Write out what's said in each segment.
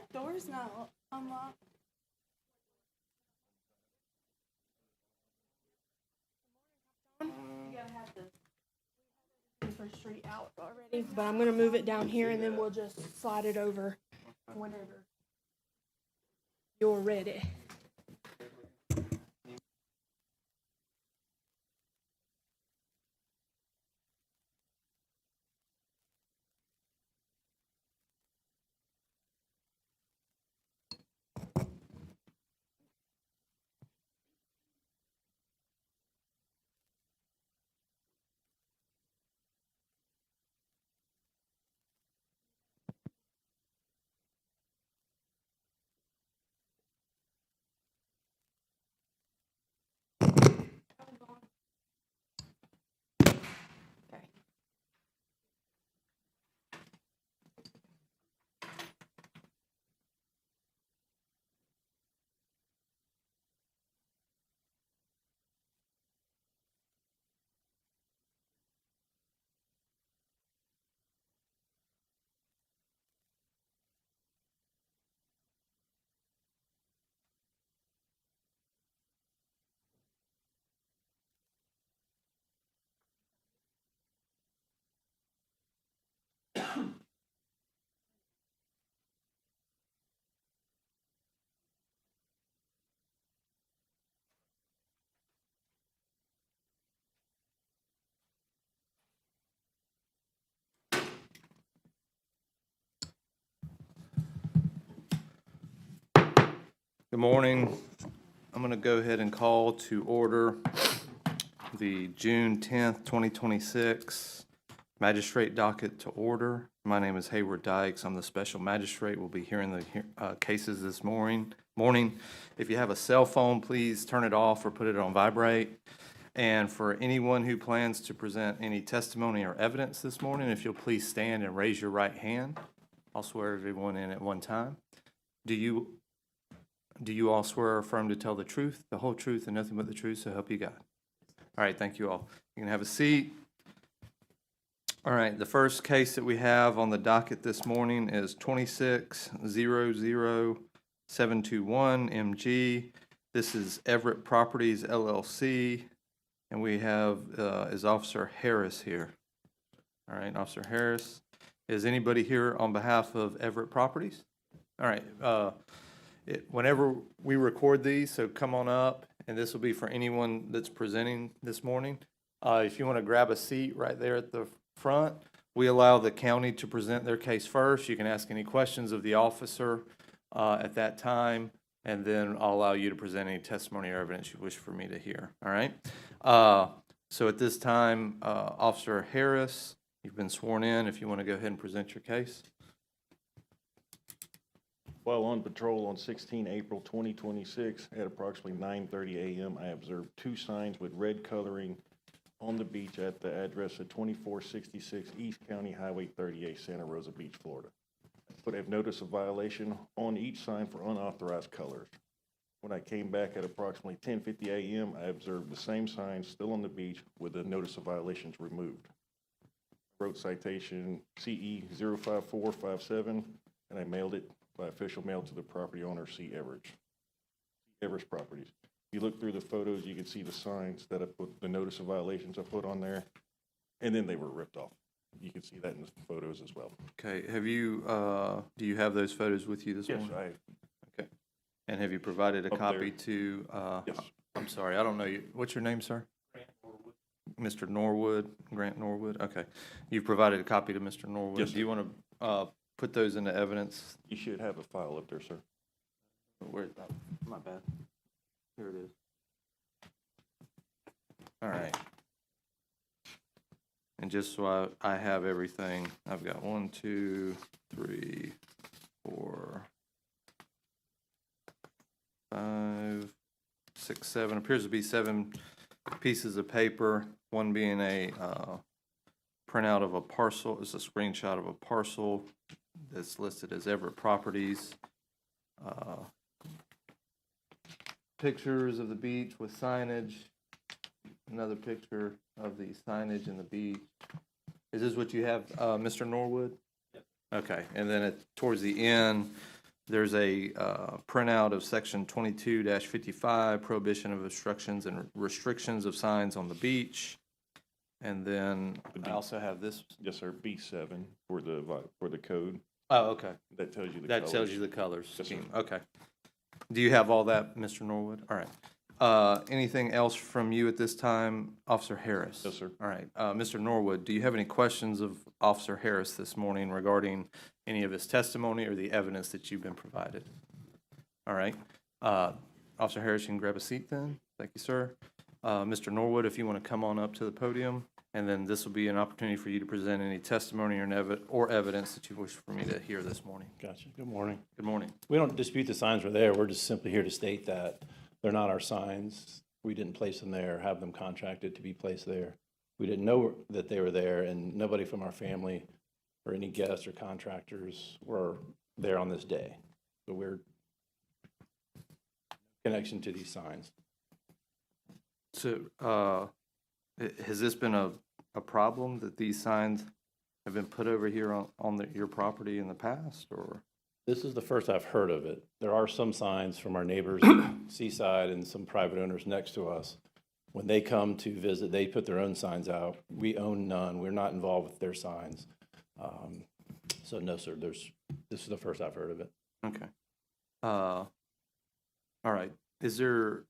That door's not unlocked. You gotta have the First Street out already, but I'm gonna move it down here and then we'll just slide it over whenever you're ready. Okay. Good morning. I'm going to go ahead and call to order the June 10th, 2026 magistrate docket to order. My name is Hayward Dykes. I'm the special magistrate. We'll be hearing the cases this morning. If you have a cell phone, please turn it off or put it on vibrate. And for anyone who plans to present any testimony or evidence this morning, if you'll please stand and raise your right hand. I'll swear everyone in at one time. Do you all swear or affirm to tell the truth, the whole truth, and nothing but the truth, so help you God? All right, thank you all. You can have a seat. All right, the first case that we have on the docket this morning is 26-00721 MG. This is Everett Properties, LLC, and we have is Officer Harris here. All right, Officer Harris. Is anybody here on behalf of Everett Properties? All right. Whenever we record these, so come on up, and this will be for anyone that's presenting this morning. If you want to grab a seat right there at the front, we allow the county to present their case first. You can ask any questions of the officer at that time, and then I'll allow you to present any testimony or evidence you wish for me to hear. All right? So at this time, Officer Harris, you've been sworn in. If you want to go ahead and present your case. While on patrol on 16 April 2026 at approximately 9:30 a.m., I observed two signs with red coloring on the beach at the address of 2466 East County Highway 38, Santa Rosa Beach, Florida. I put a notice of violation on each sign for unauthorized colors. When I came back at approximately 10:50 a.m., I observed the same sign still on the beach with the notice of violations removed. I wrote citation CE 05457, and I mailed it by official mail to the property owner, C. Everest Properties. If you look through the photos, you can see the signs that I put, the notice of violations I put on there, and then they were ripped off. You can see that in the photos as well. Okay. Have you, do you have those photos with you this morning? Yes, Okay. And have you provided a copy there. to, Yes. I'm sorry, I don't know you. What's your name, sir? Mr. Norwood, Grant Norwood. Okay. You've provided a copy to Mr. Norwood. Yes, Do you want to put those into evidence? You should have a file up there, sir. Where is that? My bad. Here it is. All right. And just so I have everything, I've got 1, 2, 3, 4, 5, 6, 7. Appears to be 7 pieces of paper. One being a printout of a parcel. It's a screenshot of a parcel that's listed as Everett Properties. Pictures of the beach with signage. Another picture of the signage in the beach. Is this what you have, Mr. Norwood? Yep. Okay, and then towards the end, there's a printout of section 22-55, prohibition of obstructions and restrictions of signs on the beach. And then I also have this. Yes, sir, B7 for the code. Oh, okay. That tells you the That colors. tells you the colors Yes, sir. scheme. Okay. Do you have all that, Mr. Norwood? All right. Anything else from you at this time, Officer Harris? Yes, sir. All right. Mr. Norwood, do you have any questions of Officer Harris this morning regarding any of his testimony or the evidence that you've been provided? All right. Officer Harris, you can grab a seat then. Thank you, sir. Mr. Norwood, if you want to come on up to the podium, and then this will be an opportunity for you to present any testimony or evidence that you wish for me to hear this morning. Gotcha. Good morning. Good morning. We don't dispute the signs were there. We're just simply here to state that they're not our signs. We didn't place them there, have them contracted to be placed there. We didn't know that they were there, and nobody from our family or any guests or contractors were there on this day. So we're connection to these signs. So, has this been a problem that these signs have been put over here on your property in the past, or? This is the first I've heard of it. There are some signs from our neighbors, Seaside, and some private owners next to us. When they come to visit, they put their own signs out. We own none. We're not involved with their signs. So no, sir, this is the first I've heard of it. Okay. All right. Is there,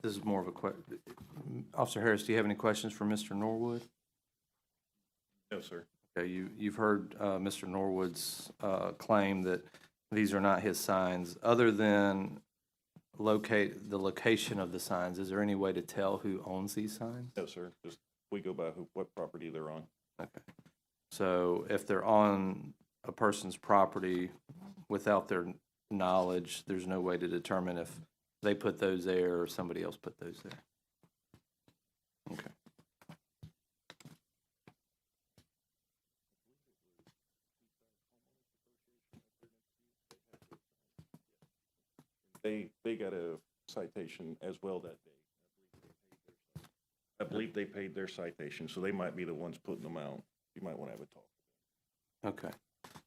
this is more of a question. Officer Harris, do you have any questions for Mr. Norwood? No, sir. Okay, you've heard Mr. Norwood's claim that these are not his signs. Other than locate the location of the signs, is there any way to tell who owns these signs? No, sir. Just we go by what property they're on. Okay. So if they're on a person's property without their knowledge, there's no way to determine if they put those there or somebody else put those there. Okay. They got a citation as well that day. I believe they paid their citation, so they might be the ones putting them out. You might want to have a talk. Okay.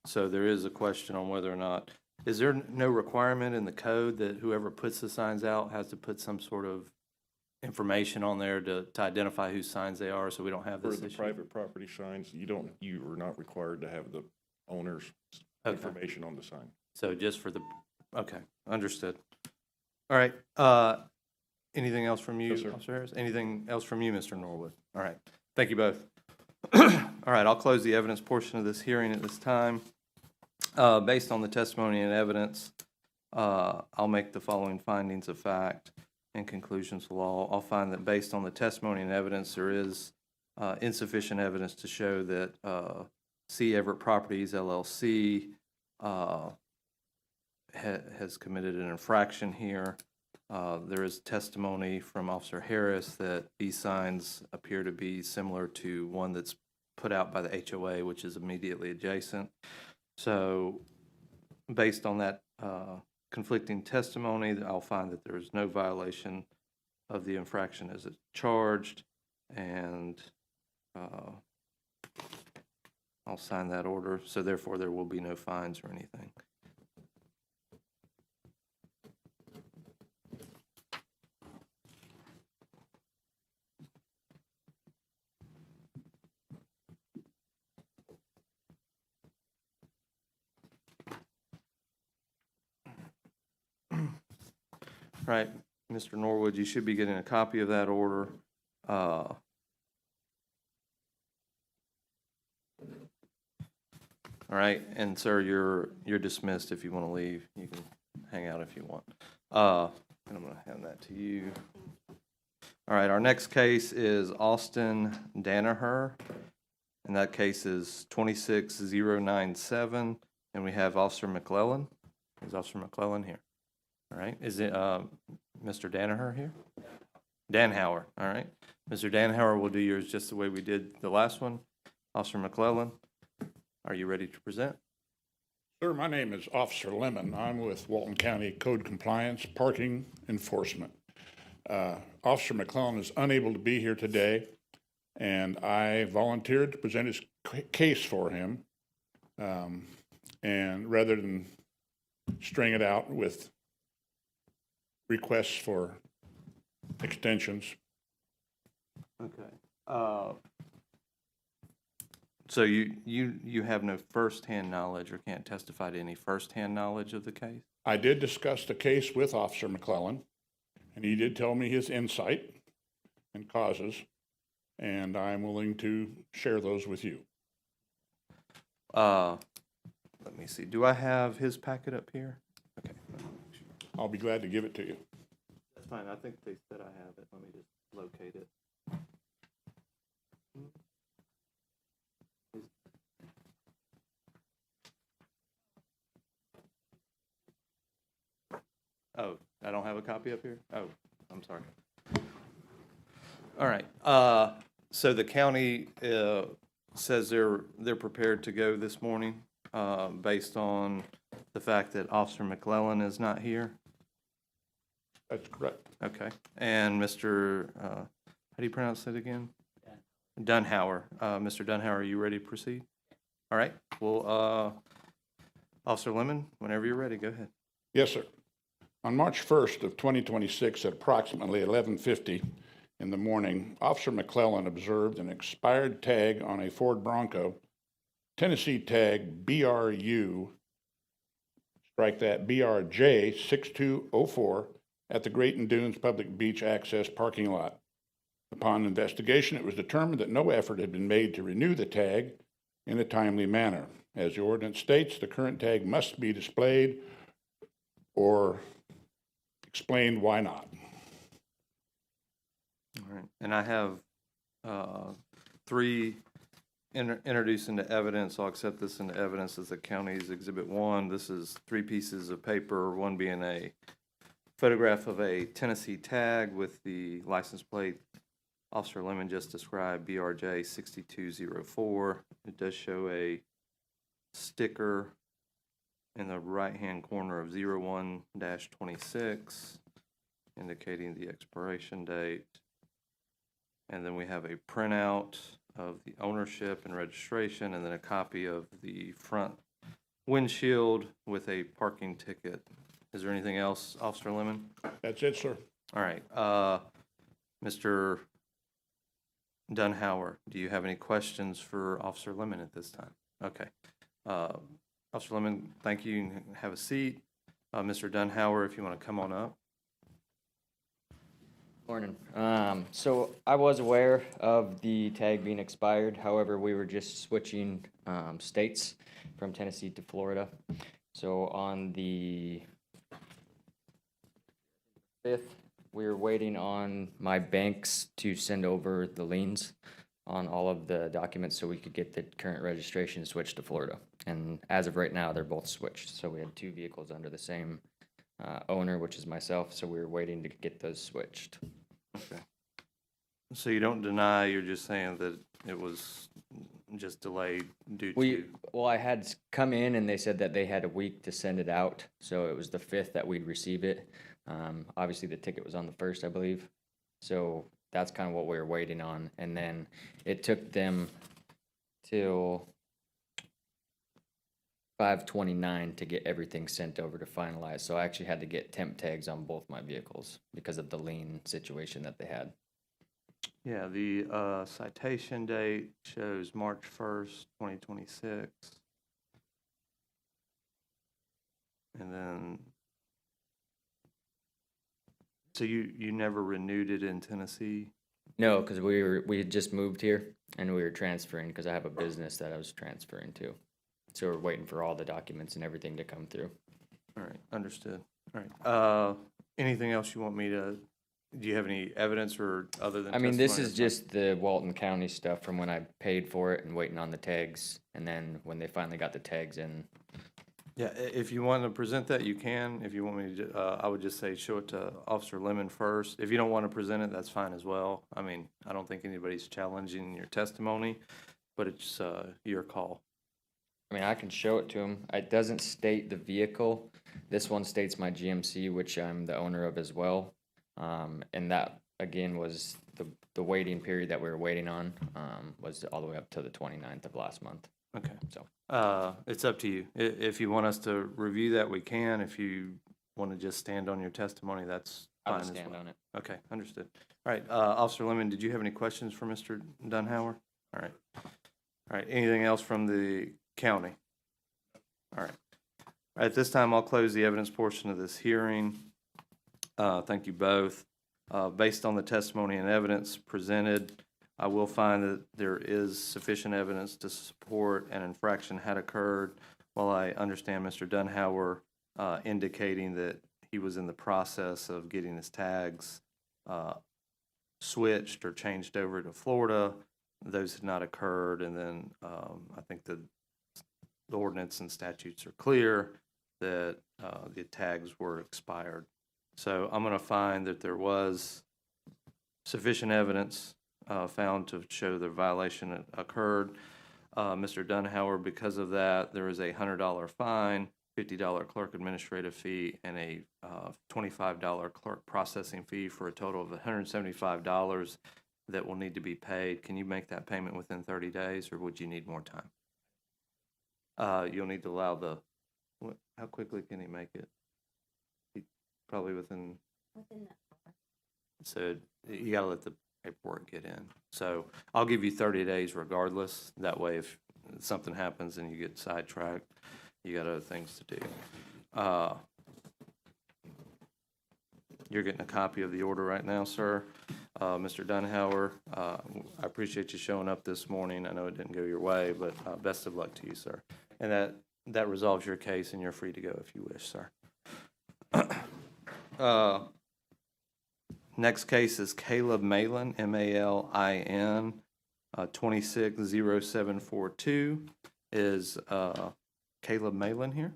So there is a question on whether or not, is there no requirement in the code that whoever puts the signs out has to put some sort of information on there to identify whose signs they are, so we don't have For this the issue? private property signs, you are not required to have the owner's Okay. information on the sign. So just for the, okay, understood. All right, anything else from you, No, sir. Officer Harris? Anything else from you, Mr. Norwood? All right, thank you both. All right, I'll close the evidence portion of this hearing at this time. Based on the testimony and evidence, I'll make the following findings of fact and conclusions of law. I'll find that based on the testimony and evidence, there is insufficient evidence to show that C. Everett Properties LLC has committed an infraction here. There is testimony from Officer Harris that these signs appear to be similar to one that's put out by the HOA, which is immediately adjacent. So based on that conflicting testimony, I'll find that there is no violation of the infraction as it's charged, and I'll sign that order. So therefore, there will be no fines or anything. Right, Mr. Norwood, you should be getting a copy of that order. All right, and sir, you're dismissed if you want to leave. You can hang out if you want. And I'm going to hand that to you. All right, our next case is Austin Danaher, and that case is 26097, and we have Officer McClellan. Is Officer McClellan here? All right, is it Mr. Danaher here? Danhauer, all right. Mr. Danhauer will do yours just the way we did the last one. Officer McClellan, are you ready to present? Sir, my name is Officer Lemon. I'm with Walton County Code Compliance Parking Enforcement. Officer McClellan is unable to be here today, and I volunteered to present his case for him. And rather than string it out with requests for extensions. Okay. So you have no firsthand knowledge or can't testify to any firsthand knowledge of the case? I did discuss the case with Officer McClellan, and he did tell me his insight and causes, and I'm willing to share those with you. Let me see. Do I have his packet up here? Okay. I'll be glad to give it to you. That's fine. I think they said I have it. Let me just locate it. Oh, I don't have a copy up here? Oh, I'm sorry. All right. So the county says they're prepared to go this morning based on the fact that Officer McClellan is not here? That's correct. Okay. And Mr., how do you pronounce it again? Dunhauer. Mr. Dunhauer, are you ready to proceed? All right. Well, Officer Lemon, whenever you're ready, go ahead. Yes, sir. On March 1st of 2026 at approximately 11:50 in the morning, Officer McClellan observed an expired tag on a Ford Bronco, Tennessee tag BRU, strike that, BRJ 6204 at the Grayton Dunes Public Beach Access parking lot. Upon investigation, it was determined that no effort had been made to renew the tag in a timely manner. As the ordinance states, the current tag must be displayed or explained why not. All right. And I have three introduced into evidence. I'll accept this into evidence as the county's Exhibit 1. This is 3 pieces of paper, one being a photograph of a Tennessee tag with the license plate Officer Lemon just described, BRJ 6204. It does show a sticker in the right-hand corner of 01-26, indicating the expiration date. And then we have a printout of the ownership and registration, and then a copy of the front windshield with a parking ticket. Is there anything else, Officer Lemon? That's it, sir. All right. Mr. Dunhauer, do you have any questions for Officer Lemon at this time? Okay. Officer Lemon, thank you. You can have a seat. Mr. Dunhauer, if you want to come on up. Morning. So I was aware of the tag being expired. However, we were just switching states from Tennessee to Florida. So on the 5th, we were waiting on my banks to send over the liens on all of the documents so we could get the current registration switched to Florida. And as of right now, they're both switched. So we had 2 vehicles under the same owner, which is myself. So we were waiting to get those switched. Okay. So you don't deny, you're just saying that it was just delayed due to... Well, I had come in and they said that they had a week to send it out. So it was the 5th that we'd receive it. Obviously, the ticket was on the 1st, I believe. So that's kind of what we were waiting on. And then it took them till 5/29 to get everything sent over to finalize. So I actually had to get temp tags on both my vehicles because of the lien situation that they had. Yeah, the citation date shows March 1st, 2026. And then, so you never renewed it in Tennessee? No, because we had just moved here and we were transferring because I have a business that I was transferring to. So we're waiting for all the documents and everything to come through. All right, understood. All right. Anything else you want me to, do you have any evidence or other than I mean, this testimony is or just the Walton County stuff from when I paid for it and waiting on the tags. And then when they finally got the tags in. Yeah, if you want to present that, you can. If you want me to, I would just say show it to Officer Lemon first. If you don't want to present it, that's fine as well. I mean, I don't think anybody's challenging your testimony, but it's your call. I mean, I can show it to him. It doesn't state the vehicle. This one states my GMC, which I'm the owner of as well. And that, again, was the waiting period that we were waiting on, was all the way up to the 29th of last month. Okay. So, It's up to you. If you want us to review that, we can. If you want to just stand on your testimony, that's I fine will as stand well. on it. Okay, understood. All right, Officer Lemon, did you have any questions for Mr. Dunhauer? All right. All right, anything else from the county? All right. At this time, I'll close the evidence portion of this hearing. Thank you both. Based on the testimony and evidence presented, I will find that there is sufficient evidence to support an infraction had occurred. While I understand Mr. Dunhauer indicating that he was in the process of getting his tags switched or changed over to Florida, those had not occurred. And then I think the ordinance and statutes are clear that the tags were expired. So I'm going to find that there was sufficient evidence found to show the violation occurred. Mr. Dunhauer, because of that, there is a $100 fine, $50 clerk administrative fee, and a $25 clerk processing fee for a total of $175 that will need to be paid. Can you make that payment within 30 days, or would you need more time? You'll need to allow how quickly can he make it? Probably within that. So you gotta let the paperwork get in. So I'll give you 30 days regardless. That way, if something happens and you get sidetracked, you got other things to do. You're getting a copy of the order right now, sir. Mr. Dunhauer, I appreciate you showing up this morning. I know it didn't go your way, but best of luck to you, sir. And that resolves your case, and you're free to go if you wish, sir. Next case is Caleb Malin, M-A-L-I-N, 260742. Is Caleb Malin here?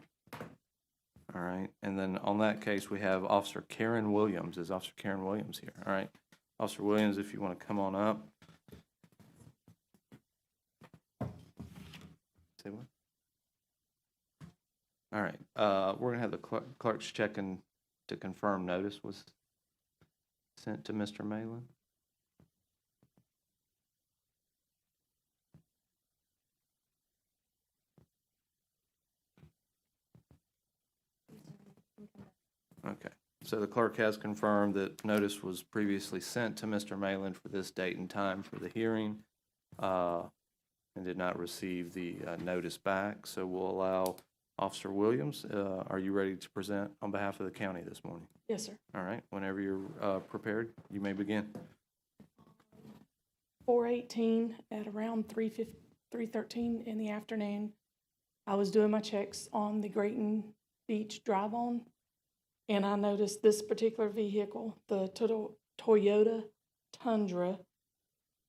All right. And then on that case, we have Officer Karen Williams. Is Officer Karen Williams here? All right. Officer Williams, if you want to come on up. Say what? All right. We're going to have the clerks checking to confirm notice was sent to Mr. Malin. Okay. So the clerk has confirmed that notice was previously sent to Mr. Malin for this date and time for the hearing, and did not receive the notice back. So we'll allow Officer Williams. Are you ready to present on behalf of the county this morning? Yes, sir. All right. Whenever you're prepared, you may begin. 4:18 at around 3:13 in the afternoon, I was doing my checks on the Grayton Beach drive-on, and I noticed this particular vehicle, the Toyota Tundra,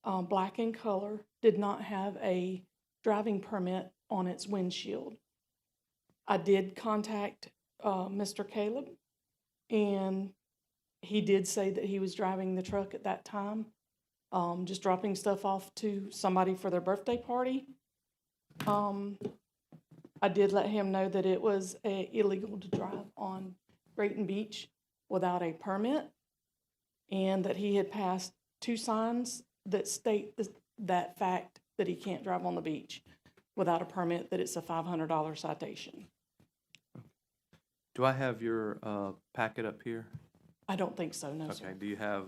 black in color, did not have a driving permit on its windshield. I did contact Mr. Caleb, and he did say that he was driving the truck at that time, just dropping stuff off to somebody for their birthday party. I did let him know that it was illegal to drive on Grayton Beach without a permit, and that he had passed 2 signs that state that fact, that he can't drive on the beach without a permit, that it's a $500 citation. Do I have your packet up here? I don't think so, no, sir. Okay. Do you have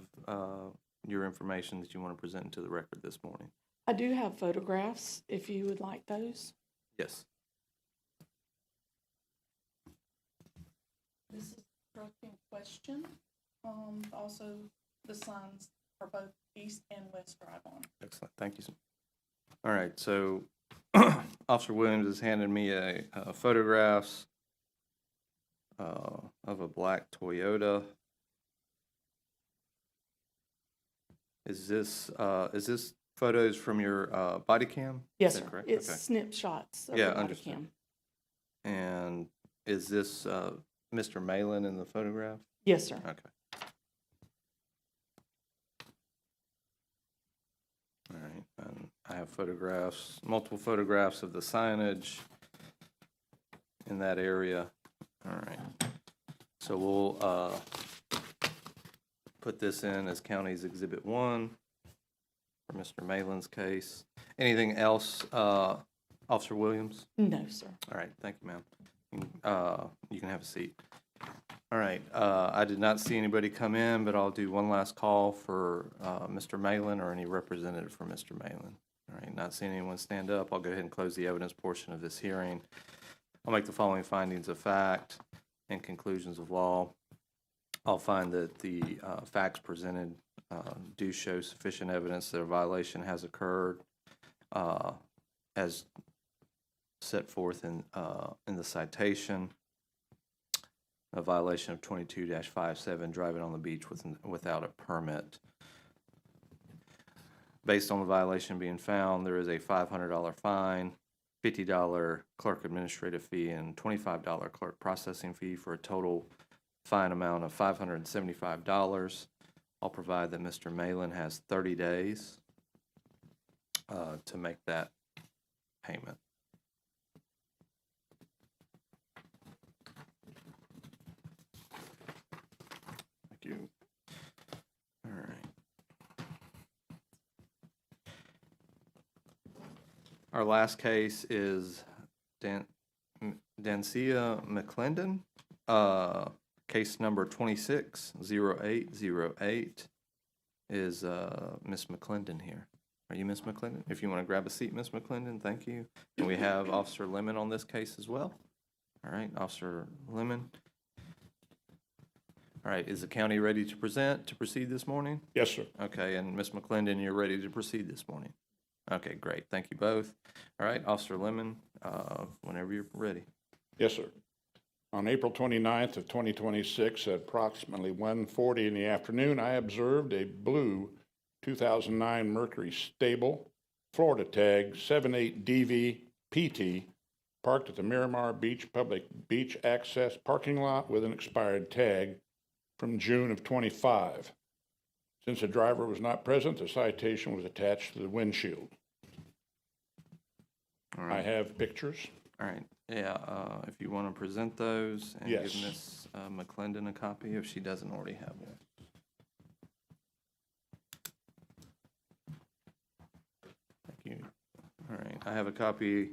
your information that you want to present into the record this morning? I do have photographs, if you would like those. Yes. This is the truck in question. Also, the signs are both east and west drive on. Excellent. Thank you, sir. All right. So Officer Williams has handed me photographs of a black Toyota. Is this photos from your body cam? Yes, Is that sir. correct? It's Okay. snip shots of Yeah, the body understood. cam. And is this Mr. Malin in the photograph? Yes, sir. Okay. All right. And I have photographs, multiple photographs of the signage in that area. All right. So we'll put this in as County's Exhibit 1 for Mr. Malin's case. Anything else Officer Williams? No, sir. All right, thank you, ma'am. You can have a seat. All right, I did not see anybody come in, but I'll do one last call for Mr. Malin or any representative for Mr. Malin. All right, not seeing anyone stand up, I'll go ahead and close the evidence portion of this hearing. I'll make the following findings of fact and conclusions of law. I'll find that the facts presented do show sufficient evidence that a violation has occurred as set forth in the citation. A violation of 22-57, driving on the beach without a permit. Based on the violation being found, there is a $500 fine, $50 clerk administrative fee, and $25 clerk processing fee for a total fine amount of $575. I'll provide that Mr. Malin has 30 days to make that payment. Thank you. All right. Our last case is Dancia McClendon, case number 260808. Is Miss McClendon here? Are you Miss McClendon? If you want to grab a seat, Miss McClendon, thank you. And we have Officer Lemon on this case as well. All right, Officer Lemon. All right, is the county ready to proceed this morning? Yes, sir. Okay, and Miss McClendon, you're ready to proceed this morning? Okay, great, thank you both. All right, Officer Lemon, whenever you're ready. Yes, sir. On April 29th of 2026, at approximately 1:40 in the afternoon, I observed a blue 2009 Mercury Stable, Florida tag 78DV-PT, parked at the Miramar Beach Public Beach Access parking lot with an expired tag from June of 25. Since the driver was not present, the citation was attached to the windshield. All I right. have pictures. All right, yeah, if you want to present those and Yes. give Miss McClendon a copy if she doesn't already have one. Thank you. All right, I have a copy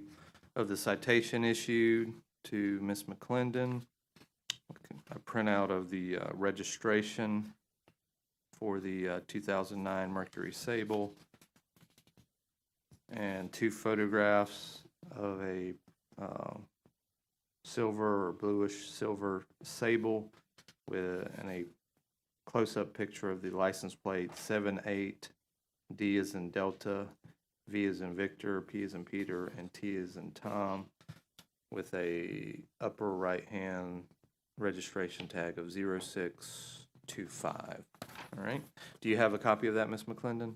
of the citation issued to Miss McClendon, a printout of the registration for the 2009 Mercury Sable, and 2 photographs of a silver or bluish silver Sable and a close-up picture of the license plate 78D as in Delta, V as in Victor, P as in Peter, and T as in Tom, with a upper right-hand registration tag of 0625. All right. Do you have a copy of that, Ms. McClendon?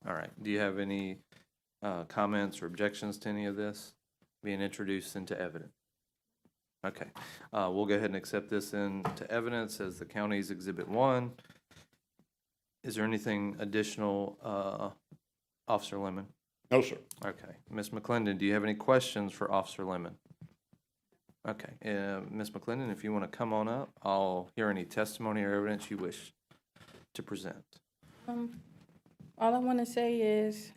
All right. Do you have any comments or objections to any of this being introduced into evidence? Okay. We'll go ahead and accept this into evidence as the county's Exhibit 1. Is there anything additional, Officer Lemon? No, sir. Okay. Ms. McClendon, do you have any questions for Officer Lemon? Okay. Ms. McClendon, if you want to come on up, I'll hear any testimony or evidence you wish to present. All I want to say is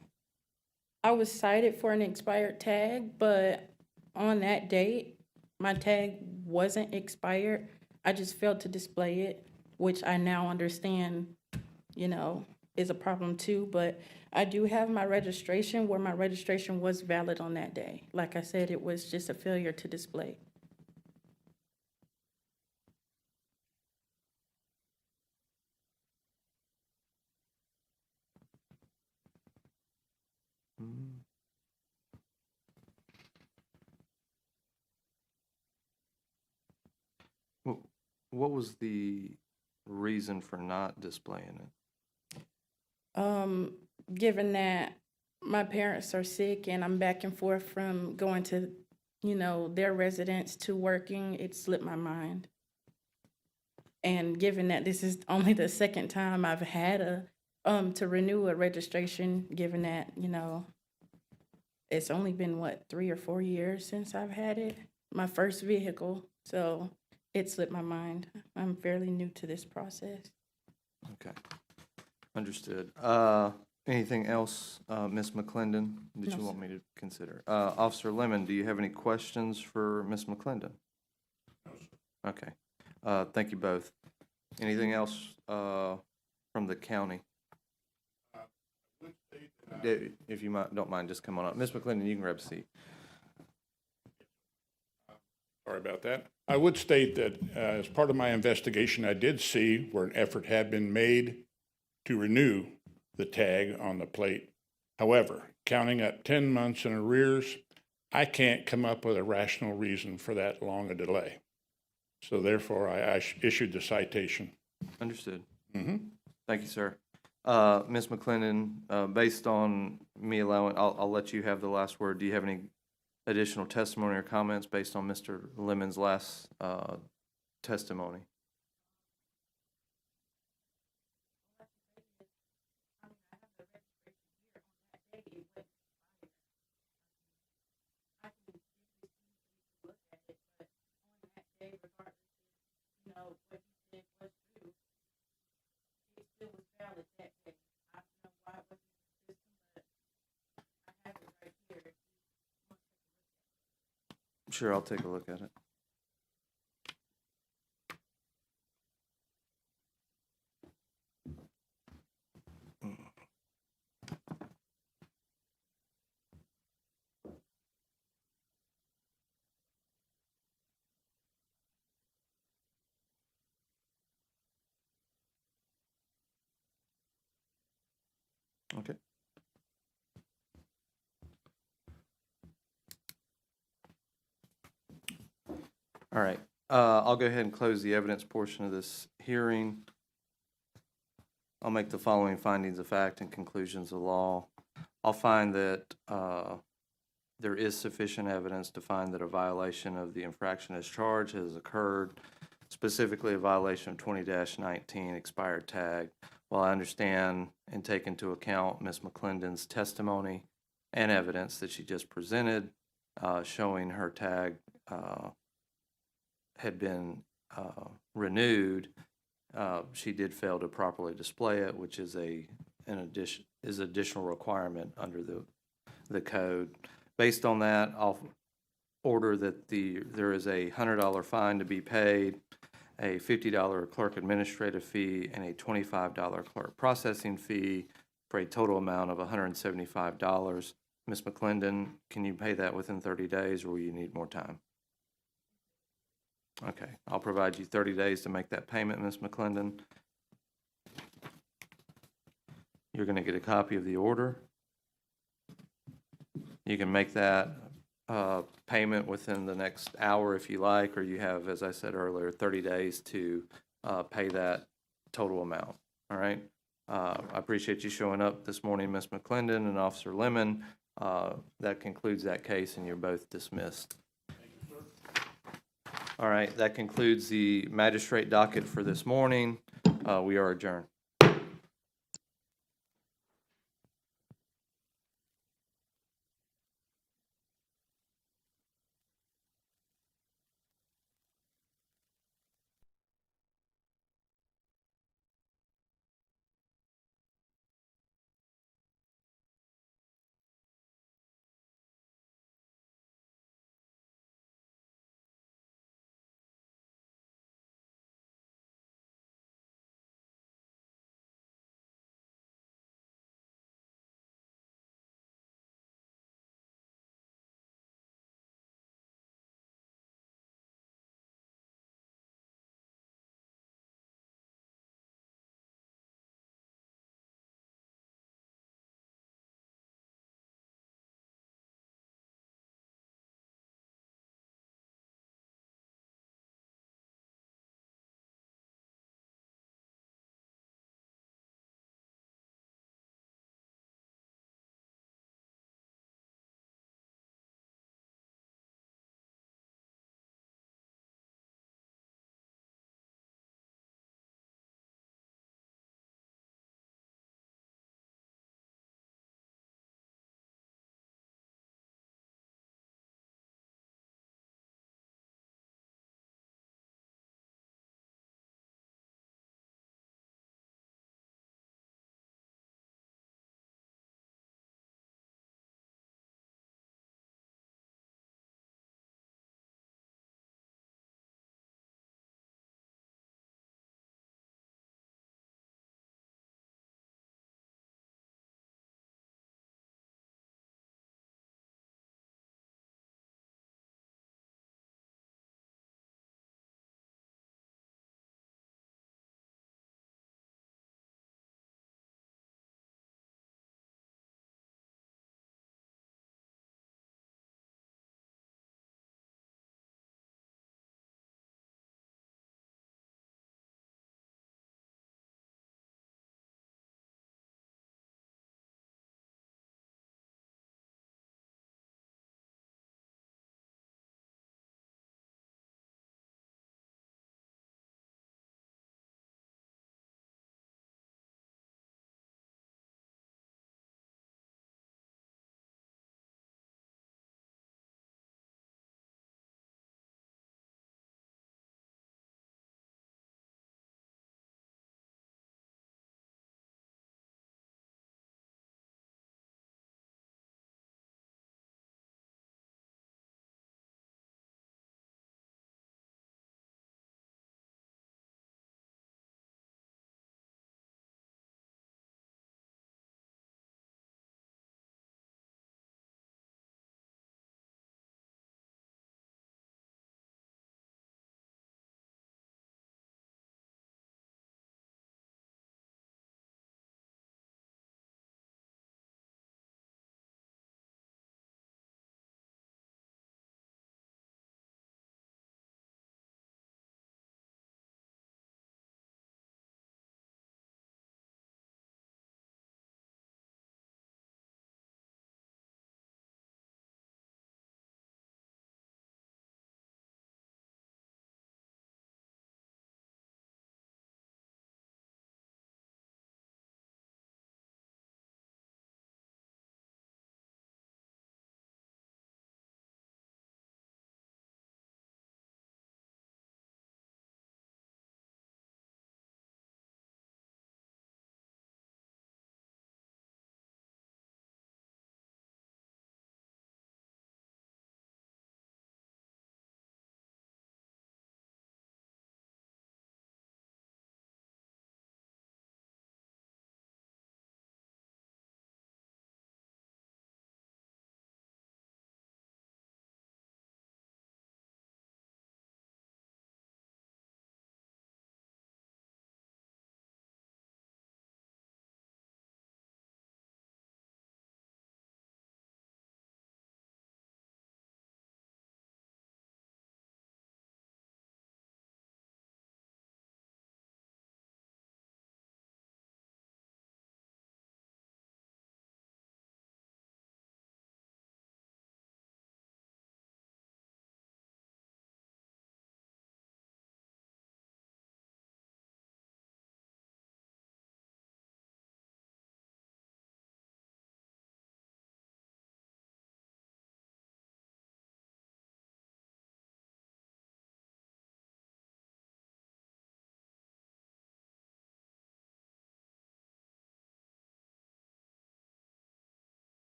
I was cited for an expired tag, but on that date, my tag wasn't expired. I just failed to display it, which I now understand, is a problem too. But I do have my registration where my registration was valid on that day. Like I said, it was just a failure to display. What was the reason for not displaying it? Given that my parents are sick and I'm back and forth from going to, their residence to working, it slipped my mind. And given that this is only the second time I've had to renew a registration, given that, it's only been 3 or 4 years since I've had it, my first vehicle. So it slipped my mind. I'm fairly new to this process. Okay. Understood. Anything else, Ms. McClendon, that No, you want sir. me to consider? Officer Lemon, do you have any questions for Ms. McClendon? Okay, thank you both. Anything else, from the county? If you don't mind, just come on up. Ms. McClendon, you can grab a seat. Sorry about that. I would state that as part of my investigation, I did see where an effort had been made to renew the tag on the plate. However, counting at 10 months in arrears, I can't come up with a rational reason for that long a delay. So therefore, I issued the citation. Understood. Mhm. Thank you, sir. Ms. McClendon, based on me allowing, I'll let you have the last word. Do you have any additional testimony or comments based on Mr. Lemon's last testimony? Sure, I'll take a look at it. Okay. All right. I'll go ahead and close the evidence portion of this hearing. I'll make the following findings of fact and conclusions of law. I'll find that there is sufficient evidence to find that a violation of the infraction as charged has occurred, specifically a violation of 20-19 expired tag. While I understand and take into account Ms. McClendon's testimony and evidence that she just presented, showing her tag had been renewed, she did fail to properly display it, which is additional requirement under the code. Based on that, I'll order that there is a $100 fine to be paid, a $50 clerk administrative fee, and a $25 clerk processing fee for a total amount of $175. Ms. McClendon, can you pay that within 30 days, or will you need more time? Okay, I'll provide you 30 days to make that payment, Ms. McClendon. You're going to get a copy of the order. You can make that payment within the next hour if you like, or you have, as I said earlier, 30 days to pay that total amount. All right? I appreciate you showing up this morning, Ms. McClendon and Officer Lemon. That concludes that case, and you're both dismissed. All right, that concludes the magistrate docket for this morning. We are adjourned.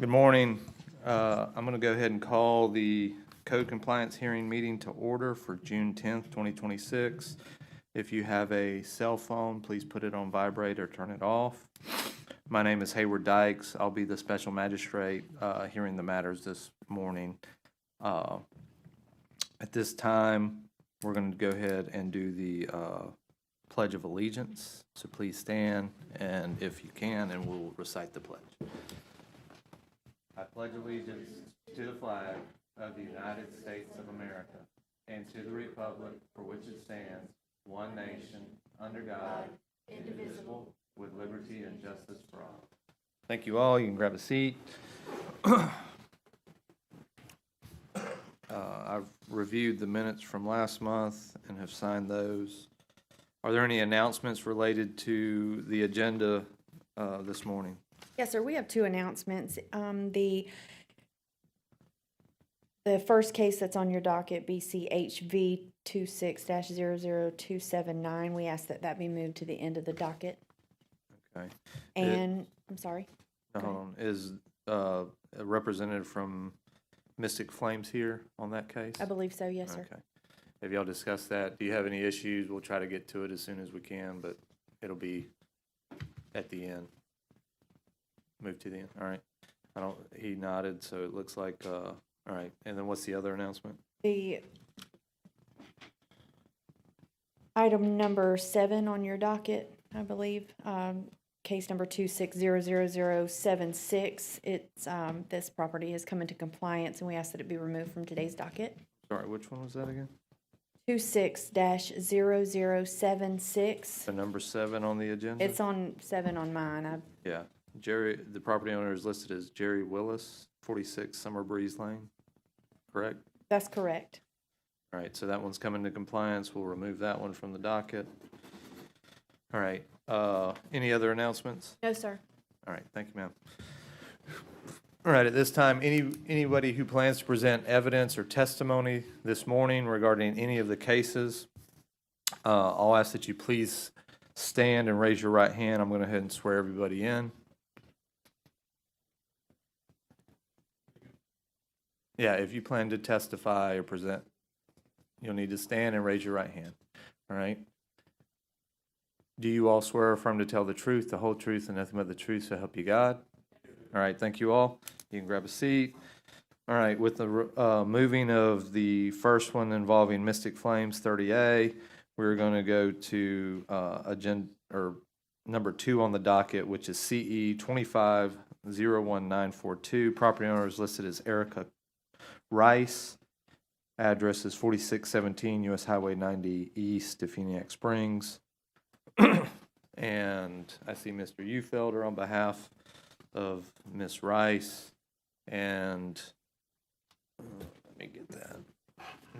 Good morning. I'm going to go ahead and call the code compliance hearing meeting to order for June 10th, 2026. If you have a cell phone, please put it on vibrate or turn it off. My name is Hayward Dykes. I'll be the special magistrate hearing the matters this morning. At this time, we're going to go ahead and do the Pledge of Allegiance. So please stand, and if you can, and we'll recite the pledge. I pledge allegiance to the flag of the United States of America and to the republic for which it stands, one nation, under God, indivisible, with liberty and justice for all. Thank you all. You can grab a seat. I've reviewed the minutes from last month and have signed those. Are there any announcements related to the agenda this morning? Yes, sir. We have two announcements. The first case that's on your docket, BCHV 26-00279, we ask that be moved to the end of the docket. Okay. And, I'm sorry. Is a representative from Mystic Flames here on that case? I believe so, yes, sir. Okay. Have y'all discussed that? Do you have any issues? We'll try to get to it as soon as we can, but it'll be at the end. Move to the end. All right. He nodded, so it looks like, all right. And then what's the other announcement? The item number 7 on your docket, I believe, case number 26000076. It's, this property has come into compliance, and we ask that it be removed from today's docket. Sorry, which one was that again? 26-0076. The number 7 on the agenda? It's on 7 on mine. Yeah. Jerry, the property owner is listed as Jerry Willis, 46 Summer Breeze Lane, correct? That's correct. All right, so that one's coming to compliance. We'll remove that one from the docket. All right, any other announcements? No, sir. All right, thank you, ma'am. All right, at this time, anybody who plans to present evidence or testimony this morning regarding any of the cases, I'll ask that you please stand and raise your right hand. I'm going to go ahead and swear everybody in. Yeah, if you plan to testify or present, you'll need to stand and raise your right hand. All right? Do you all swear or affirm to tell the truth, the whole truth, and nothing but the truth, so help you God? All right, thank you all. You can grab a seat. All right, with the moving of the first one involving Mystic Flames 30A, we're going to go to agenda or number 2 on the docket, which is CE 2501942. Property owner is listed as Erica Rice. Address is 4617 US Highway 90 East, Defeniak Springs. And I see Mr. Ufelder on behalf of Miss Rice. And let me get that.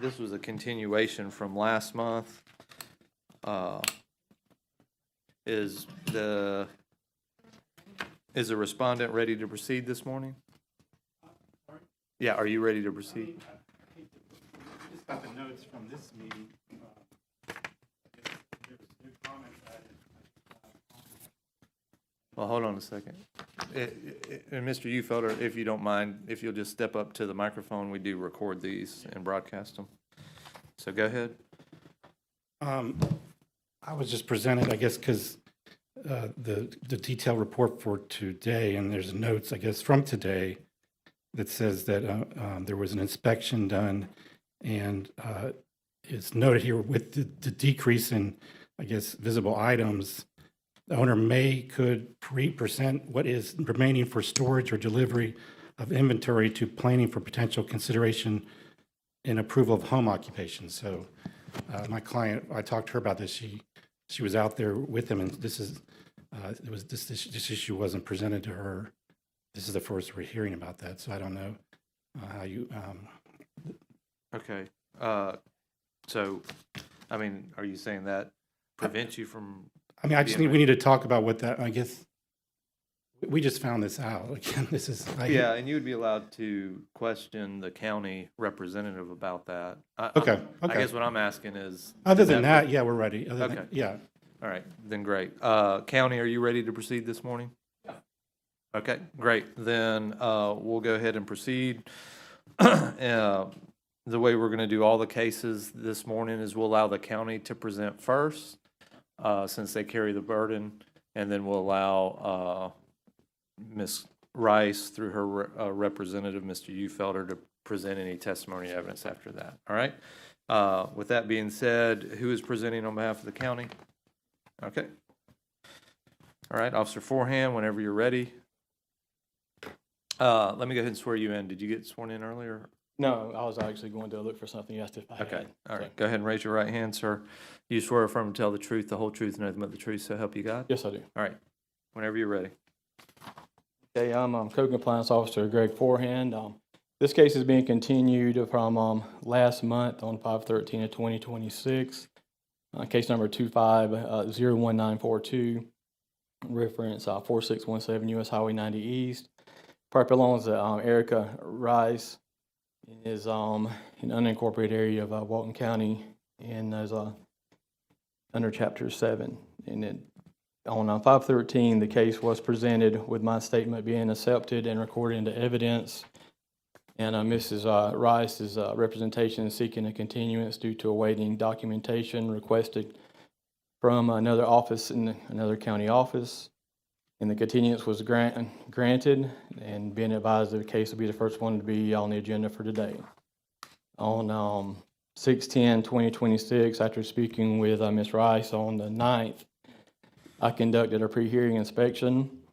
This was a continuation from last month. Is the respondent ready to proceed this morning? Yeah, are you ready to proceed? Just got the notes from this meeting. There was new comments added. Well, hold on a second. And Mr. Ufelder, if you don't mind, if you'll just step up to the microphone, we do record these and broadcast them. So go ahead. I was just presented, I guess, because the detailed report for today, and there's notes, I guess, from today that says that there was an inspection done, and it's noted here with the decrease in, I guess, visible items, the owner could present what is remaining for storage or delivery of inventory to planning for potential consideration in approval of home occupation. So my client, I talked to her about this. She was out there with him, and this issue wasn't presented to her. This is the first we're hearing about that, so I don't know how you. Okay. So, I mean, are you saying that prevents you from? I mean, I just think we need to talk about what that. I guess we just found this out. Again, this is. Yeah, and you would be allowed to question the county representative about that. Okay. I guess what I'm asking is. Other than that, yeah, we're ready. Yeah. All right, then great. County, are you ready to proceed this morning? Yeah. Okay, great. Then we'll go ahead and proceed. The way we're going to do all the cases this morning is we'll allow the county to present first, since they carry the burden, and then we'll allow Ms. Rice, through her representative, Mr. Ufelder, to present any testimony or evidence after that. All right? With that being said, who is presenting on behalf of the county? Okay. All right, Officer Forehand, whenever you're ready. Let me go ahead and swear you in. Did you get sworn in earlier? No, I was actually going to look for something else if I had. Okay, all right. So- Go ahead and raise your right hand, sir. You swear or affirm to tell the truth, the whole truth, and nothing but the truth, so help you God? Yes, I do. All right, whenever you're ready. Okay, I'm Code Compliance Officer Greg Forehand. This case is being continued from last month on 5/13 of 2026. Case number 25-01942, reference 4617 US Highway 90 East. Property belongs to Erica Rice. It is an unincorporated area of Walton County, and is under Chapter 7. And it, on 5/13, the case was presented with my statement being accepted and recorded into evidence. And Mrs. Rice's representation is seeking a continuance due to awaiting documentation requested from another office in another county office. And the continuance was granted, and being advised that the case will be the first one to be on the agenda for today. On 6/10/2026, after speaking with Ms. Rice on the 9th, I conducted a pre-hearing inspection,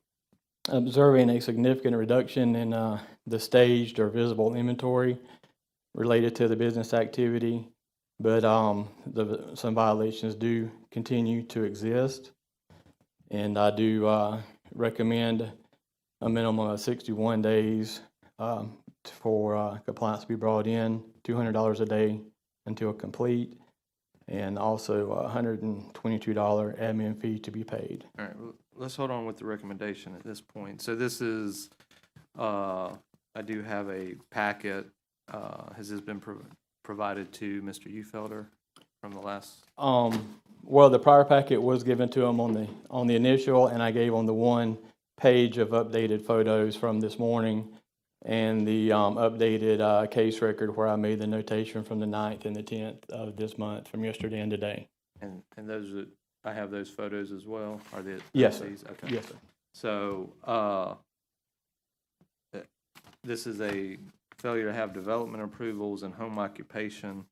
observing a significant reduction in the staged or visible inventory related to the business activity, but some violations do continue to exist. And I do recommend a minimum of 61 days for compliance to be brought in, $200 a day until complete, and also a $122 admin fee to be paid. All right, well, let's hold on with the recommendation at this point. So this is, I do have a packet. Has this been provided to Mr. Ufelder from the last? Well, the prior packet was given to him on the initial, and I gave on the one page of updated photos from this morning, and the updated case record where I made the notation from the 9th and the 10th of this month, from yesterday and today. And those are, I have those photos as well? Are they? Yes, sir. These? Okay. Yes, sir. So, this is a failure to have development approvals and home occupation,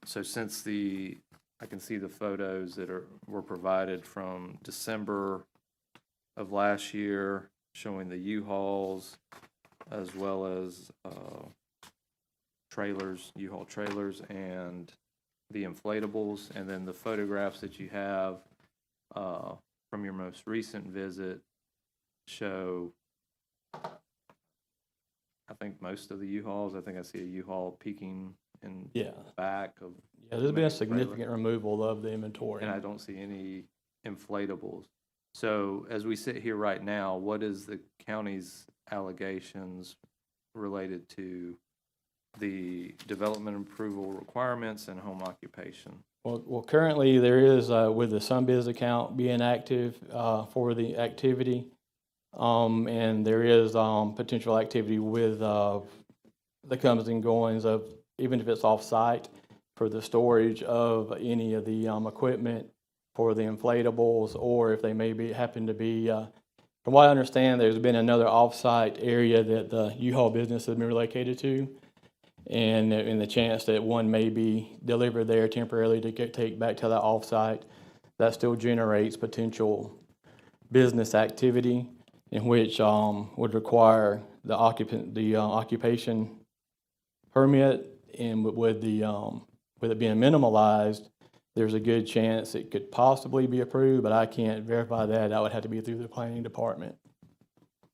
so since I can see the photos that were provided from December of last year, showing the U-Hauls as well as trailers, U-Haul trailers, and the inflatables, and then the photographs that you have from your most recent visit show, I think, most of the U-Hauls. I think I see a U-Haul peeking in the back of. Yeah, there's been a significant removal of the inventory. And I don't see any inflatables. So as we sit here right now, what is the county's allegations related to the development approval requirements and home occupation? Well, currently there is, with the SunBiz account being active for the activity, and there is potential activity with the comings and goings of, even if it's off-site, for the storage of any of the equipment for the inflatables, or if they happen to be, from what I understand, there's been another off-site area that the U-Haul business has been relocated to, and in the chance that one may be delivered there temporarily to take back to that off-site, that still generates potential business activity, in which would require the occupation permit, and with it being minimalized, there's a good chance it could possibly be approved, but I can't verify that. That would have to be through the planning department.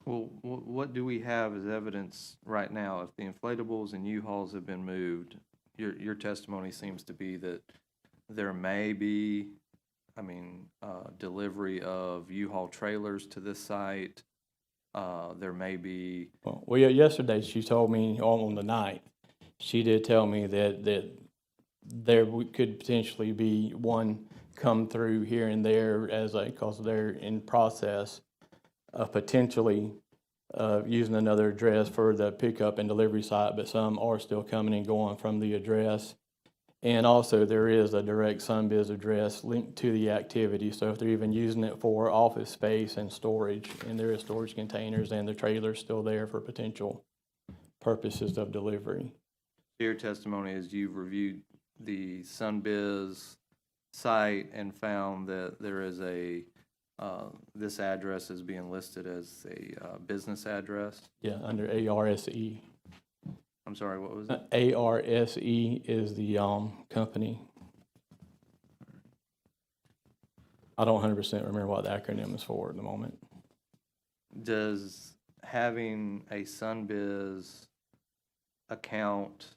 Well, what do we have as evidence right now? If the inflatables and U-Hauls have been moved, your testimony seems to be that there may be, delivery of U-Haul trailers to this site. There may be. Well, yesterday she told me on the 9th, she did tell me that there could potentially be one come through here and there because they're in process of potentially using another address for the pickup and delivery site, but some are still coming and going from the address. And also, there is a direct SunBiz address linked to the activity, so if they're even using it for office space and storage, and there is storage containers and the trailer's still there for potential purposes of delivery. Your testimony is you've reviewed the SunBiz site and found that there is this address is being listed as a business address? Yeah, under ARSE. I'm sorry, what was it? ARSE is the company. I don't 100% remember what the acronym is for at the moment. Does having a SunBiz account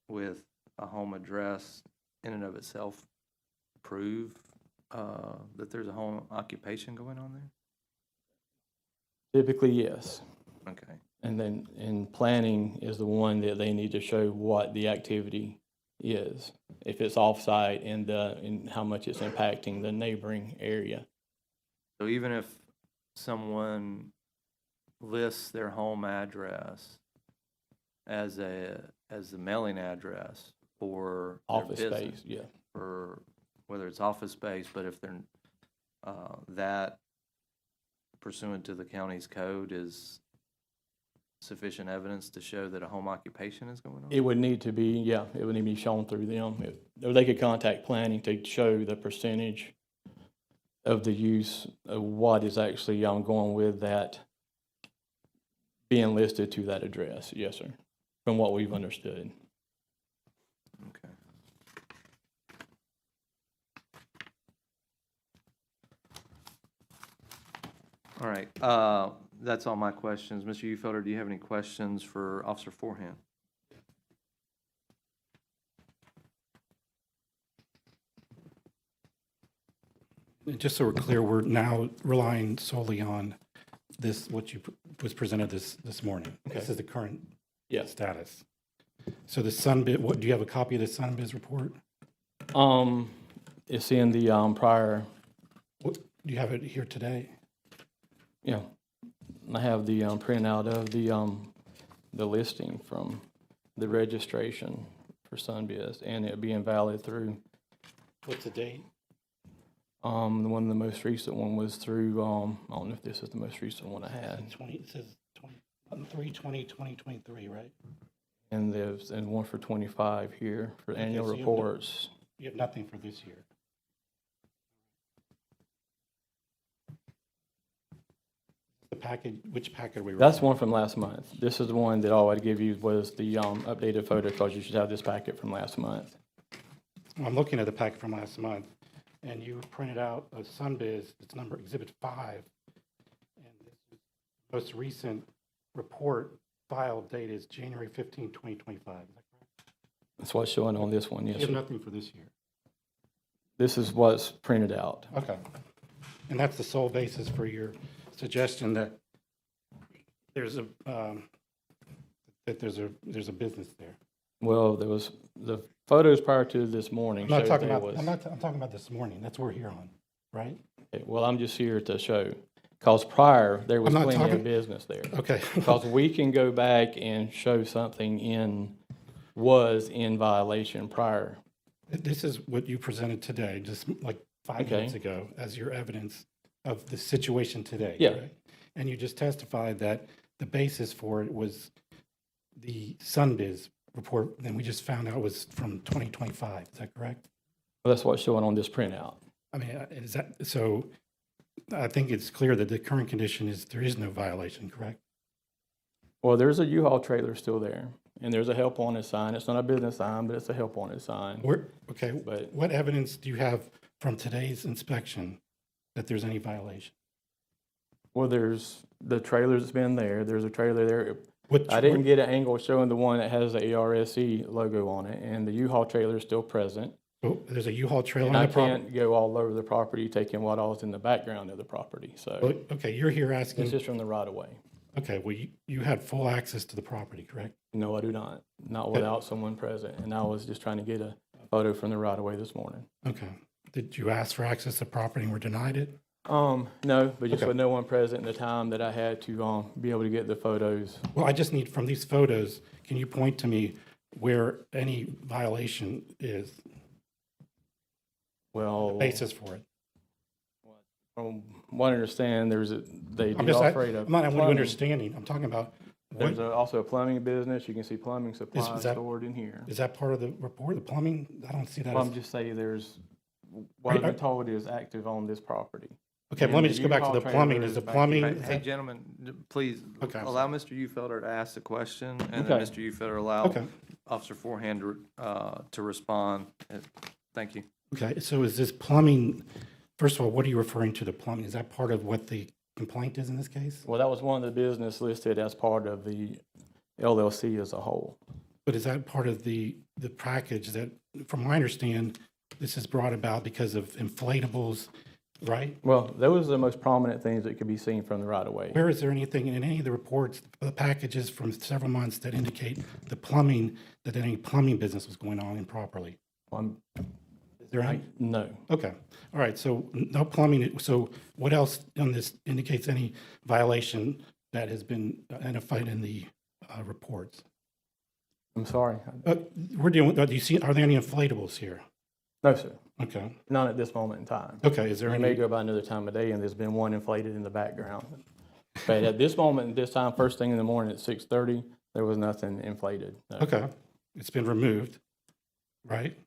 with a home address in and of itself prove that there's a home occupation going on there? Typically, yes. Okay. And then in planning is the one that they need to show what the activity is, if it's off-site and how much it's impacting the neighboring area. So even if someone lists their home address as the mailing address for their Office business, space, yeah. or whether it's office space, but if they're that pursuant to the county's code is sufficient evidence to show that a home occupation is going on? It would need to be, yeah, it would need to be shown through them. Or they could contact planning to show the percentage of the use of what is actually going with that being listed to that address. Yes, sir, from what we've understood. Okay. All right, that's all my questions. Mr. Ufelder, do you have any questions for Officer Forehand? Just so we're clear, we're now relying solely on this, what was presented this morning. Okay. This is the current Yeah. status. So the SunBiz, do you have a copy of the SunBiz report? It's in the prior. Do you have it here today? Yeah, I have the printout of the listing from the registration for SunBiz, and it being valid through. What's the date? The most recent one was through. I don't know if this is the most recent one I had. It says 3/20/2023, right? And there's one for 25 here for Okay, annual so you have reports. You have nothing for this year. The package, which packet are we? That's referring one from last month. This is the one that all I'd give you was the updated photo, because you should have this packet from last month. to? I'm looking at the packet from last month, and you printed out a SunBiz, it's number Exhibit 5. And this is the most recent report file date is January 15, 2025. Is that correct? That's what's showing on this one, yes, You have sir. nothing for this year. This is what's printed out. Okay. And that's the sole basis for your suggestion that there's a business there. Well, there was the photos prior to this morning I'm not showed talking there about, was. I'm talking about this morning. That's what we're here on, right? Okay, well, I'm just here to show, because prior, there was I'm not plenty of talking- business there. Okay. Because we can go back and show something was in violation prior. This is what you presented today, just like 5 Okay. minutes ago, as your evidence of the situation today. Yeah. correct? And you just testified that the basis for it was the SunBiz report, and we just found out it was from 2025. Is that correct? Well, that's what's showing on this printout. I mean, is that, so I think it's clear that the current condition is there is no violation, correct? Well, there's a U-Haul trailer still there, and there's a help wanted sign. It's not a business sign, but it's a help wanted sign. Okay, But what evidence do you have from today's inspection that there's any violation? well, there's the trailer that's been there. There's a trailer there. What- I didn't get an angle showing the one that has the ARSE logo on it, and the U-Haul trailer is still present. Oh, there's a U-Haul trailer And on I the property? can't go all over the property taking what all's in the background of the property. So Well, okay, you're here it's asking, just from the right of way. okay, well, you had full access to the property, correct? No, I do not. Not without someone present. And I was just trying to get a photo from the right of way this morning. Okay. Did you ask for access to property and were denied it? No, but just Okay. with no one present in the time that I had to, be able to get the photos. Well, I just need, from these photos, can you point to me where any violation is, Well, basis for it? from what I understand, they I'm do just, operate a I'm not, I want you plumbing. understanding, I'm talking about, what, There's also a plumbing business. You can see plumbing supplies that- stored in here. is that part of the report, the plumbing? I don't see that Well, as, I'm just saying what I've Are- been told is active on this property. okay, and let me the just go back to U-Haul the plumbing, trailer is the is back plumbing? here. is Hey, that- gentlemen, please Okay, I'm allow Mr. Ufelder to ask the question, and then Okay. Mr. Ufelder allow Okay. Officer Forehand to respond. Thank you. Okay, so is this plumbing, first of all, what are you referring to the plumbing? Is that part of what the complaint is in this case? Well, that was one of the business listed as part of the LLC as a whole. But is that part of the package that, from what I understand, this is brought about because of inflatables, right? Well, those are the most prominent things that could be seen from the right of way. Where is there anything in any of the reports, the packages from several months that indicate the plumbing, that any plumbing business was going on improperly? Is there any? No. Okay, all right, so no plumbing, so what else on this indicates any violation that has been identified in the reports? I'm sorry. We're dealing with, do you see, are there any inflatables here? No, sir. Okay, Not at this moment in time. okay, is there It may any, go by another time of day, and there's been one inflated in the background. But at this moment, this time, first thing in the morning at 6:30, there was nothing inflated. No. okay, it's been removed, right?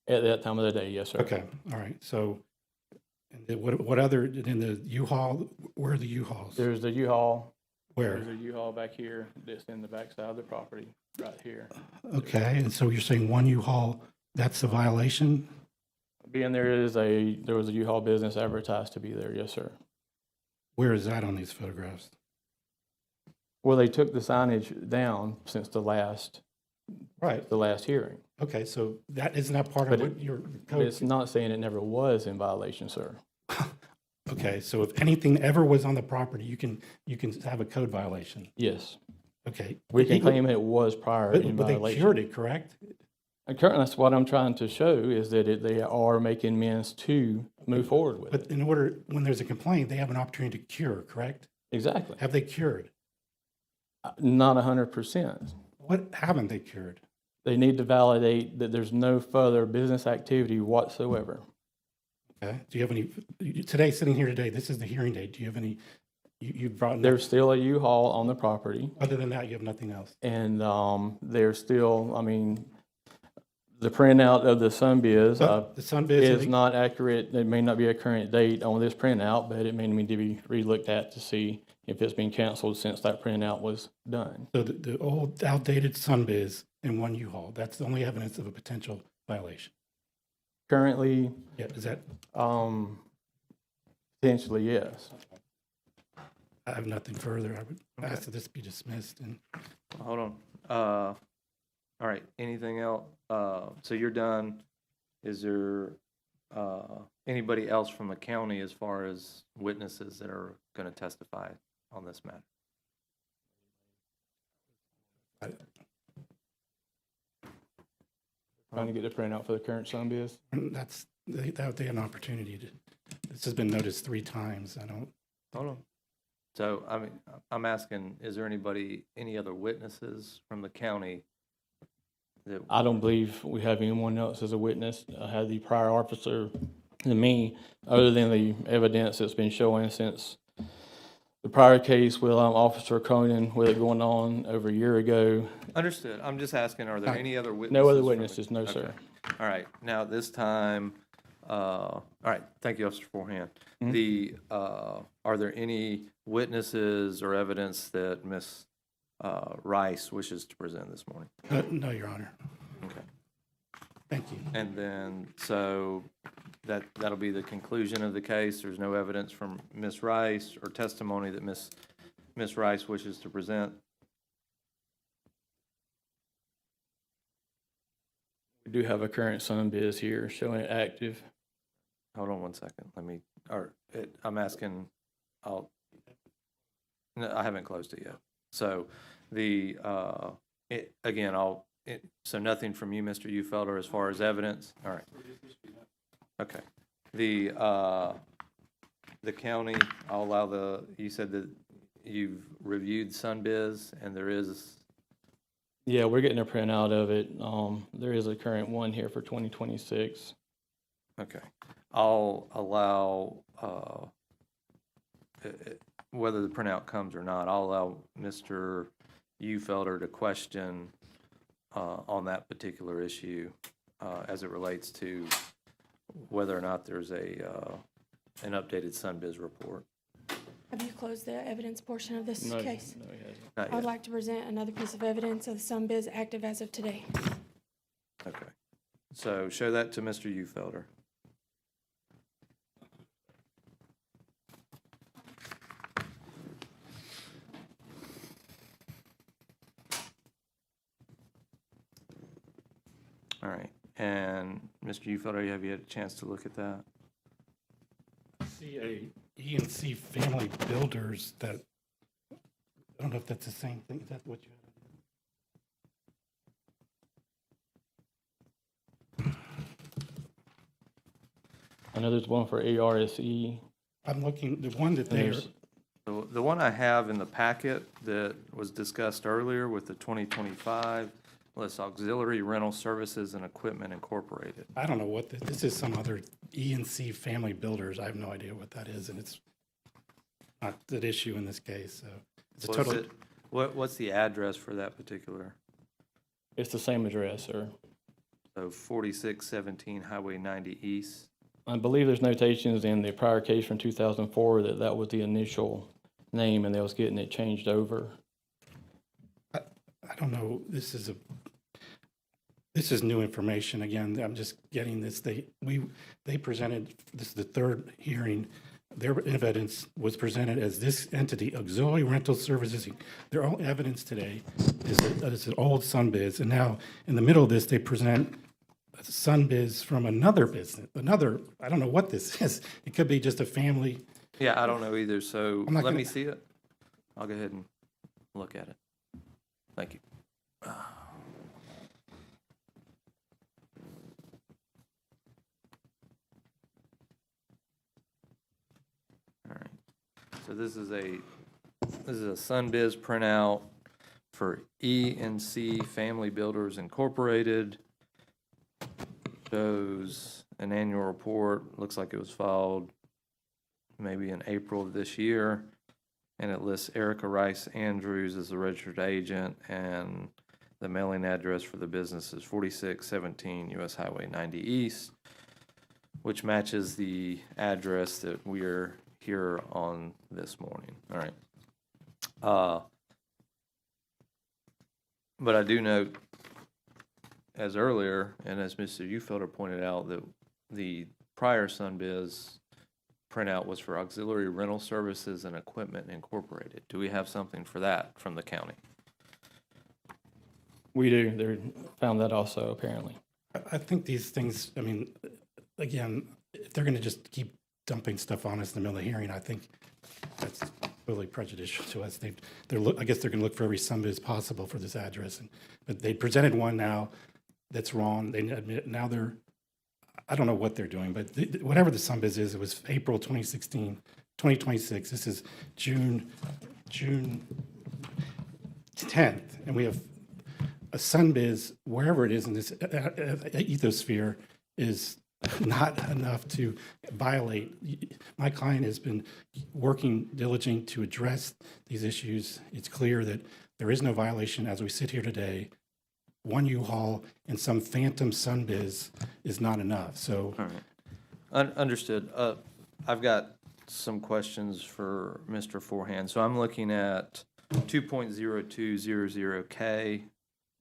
At that time of the day, yes, sir. Okay, all right, so, and then what other, in the U-Haul, where are the U-Hauls? There's the U-Haul. Where? There's a U-Haul back here that's in the backside of the property, right here. Okay, and so you're saying one U-Haul, that's a violation? Being there was a U-Haul business advertised to be there, yes, sir. Where is that on these photographs? Well, they took the signage down since the last Right, hearing. okay, so that, isn't that part of But what your But code? it's not saying it never was in violation, sir. Okay, so if anything ever was on the property, you can have a code violation, Yes. okay? We can Even- claim it was prior in But they violation. cured it, correct? And currently, that's what I'm trying to show, is that they are making amends to move forward with But it. in order, when there's a complaint, they have an opportunity to cure, correct? Exactly. Have they cured? Not 100%. What haven't they cured? They need to validate that there's no further business activity whatsoever. Okay, do you have any, today, sitting here today, this is the hearing date, do you have any, you've brought, There's still a U-Haul on the property, other than that, you have nothing else? and there's still, the printout of the Sunbiz The Sunbiz, is not accurate. It may not be a current date on this printout, but it may need to be relooked at to see if it's been canceled since that printout was done. so the old outdated Sunbiz and one U-Haul, that's the only evidence of a potential violation? Currently, Yeah, is that, potentially, yes. I have nothing further, I would ask that this be dismissed and. Hold on. All right, anything else? So you're done. Is there anybody else from the county as far as witnesses that are going to testify on this matter? Trying to get the printout for the current Sunbiz. That's, they have an opportunity to, this has been noticed 3 times, I don't, Hold on. So, I'm asking, is there any other witnesses from the county that, I don't believe we have anyone else as a witness. I had the prior officer and me, other than the evidence that's been showing since the prior case with Officer Cronin, with it going on over a year ago. understood. I'm just asking, are there any other witnesses? No other from the- witnesses, no, sir. Okay. All right, now this time, all right, thank you, Officer Forehand. Are there any witnesses or evidence that Ms. Rice wishes to present this morning? no, Your Honor, Okay. thank you. And then, so that'll be the conclusion of the case. There's no evidence from Ms. Rice or testimony that Ms. Rice wishes to present. We do have a current Sunbiz here showing it active. Hold on one second. I'm asking, no, I haven't closed it yet. So so nothing from you, Mr. Ufelder, as far as evidence? All right. Okay. The county, I'll allow you said that you've reviewed SunBiz and there is, Yeah, we're getting a printout of it. There is a current one here for 2026. okay. I'll allow, whether the printout comes or not, I'll allow Mr. Ufelder to question on that particular issue as it relates to whether or not there's an updated SunBiz report. Have you closed the evidence portion of this No, case? no, he hasn't. Not I would yet. like to present another piece of evidence of the SunBiz active as of today. Okay. So show that to Mr. Ufelder. All right. And Mr. Ufelder, have you had a chance to look at that? See a E and C Family Builders that, I don't know if that's the same thing. Is that what you I know there's one for ARSE. I'm looking, the one that they're, There's- The one I have in the packet that was discussed earlier with the 2025 lists auxiliary rental services and equipment incorporated. I don't know what, this is some other E and C Family Builders. I have no idea what that is, and it's not the issue in this case, so. It's a What's total. it- What's the address for that particular? It's the same address, sir. So 4617 Highway 90 East. I believe there's notations in the prior case from 2004 that that was the initial name and they was getting it changed over. I don't know, this is new information. Again, I'm just getting this. They presented, this is the third hearing. Their evidence was presented as this entity, Auxiliary Rental Services. Their own evidence today is that it's an old SunBiz. And now, in the middle of this, they present SunBiz from another business, I don't know what this is. It could be just a family. Yeah, I don't know either, so I'm not let me gonna- see it. I'll go ahead and look at it. Thank you. All right, so this is a SunBiz printout for E and C Family Builders Incorporated. Shows an annual report, looks like it was filed maybe in April of this year. And it lists Erica Rice Andrews as the registered agent, and the mailing address for the business is 4617 US Highway 90 East, which matches the address that we're here on this morning. All right. But I do note, as earlier, and as Mr. Ufelder pointed out, that the prior SunBiz printout was for auxiliary rental services and equipment incorporated. Do we have something for that from the county? We do. They found that also, apparently. I think these things, I mean, again, if they're going to just keep dumping stuff on us in the middle of the hearing, I think that's really prejudicial to us. I guess they're going to look for every SunBiz possible for this address. But they presented one now that's wrong. They admit now I don't know what they're doing, but whatever the SunBiz is, it was April 2016, 2026. This is June 10th, and we have a SunBiz, wherever it is in this ethosphere, is not enough to violate. My client has been working diligently to address these issues. It's clear that there is no violation as we sit here today. One U-Haul and some phantom SunBiz is not enough, so. All right. Understood. I've got some questions for Mr. Forehand. So I'm looking at 2.0200K,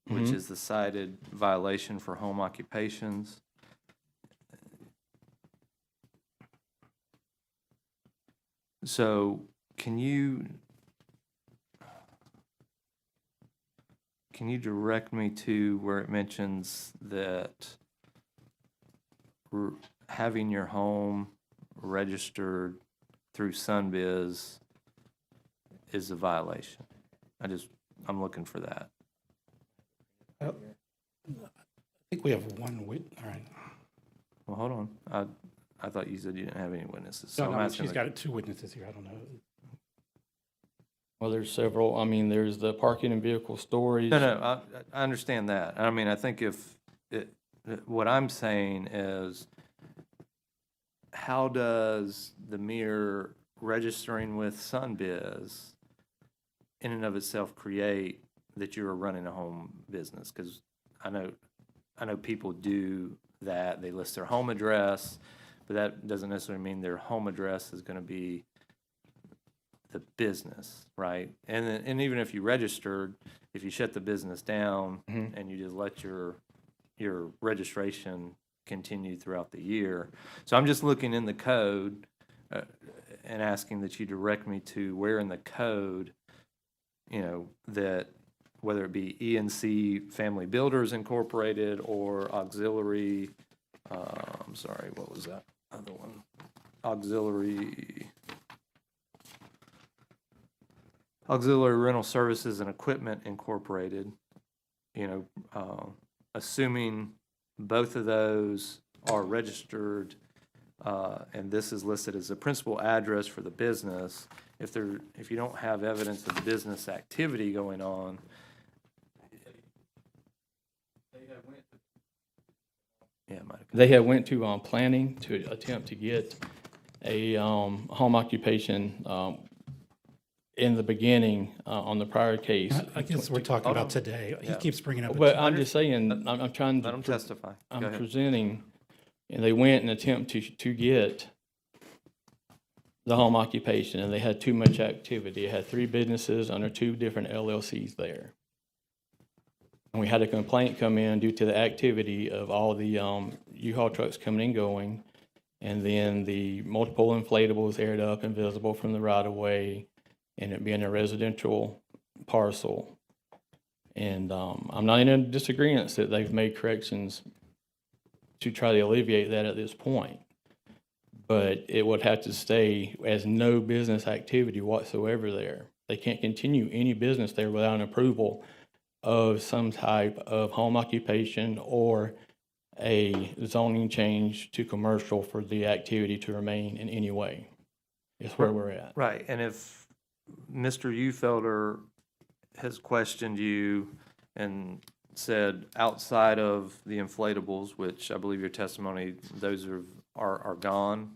which is the cited violation for home occupations. So can you direct me to where it mentions that having your home registered through SunBiz is a violation? I'm looking for that. I think we have one, all right. Well, hold on. I thought you said you didn't have any witnesses. No, So I'm no, asking she's the- got two witnesses here, I don't know. Well, there's several, I mean, there's the parking and vehicle storage. No, I understand that. I mean, I think what I'm saying is, how does the mere registering with SunBiz in and of itself create that you're running a home business? Because I know people do that. They list their home address, but that doesn't necessarily mean their home address is going to be the business, right? And even if you registered, if you shut the business down and you just let your registration continue throughout the year. So I'm just looking in the code and asking that you direct me to where in the code, that whether it be E&C Family Builders Incorporated or Auxiliary, I'm sorry, what was that other one? Auxiliary Rental Services and Equipment Incorporated, assuming both of those are registered, and this is listed as a principal address for the business, if you don't have evidence of business activity going on. Yeah, it might have. They had went to planning to attempt to get a home occupation in the beginning on the prior case. I guess we're talking about today. He Yeah. keeps bringing up. But I'm just saying, I'm trying Let them to, testify. Go I'm ahead. presenting, and they went and attempt to get the home occupation, and they had too much activity. It had 3 businesses under 2 different LLCs there. And we had a complaint come in due to the activity of all the U-Haul trucks coming and going, and then the multiple inflatables aired up and visible from the right-of-way, and it being a residential parcel. And I'm not in a disagreement that they've made corrections to try to alleviate that at this point. But it would have to stay as no business activity whatsoever there. They can't continue any business there without an approval of some type of home occupation or a zoning change to commercial for the activity to remain in any way. Is where we're at. Right, and if Mr. Ufelder has questioned you and said outside of the inflatables, which I believe your testimony, those are gone,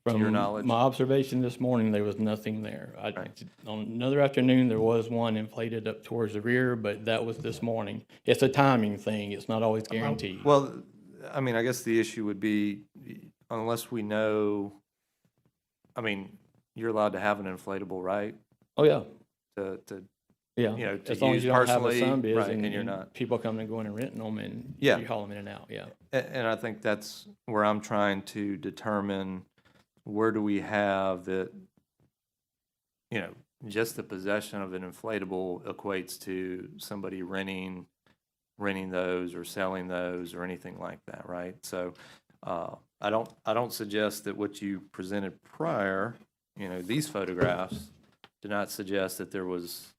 to your knowledge? My observation this morning, there was nothing there. Right. On another afternoon, there was one inflated up towards the rear, but that was this morning. It's a timing thing. It's not always guaranteed. Well, I mean, I guess the issue would be, unless we know, I mean, you're allowed to have an inflatable, right? Oh, yeah. To Yeah. to As long use as you don't have a personally, sunbiz right, and you're not. people coming and going and renting them and Yeah. you haul them in and out, yeah. And I think that's where I'm trying to determine, where do we have that, just the possession of an inflatable equates to somebody renting those or selling those or anything like that, right? So I don't suggest that what you presented prior, these photographs do not suggest that there was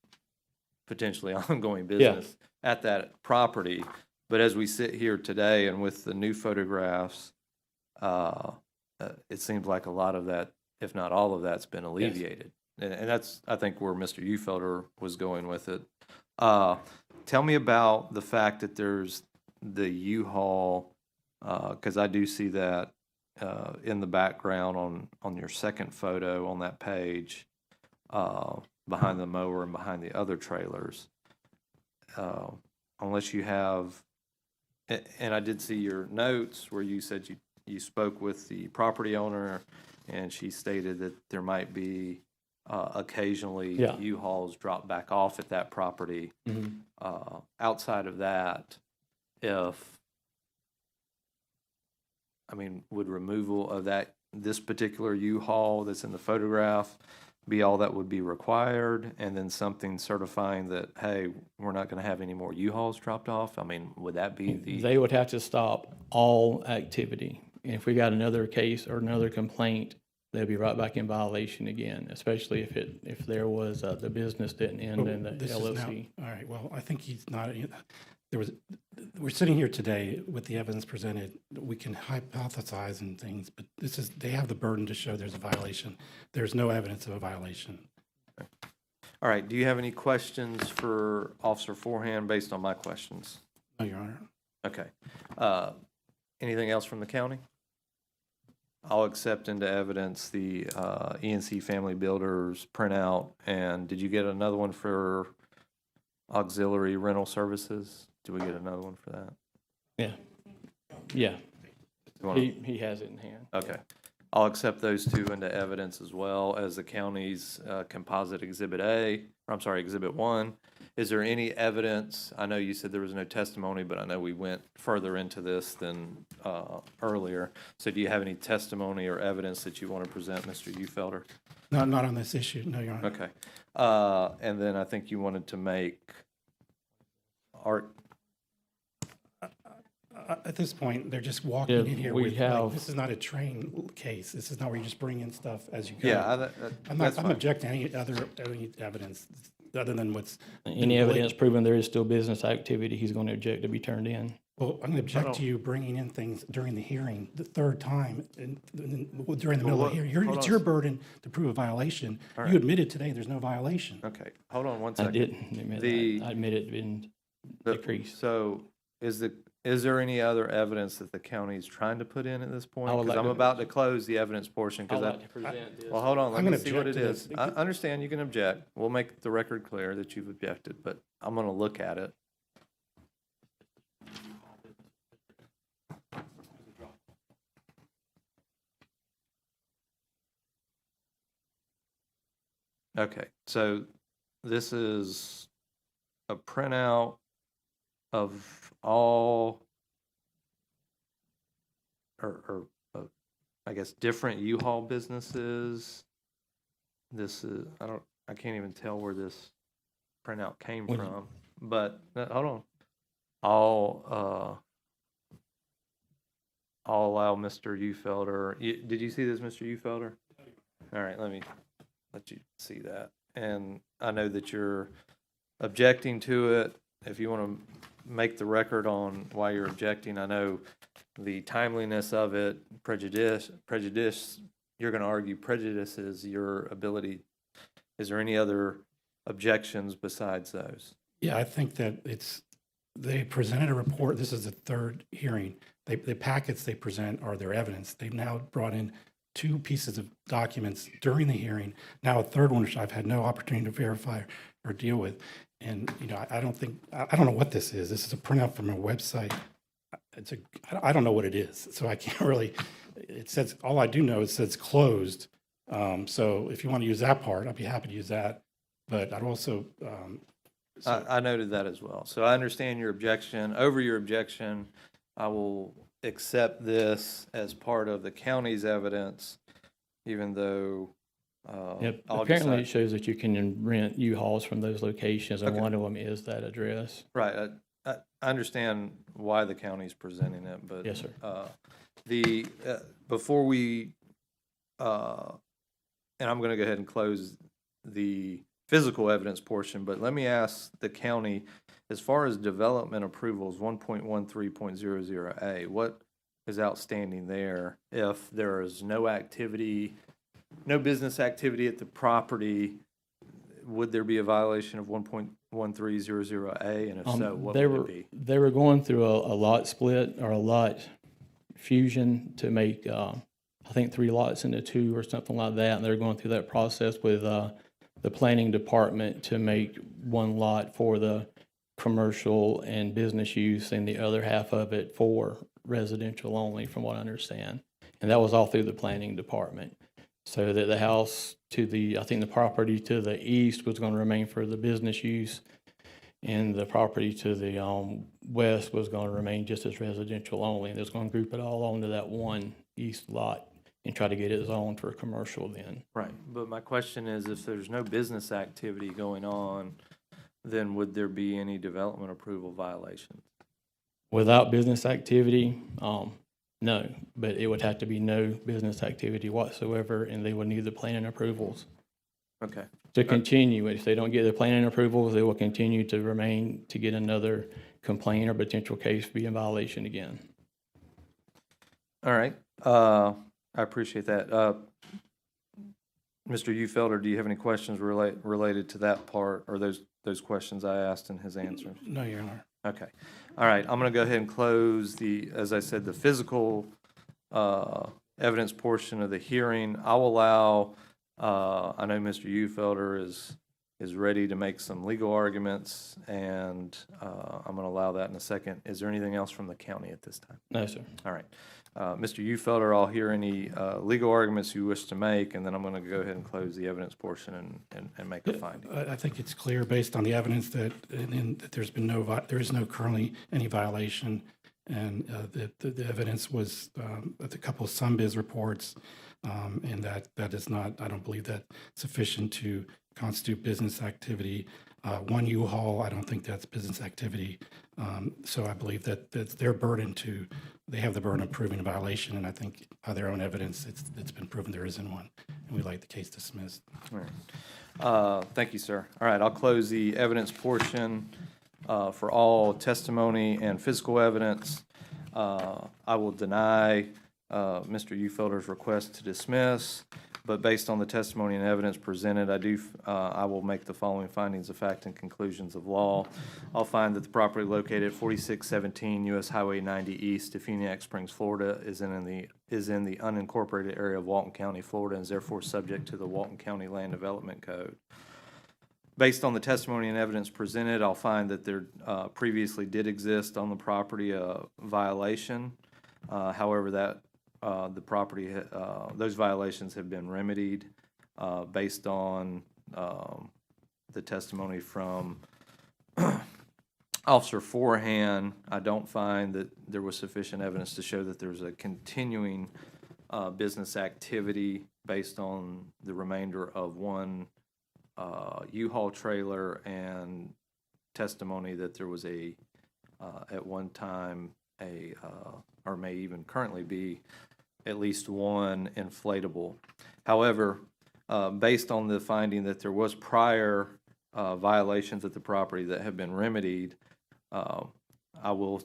potentially ongoing business at that property. But as we sit here today and with the new photographs, it seems like a lot of that, if not all of that's been alleviated. And that's, I think, where Mr. Ufelder was going with it. Tell me about the fact that there's the U-Haul, because I do see that in the background on your second photo on that page, behind the mower and behind the other trailers. Unless you have, and I did see your notes where you said you spoke with the property owner, and she stated that there might be occasionally U-Hauls drop back off at that property. Outside of that, would removal of this particular U-Haul that's in the photograph be all that would be required, and then something certifying that, hey, we're not going to have any more U-Hauls dropped off? I mean, would that be the... They would have to stop all activity. And if we got another case or another complaint, they'd be right back in violation again, especially if there was, the business didn't end in the This is now- LLC. All right, well, I think he's not, we're sitting here today with the evidence presented. We can hypothesize and things, but they have the burden to show there's a violation. There's no evidence of a violation. All right, do you have any questions for Officer Forehand based on my questions? No, Your Honor. Okay. Anything else from the county? I'll accept into evidence the ENC Family Builders printout, and did you get another one for auxiliary rental services? Did we get another one for that? Yeah. Yeah. You wanna- He has it in hand. Okay. I'll accept those two into evidence as well as the county's composite Exhibit A, or I'm sorry, Exhibit 1. Is there any evidence? I know you said there was no testimony, but I know we went further into this than earlier. So do you have any testimony or evidence that you want to present, Mr. Ufelder? No, not on this issue. No, Your Honor. Okay. And then I think you wanted to make Art. At this point, they're just walking Yeah, in here we with, have- this is not a train case. This is not where you just bring in stuff as you go. Yeah, I'm that's not fine. objecting to any evidence other than what's. Any evidence proving there is still business activity, he's going to object to be turned in. Well, I'm going to object to you bringing in things during the hearing the third time and during the middle of the hearing. hold It's on. your burden to prove a violation. All You right. admitted today there's no violation. Okay, hold on one I second. didn't admit The- that. I admit it been The- decreased. So is there any other evidence that the county's trying to put in at this point? I would Because like I'm to- about to close the evidence portion. I'd Because like to present this. well, hold on, let I'm me gonna see what it object to is. this. I understand you can object. We'll make the record clear that you've objected, but I'm going to look at it. Okay, so this is a printout of all, I guess, different U-Haul businesses. This is, I can't even tell where this printout came Would you- from, but, hold on. I'll allow Mr. Ufelder, did you see this, Mr. Ufelder? All right, let me let you see that. And I know that you're objecting to it. If you want to make the record on why you're objecting, I know the timeliness of it, prejudice, you're going to argue prejudice is your ability. Is there any other objections besides those? Yeah, I think that they presented a report. This is the third hearing. The packets they present are their evidence. They've now brought in two pieces of documents during the hearing. Now a third one, which I've had no opportunity to verify or deal with. And, I don't know what this is. This is a printout from a website. I don't know what it is. So I can't really, it says, all I do know, it says closed. So if you want to use that part, I'd be happy to use that. But I'd also, I noted that as well. So I understand your objection. Over your objection, I will accept this as part of the county's evidence, even though Yep. I'll Apparently, decide- it shows that you can rent U-Hauls from those locations, and Okay. one of them is that address. Right, I understand why the county's presenting it, but. Yes, sir. Before we, and I'm gonna go ahead and close the physical evidence portion, but let me ask the county, as far as development approvals, 1.13.00A, what is outstanding there? If there is no activity, no business activity at the property, would there be a violation of 1.1300A? And if so, what They would were, it be? they were going through a lot split or a lot fusion to make, I think, 3 lots into 2 or something like that. And they're going through that process with the planning department to make 1 lot for the commercial and business use and the other half of it for residential only, from what I understand. And that was all through the planning department. So that the house I think the property to the east was going to remain for the business use, and the property to the west was going to remain just as residential only. And they're going to group it all onto that one east lot and try to get it zoned for commercial then. Right, but my question is, if there's no business activity going on, then would there be any development approval violations? Without business activity, no, but it would have to be no business activity whatsoever, and they would need the planning approvals Okay, to continue. If they don't get the planning approvals, they will continue to remain to get another complaint or potential case be in violation again. All right, I appreciate that. Mr. Ufelder, do you have any questions related to that part, or those questions I asked and his answers? No, Your Honor. Okay. All right, I'm going to go ahead and close as I said, the physical evidence portion of the hearing. I'll allow, I know Mr. Ufelder is ready to make some legal arguments, and I'm going to allow that in a second. Is there anything else from the county at this time? No, sir. All right. Mr. Ufelder, I'll hear any legal arguments you wish to make, and then I'm going to go ahead and close the evidence portion and make a finding. I think it's clear based on the evidence that that there is no currently any violation, and the evidence was a couple of SunBiz reports, and that is not, I don't believe that sufficient to constitute business activity. One U-Haul, I don't think that's business activity. So I believe that that's their burden they have the burden of proving a violation, and I think by their own evidence, it's been proven there isn't one, and we'd like the case dismissed. All right. Thank you, sir. All right, I'll close the evidence portion for all testimony and physical evidence. I will deny Mr. Ufelder's request to dismiss, but based on the testimony and evidence presented, I will make the following findings of fact and conclusions of law. I'll find that the property located at 4617 U.S. Highway 90 East, Defuniak Springs, Florida, is in the unincorporated area of Walton County, Florida, and is therefore subject to the Walton County Land Development Code. Based on the testimony and evidence presented, I'll find that there previously did exist on the property a violation. However, the property, those violations have been remedied based on the testimony from Officer Forehand. I don't find that there was sufficient evidence to show that there's a continuing business activity based on the remainder of one U-Haul trailer and testimony that there was at one time or may even currently be at least one inflatable. However, based on the finding that there was prior violations at the property that have been remedied, I will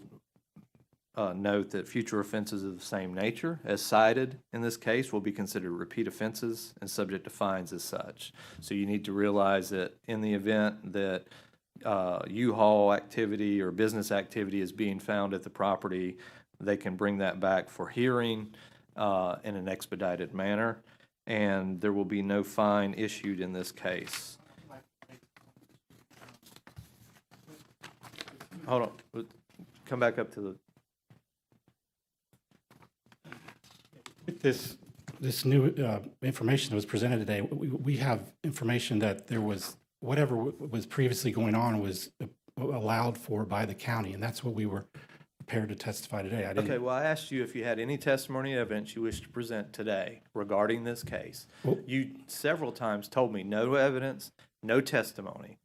note that future offenses of the same nature as cited in this case will be considered repeat offenses and subject to fines as such. So you need to realize that in the event that U-Haul activity or business activity is being found at the property, they can bring that back for hearing in an expedited manner, and there will be no fine issued in this case. Hold on, come back up to the. With this new information that was presented today, we have information that there was, whatever was previously going on was allowed for by the county, and that's what we were prepared to testify today. Okay, well, I asked you if you had any testimony or evidence you wish to present today regarding this case. Well, You several times told me no evidence, no testimony.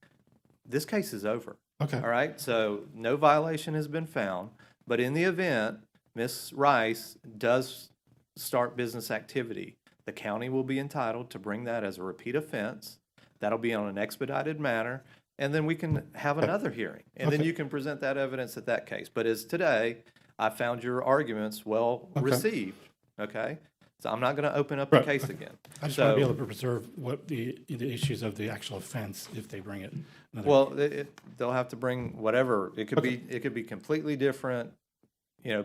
This case is over. Okay. All right, so no violation has been found, but in the event Ms. Rice does start business activity, the county will be entitled to bring that as a repeat offense. That'll be on an expedited manner, and then we can have another hearing, and then Okay. you can present that evidence at that case. But as today, I found your arguments well Okay. received, okay? So I'm not going to open up the Right, case okay. again. I just want to be So- able to preserve what the issues of the actual offense if they bring it. another- Well, they'll have to bring whatever, it could be completely different,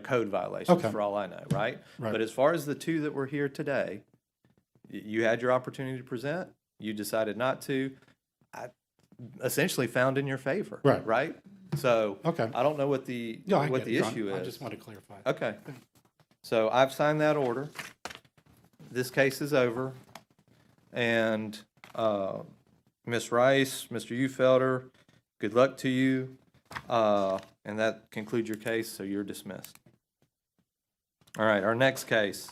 code violations Okay. for all I know, right? Right. But as far as the two that were here today, you had your opportunity to present, you decided not to. I essentially found in your favor. Right. Right? So Okay. I don't know what the Yeah, I what get the it, John. issue I is. just want to clarify. Okay. So I've signed that order. This case is over. And Ms. Rice, Mr. Ufelder, good luck to you. And that concludes your case, so you're dismissed. All right, our next case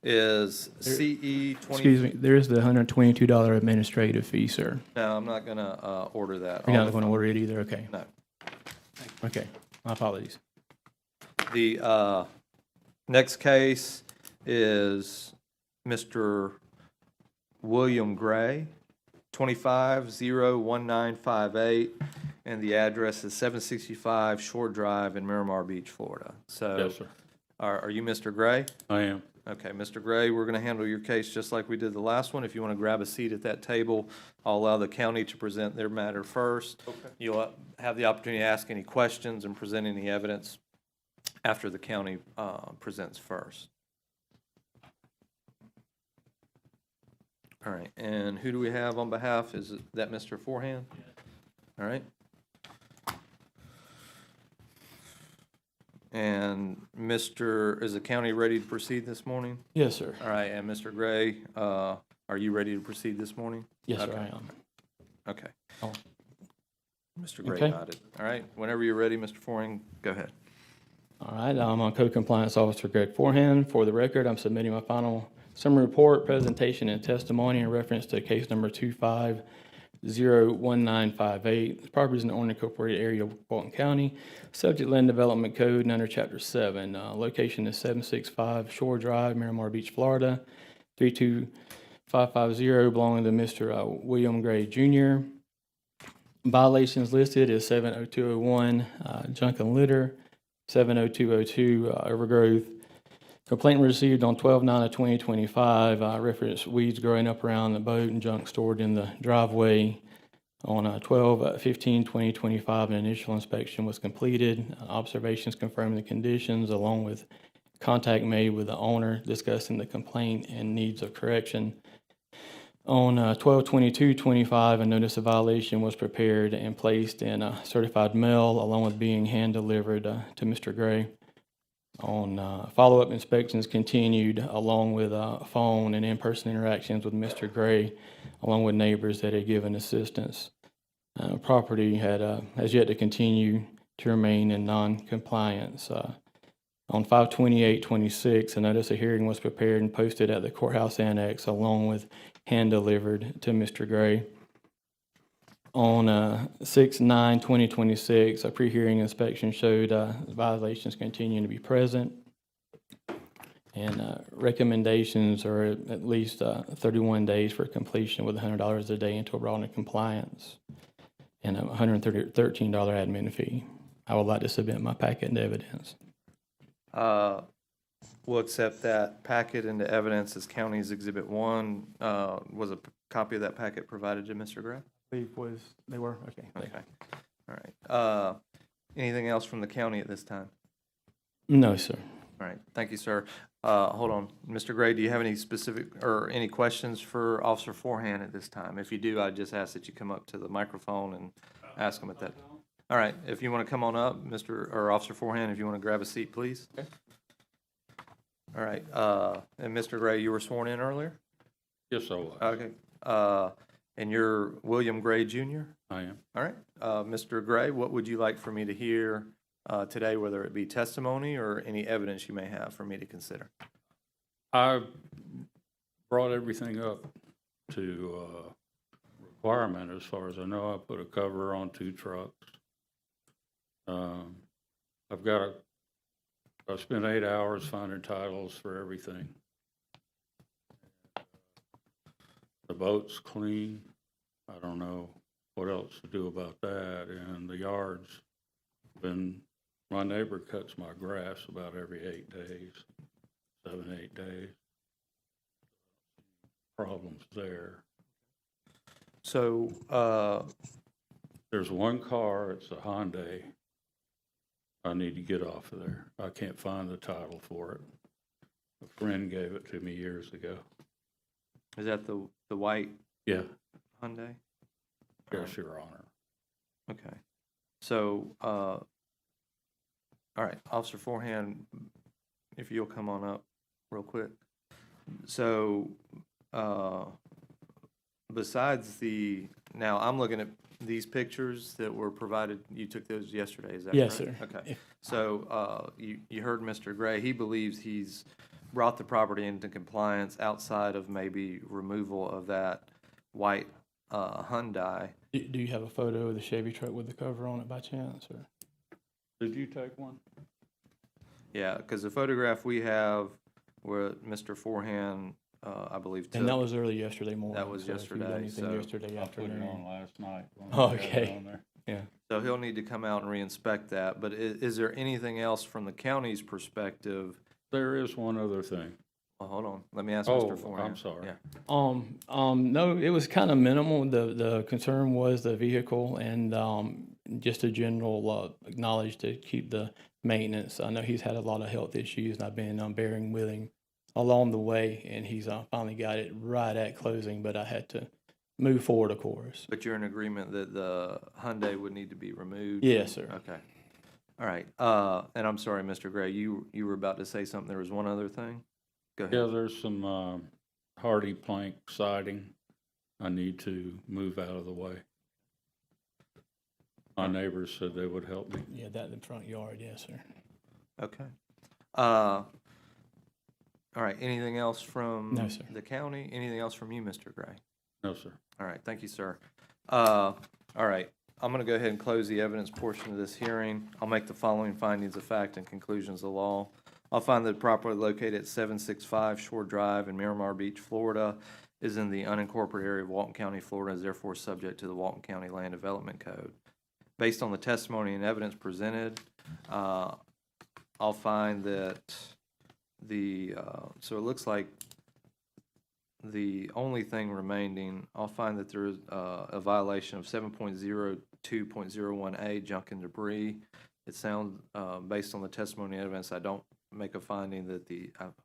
is CE 20. Excuse me, there is the $122 administrative fee, sir. No, I'm not going to order that. You're not going to order it either, okay. No. Okay, my apologies. The next case is Mr. William Gray, 25-01958, and the address is 765 Shore Drive in Miramar Beach, Florida. So, Yes, sir. are you Mr. Gray? I am. Okay, Mr. Gray, we're going to handle your case just like we did the last one. If you want to grab a seat at that table, I'll allow the county to present their matter first. Okay. You'll have the opportunity to ask any questions and present any evidence after the county presents first. All right, and who do we have on behalf? Is that Mr. Forehand? All right. And is the county ready to proceed this morning? Yes, sir. All right, and Mr. Gray, are you ready to proceed this morning? Yes, sir, Okay. I am. Okay. Oh. Mr. Gray Okay. got it. All right, whenever you're ready, Mr. Forehand, go ahead. All right, I'm Code Compliance Officer Greg Forehand. For the record, I'm submitting my final summary report, presentation, and testimony in reference to case number 2501958. The property is in the unincorporated area of Walton County, subject Land Development Code and under Chapter 7. Location is 765 Shore Drive, Miramar Beach, Florida, 32550, belonging to Mr. William Gray Jr. Violations listed is 70201, junk and litter, 70202, overgrowth. Complaint received on 12/9/2025, reference weeds growing up around the boat and junk stored in the driveway. On 12/15/2025, an initial inspection was completed. Observations confirming the conditions, along with contact made with the owner discussing the complaint and needs of correction. On 12/22/25, a notice of violation was prepared and placed in a certified mail, along with being hand-delivered to Mr. Gray. On follow-up inspections continued, along with phone and in-person interactions with Mr. Gray, along with neighbors that had given assistance. Property has yet to continue to remain in non-compliance. On 5/28/26, a notice of hearing was prepared and posted at the courthouse annex, along with hand-delivered to Mr. Gray. On 6/9/2026, a pre-hearing inspection showed violations continuing to be present. And recommendations are at least 31 days for completion with $100 a day until brought into compliance, and a $113 admin fee. I would like to submit my packet and evidence. We'll accept that packet into evidence as County's Exhibit 1. Was a copy of that packet provided to Mr. Gray? They were, okay. Okay, all right. Anything else from the county at this time? No, sir. All right, thank you, sir. Hold on. Mr. Gray, do you have any specific or any questions for Officer Forehand at this time? If you do, I just ask that you come up to the microphone and ask them at that. All right, if you want to come on up, Officer Forehand, if you want to grab a seat, please. Okay. All right, and Mr. Gray, you were sworn in earlier? Yes, I was. Okay, and you're William Gray Jr.? I am. All right, Mr. Gray, what would you like for me to hear today, whether it be testimony or any evidence you may have for me to consider? I brought everything up to requirement as far as I know. I put a cover on 2 trucks. I spent 8 hours finding titles for everything. The boat's clean. I don't know what else to do about that. And the yard's my neighbor cuts my grass about every 8 days, 7, 8 days. Problems there. So, There's one car, it's a Hyundai. I need to get off of there. I can't find the title for it. A friend gave it to me years ago. is that the white Yeah, Hyundai? yes, Your Honor. Okay. So, all right, Officer Forehand, if you'll come on up real quick. So, besides now I'm looking at these pictures that were provided, you took those yesterday, is that correct? Yes, sir. Okay. So, you heard Mr. Gray, he believes he's brought the property into compliance outside of maybe removal of that white Hyundai. Do you have a photo of the Chevy truck with the cover on it by chance, or? Did you take one? Yeah, because the photograph we have where Mr. Forehand, I believe, took. And that was early yesterday morning. That was so if you've done yesterday, anything so yesterday I put it afternoon. on last night. Oh, okay. On there. Yeah. So he'll need to come out and re-inspect that, but is there anything else from the county's perspective? There is one other thing. Well, hold on, let me ask Oh, Mr. Fournier. I'm sorry. Yeah. No, it was kind of minimal. The concern was the vehicle and, just a general, acknowledge to keep the maintenance. I know he's had a lot of health issues and I've been, bearing with him along the way, and he's, finally got it right at closing, but I had to move forward, of course. But you're in agreement that the Hyundai would need to be removed? Yes, sir. Okay. All right, and I'm sorry, Mr. Gray, you were about to say something, there was one other thing? Go ahead. Yeah, there's some hardy plank siding I need to move out of the way. My neighbors said they would help me. Yeah, that in the front yard, yes, sir. Okay. All right, anything else from No, sir. the county? Anything else from you, Mr. Gray? No, sir. All right, thank you, sir. All right, I'm going to go ahead and close the evidence portion of this hearing. I'll make the following findings of fact and conclusions of law. I'll find that the property located at 765 Shore Drive in Miramar Beach, Florida, is in the unincorporated area of Walton County, Florida, is therefore subject to the Walton County Land Development Code. Based on the testimony and evidence presented, I'll find that so it looks like the only thing remaining, I'll find that there is a violation of 7.02.01A, junk and debris. It sounds, based on the testimony and evidence, I don't make a finding that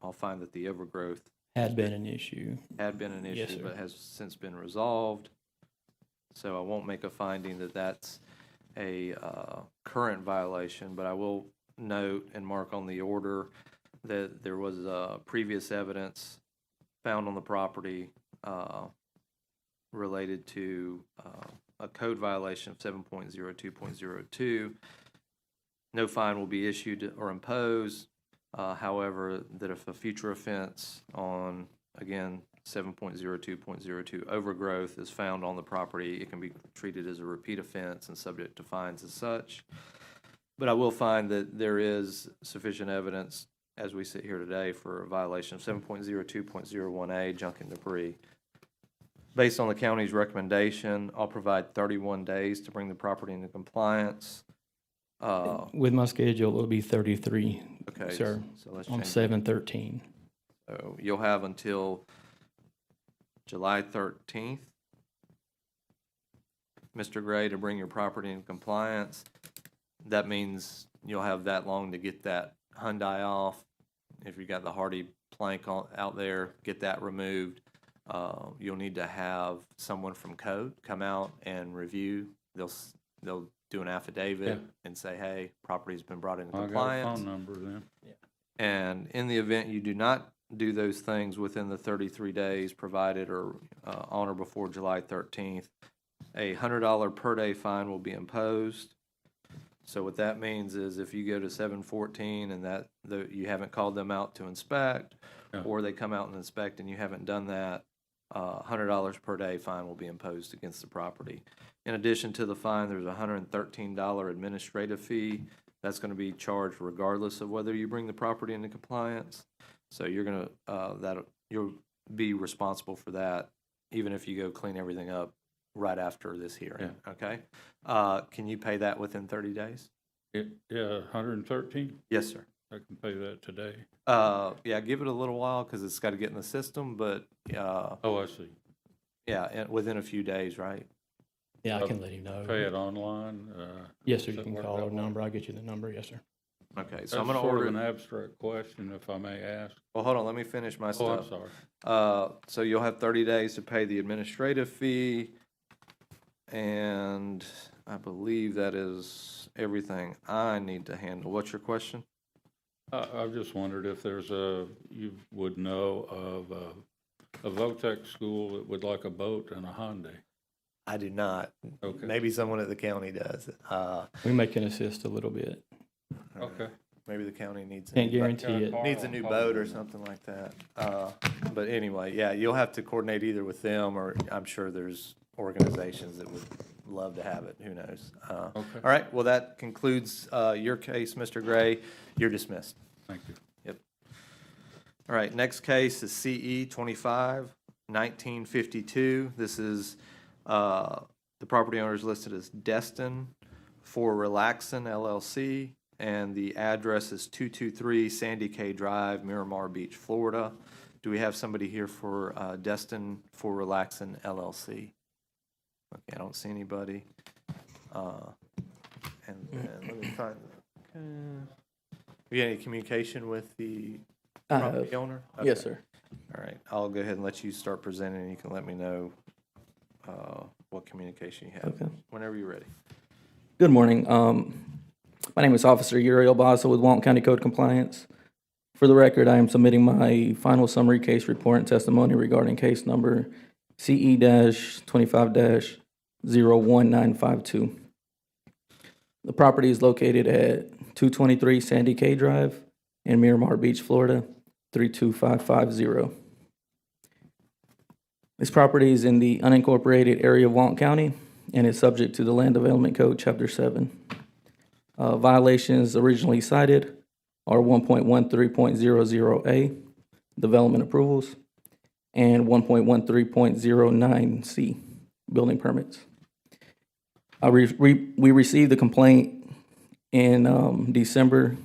I'll find that the overgrowth Had been an issue. had been an Yes, issue, sir. but has since been resolved. So I won't make a finding that that's a current violation, but I will note and mark on the order that there was previous evidence found on the property related to a code violation of 7.02.02. No fine will be issued or imposed. However, that if a future offense on, again, 7.02.02 overgrowth is found on the property, it can be treated as a repeat offense and subject to fines as such. But I will find that there is sufficient evidence, as we sit here today, for a violation of 7.02.01A, junk and debris. Based on the county's recommendation, I'll provide 31 days to bring the property into compliance. With my schedule, it'll be 33, Okay, sir, so let's on change. 7/13. So you'll have until July 13th, Mr. Gray, to bring your property in compliance. That means you'll have that long to get that Hyundai off. If you got the hardy plank out there, get that removed. You'll need to have someone from code come out and review. They'll do an affidavit and say, hey, property's been brought into I got a compliance. phone number then. And in the event you do not do those things within the 33 days provided or on or before July 13th, a $100 per day fine will be imposed. So what that means is if you go to 7/14 and you haven't called them out to inspect, or they come out and inspect and you haven't done that, $100 per day fine will be imposed against the property. In addition to the fine, there's a $113 administrative fee. That's going to be charged regardless of whether you bring the property into compliance. So you're going to you'll be responsible for that, even if you go clean everything up right after this hearing. Okay. Can you pay that within 30 days? Yeah, 113? Yes, sir. I can pay that today. Yeah, give it a little while because it's got to get in the system, but Oh, I see. yeah, and within a few days, right? Yeah, I can let him know. Pay it online? Yes, sir, does you that can work call that our way? number. I'll get you the number. Yes, sir. Okay, so That's I'm going to sort order. of an abstract question, if I may ask. Well, hold on, let me finish my Oh, stuff. I'm sorry. So you'll have 30 days to pay the administrative fee, and I believe that is everything I need to handle. What's your question? I've just wondered if you would know of a VOTEC school that would like a boat and a Hyundai. I do not. Okay. Maybe someone at the county does. We may can assist a little bit. Okay. Maybe the county needs Can't guarantee it. needs a new boat or something like that. But anyway, yeah, you'll have to coordinate either with them, or I'm sure there's organizations that would love to have it. Who knows? Okay. All right, well, that concludes your case, Mr. Gray. You're dismissed. Thank you. Yep. All right, next case is CE 25-1952. This is, the property owner is listed as Destin for Relaxin LLC, and the address is 223 Sandy K Drive, Miramar Beach, Florida. Do we have somebody here for Destin for Relaxin LLC? Okay, I don't see anybody. And then let me find. We got any communication with the property owner? Yes, Okay. sir. All right, I'll go ahead and let you start presenting, and you can let me know what communication you have. Okay. Whenever you're ready. Good morning. My name is Officer Uriel Baza with Walton County Code Compliance. For the record, I am submitting my final summary case report and testimony regarding case number CE-25-01952. The property is located at 223 Sandy K Drive in Miramar Beach, Florida, 32550. This property is in the unincorporated area of Walton County and is subject to the Land Development Code, Chapter 7. Violations originally cited are 1.13.00A, development approvals, and 1.13.09C, building permits. We received the complaint in December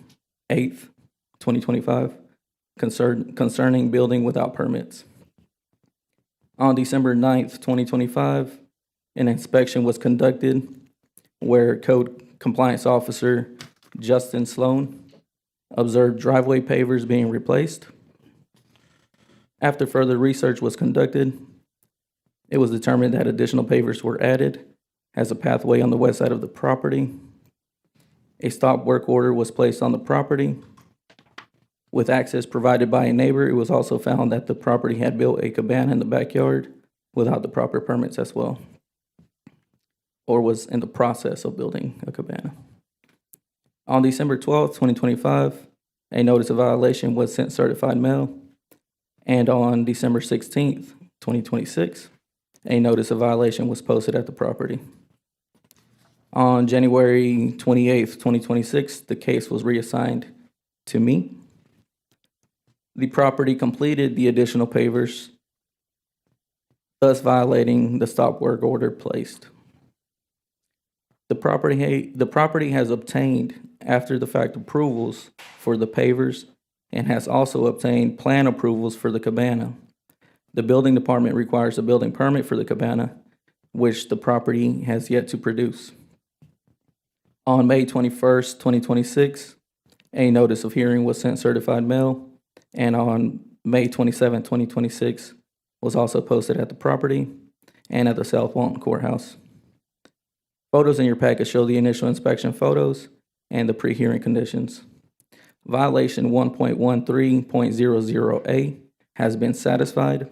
8th, 2025, concerning building without permits. On December 9th, 2025, an inspection was conducted where Code Compliance Officer Justin Sloan observed driveway pavers being replaced. After further research was conducted, it was determined that additional pavers were added as a pathway on the west side of the property. A stop work order was placed on the property. With access provided by a neighbor, it was also found that the property had built a cabana in the backyard without the proper permits as well, or was in the process of building a cabana. On December 12th, 2025, a notice of violation was sent certified mail, and on December 16th, 2026, a notice of violation was posted at the property. On January 28th, 2026, the case was reassigned to me. The property completed the additional pavers, thus violating the stop work order placed. The property has obtained after the fact approvals for the pavers and has also obtained plan approvals for the cabana. The building department requires a building permit for the cabana, which the property has yet to produce. On May 21st, 2026, a notice of hearing was sent certified mail, and on May 27, 2026, was also posted at the property and at the South Walton Courthouse. Photos in your package show the initial inspection photos and the pre-hearing conditions. Violation 1.13.00A has been satisfied,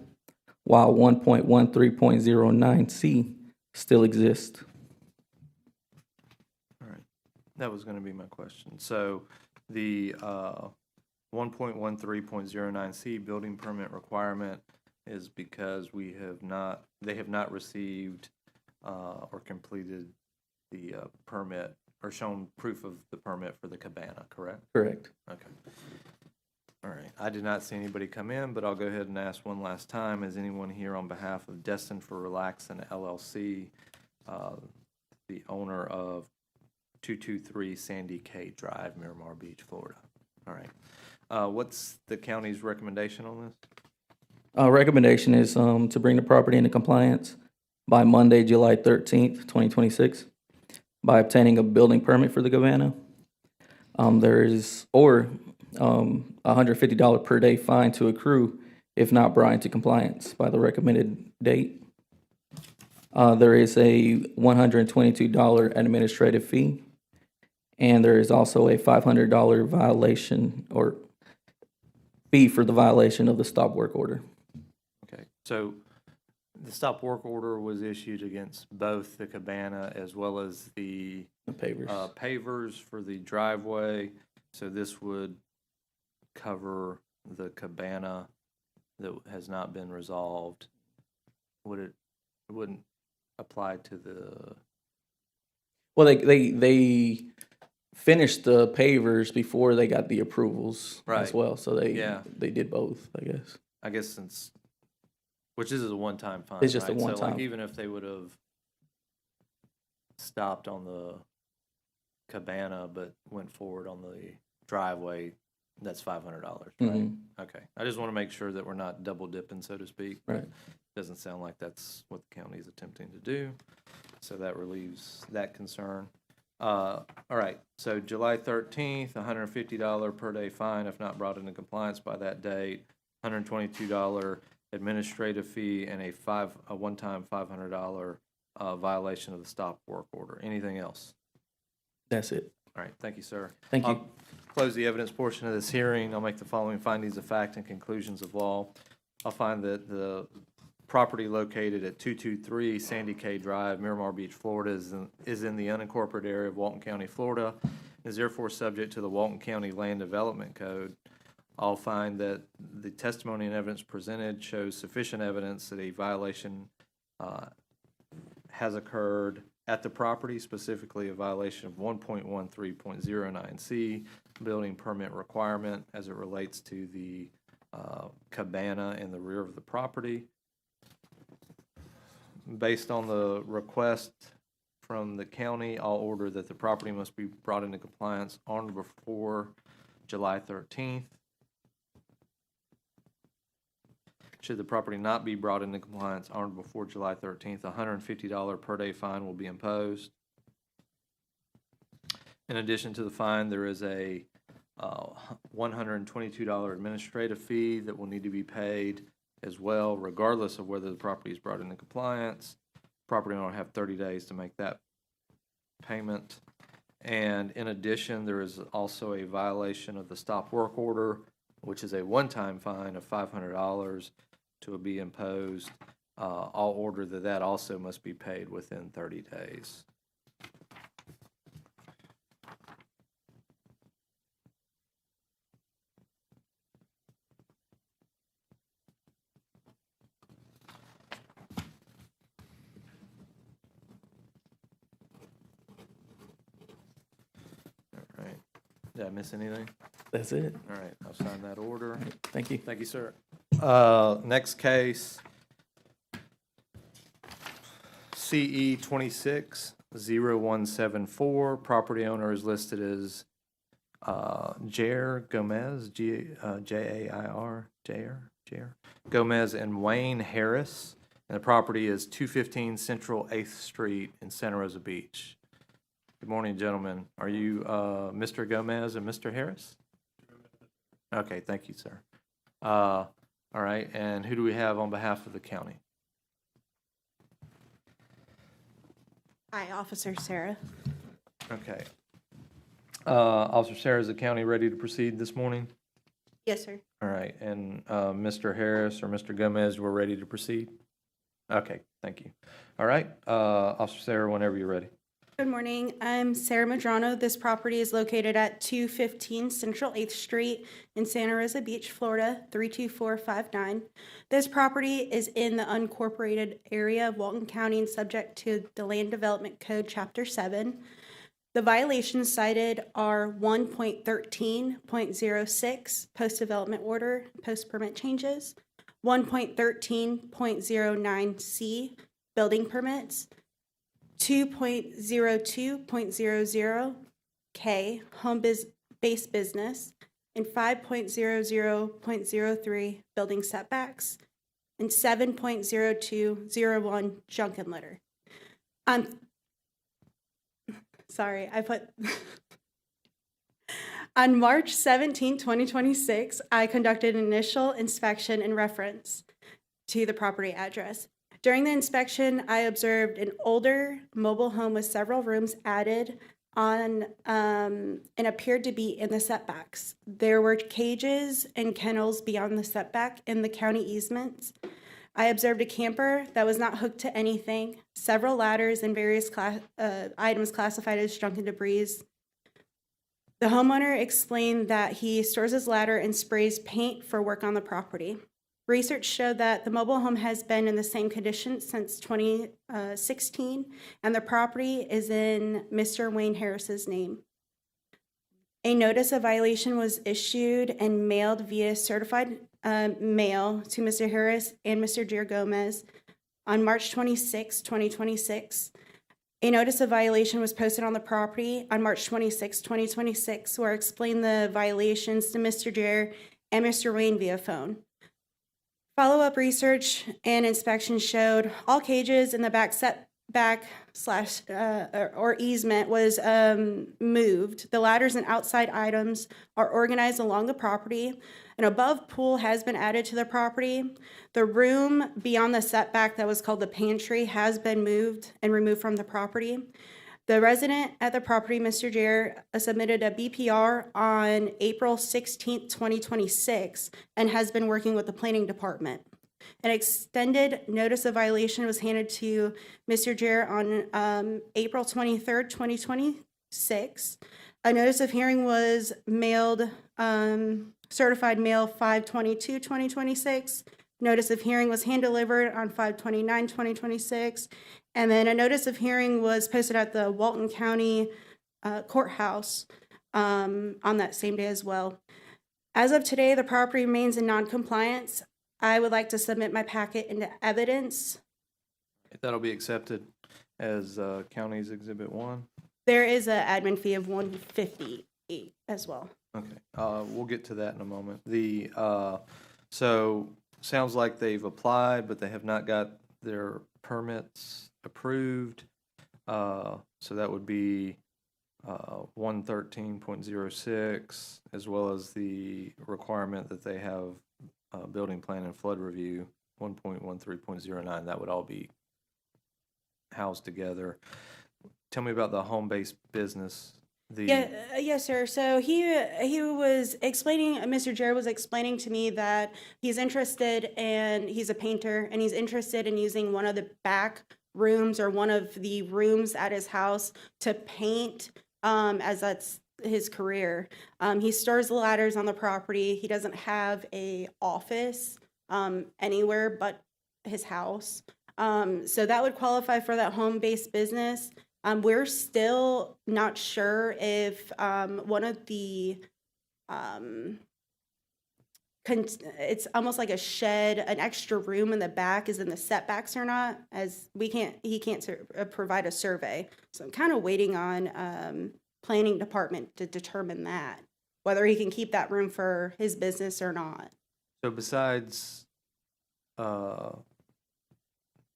while 1.13.09C still exists. All right, that was going to be my question. So the 1.13.09C building permit requirement is because they have not received or completed the permit or shown proof of the permit for the cabana, correct? Correct. Okay. All right. I did not see anybody come in, but I'll go ahead and ask one last time. Is anyone here on behalf of Destin for Relaxin LLC, the owner of 223 Sandy K Drive, Miramar Beach, Florida? All right. What's the county's recommendation on this? Recommendation is to bring the property into compliance by Monday, July 13th, 2026, by obtaining a building permit for the cabana. There is, or $150 per day fine to accrue if not brought into compliance by the recommended date. There is a $122 administrative fee, and there is also a $500 violation or fee for the violation of the stop work order. Okay. So the stop work order was issued against both the cabana as well as the pavers. Pavers for the driveway. So this would cover the cabana that has not been resolved. It wouldn't apply to the... Well, they finished the pavers before they got the approvals as well. So they did both, I guess. I guess since, which is a one-time fine, It's just right? a one-time. So like even if they would have stopped on the cabana, but went forward on the driveway, that's $500, right? Mhm. Okay, I just want to make sure that we're not double dipping, so to speak. but Right. Doesn't sound like that's what the county is attempting to do, so that relieves that concern. All right, so July 13th, $150 per day fine if not brought into compliance by that date, $122 administrative fee, and a one-time $500 violation of the stop work order. Anything else? That's it. All right, thank you, sir. Thank you. I'll close the evidence portion of this hearing. I'll make the following findings of fact and conclusions of law. I'll find that the property located at 223 Sandy K Drive, Miramar Beach, Florida, is in the unincorporated area of Walton County, Florida, and is therefore subject to the Walton County Land Development Code. I'll find that the testimony and evidence presented shows sufficient evidence that a violation has occurred at the property, specifically a violation of 1.13.09C, building permit requirement as it relates to the cabana in the rear of the property. Based on the request from the county, I'll order that the property must be brought into compliance on or before July 13th. Should the property not be brought into compliance on or before July 13th, a $150 per day fine will be imposed. In addition to the fine, there is a $122 administrative fee that will need to be paid as well, regardless of whether the property is brought into compliance. Property owner will have 30 days to make that payment. And in addition, there is also a violation of the stop work order, which is a one-time fine of $500 to be imposed. I'll order that that also must be paid within 30 days. All right. Did I miss anything? That's it. All right, I'll sign that order. Thank you. Thank you, sir. Next case, CE 260174. Property owner is listed as Jair Gomez, Jair Gomez, and Wayne Harris. And the property is 215 Central 8th Street in Santa Rosa Beach. Good morning, gentlemen. Are you Mr. Gomez and Mr. Harris? Okay, thank you, sir. All right, and who do we have on behalf of the county? Hi, Officer Sarah. Okay. Officer Sarah, is the county ready to proceed this morning? Yes, sir. All right, and Mr. Harris or Mr. Gomez, we're ready to proceed? Okay, thank you. All right, Officer Sarah, whenever you're ready. Good morning. I'm Sarah Madrano. This property is located at 215 Central 8th Street in Santa Rosa Beach, Florida, 32459. This property is in the unincorporated area of Walton County and subject to the Land Development Code, Chapter 7. The violations cited are 1.13.06, post-development order, post-permit changes, 1.13.09C, building permits, 2.02.00K, home-based business, and 5.00.03, building setbacks, and 7.0201, junk and litter. Sorry, I put... On March 17, 2026, I conducted an initial inspection in reference to the property address. During the inspection, I observed an older mobile home with several rooms added on and appeared to be in the setbacks. There were cages and kennels beyond the setback in the county easements. I observed a camper that was not hooked to anything, several ladders and various items classified as junk and debris. The homeowner explained that he stores his ladder and sprays paint for work on the property. Research showed that the mobile home has been in the same condition since 2016, and the property is in Mr. Wayne Harris's name. A notice of violation was issued and mailed via certified mail to Mr. Harris and Mr. Jair Gomez on March 26, 2026. A notice of violation was posted on the property on March 26, 2026, where I explained the violations to Mr. Dare and Mr. Wayne via phone. Follow-up research and inspection showed all cages in the back setback slash or easement was moved. The ladders and outside items are organized along the property. An above pool has been added to the property. The room beyond the setback that was called the pantry has been moved and removed from the property. The resident at the property, Mr. Jair, submitted a BPR on April 16th, 2026, and has been working with the planning department. An extended notice of violation was handed to Mr. Jair on April 23rd, 2026. A notice of hearing was mailed, certified mail 5/22/2026. Notice of hearing was hand-delivered on 5/29/2026. And then a notice of hearing was posted at the Walton County Courthouse on that same day as well. As of today, the property remains in non-compliance. I would like to submit my packet into evidence. That'll be accepted as County's Exhibit 1. There is an admin fee of $158 as well. Okay, we'll get to that in a moment. So sounds like they've applied, but they have not got their permits approved. So that would be 113.06, as well as the requirement that they have building plan and flood review 1.13.09. That would all be housed together. Tell me about the home-based business. Yes, sir. So he was explaining, Mr. Jared was explaining to me that he's interested, and he's a painter, and he's interested in using one of the back rooms or one of the rooms at his house to paint, as that's his career. He stores the ladders on the property. He doesn't have a office anywhere but his house. So that would qualify for that home-based business. We're still not sure if one of the, it's almost like a shed, an extra room in the back is in the setbacks or not, as he can't provide a survey. So I'm kind of waiting on planning department to determine that, whether he can keep that room for his business or not. So besides,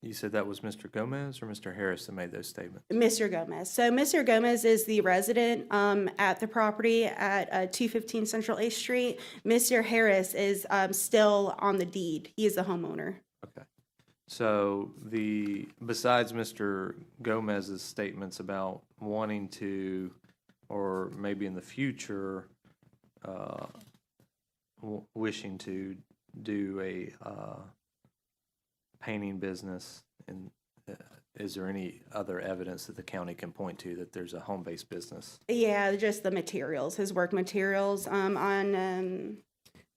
you said that was Mr. Gomez or Mr. Harris that made those statements? Mr. Gomez. So Mr. Gomez is the resident at the property at 215 Central 8th Street. Mr. Harris is still on the deed. He is the homeowner. Okay. So besides Mr. Gomez's statements about wanting to, or maybe in the future, wishing to do a painting business, and is there any other evidence that the county can point to that there's a home-based business? Yeah, just the materials, his work materials on,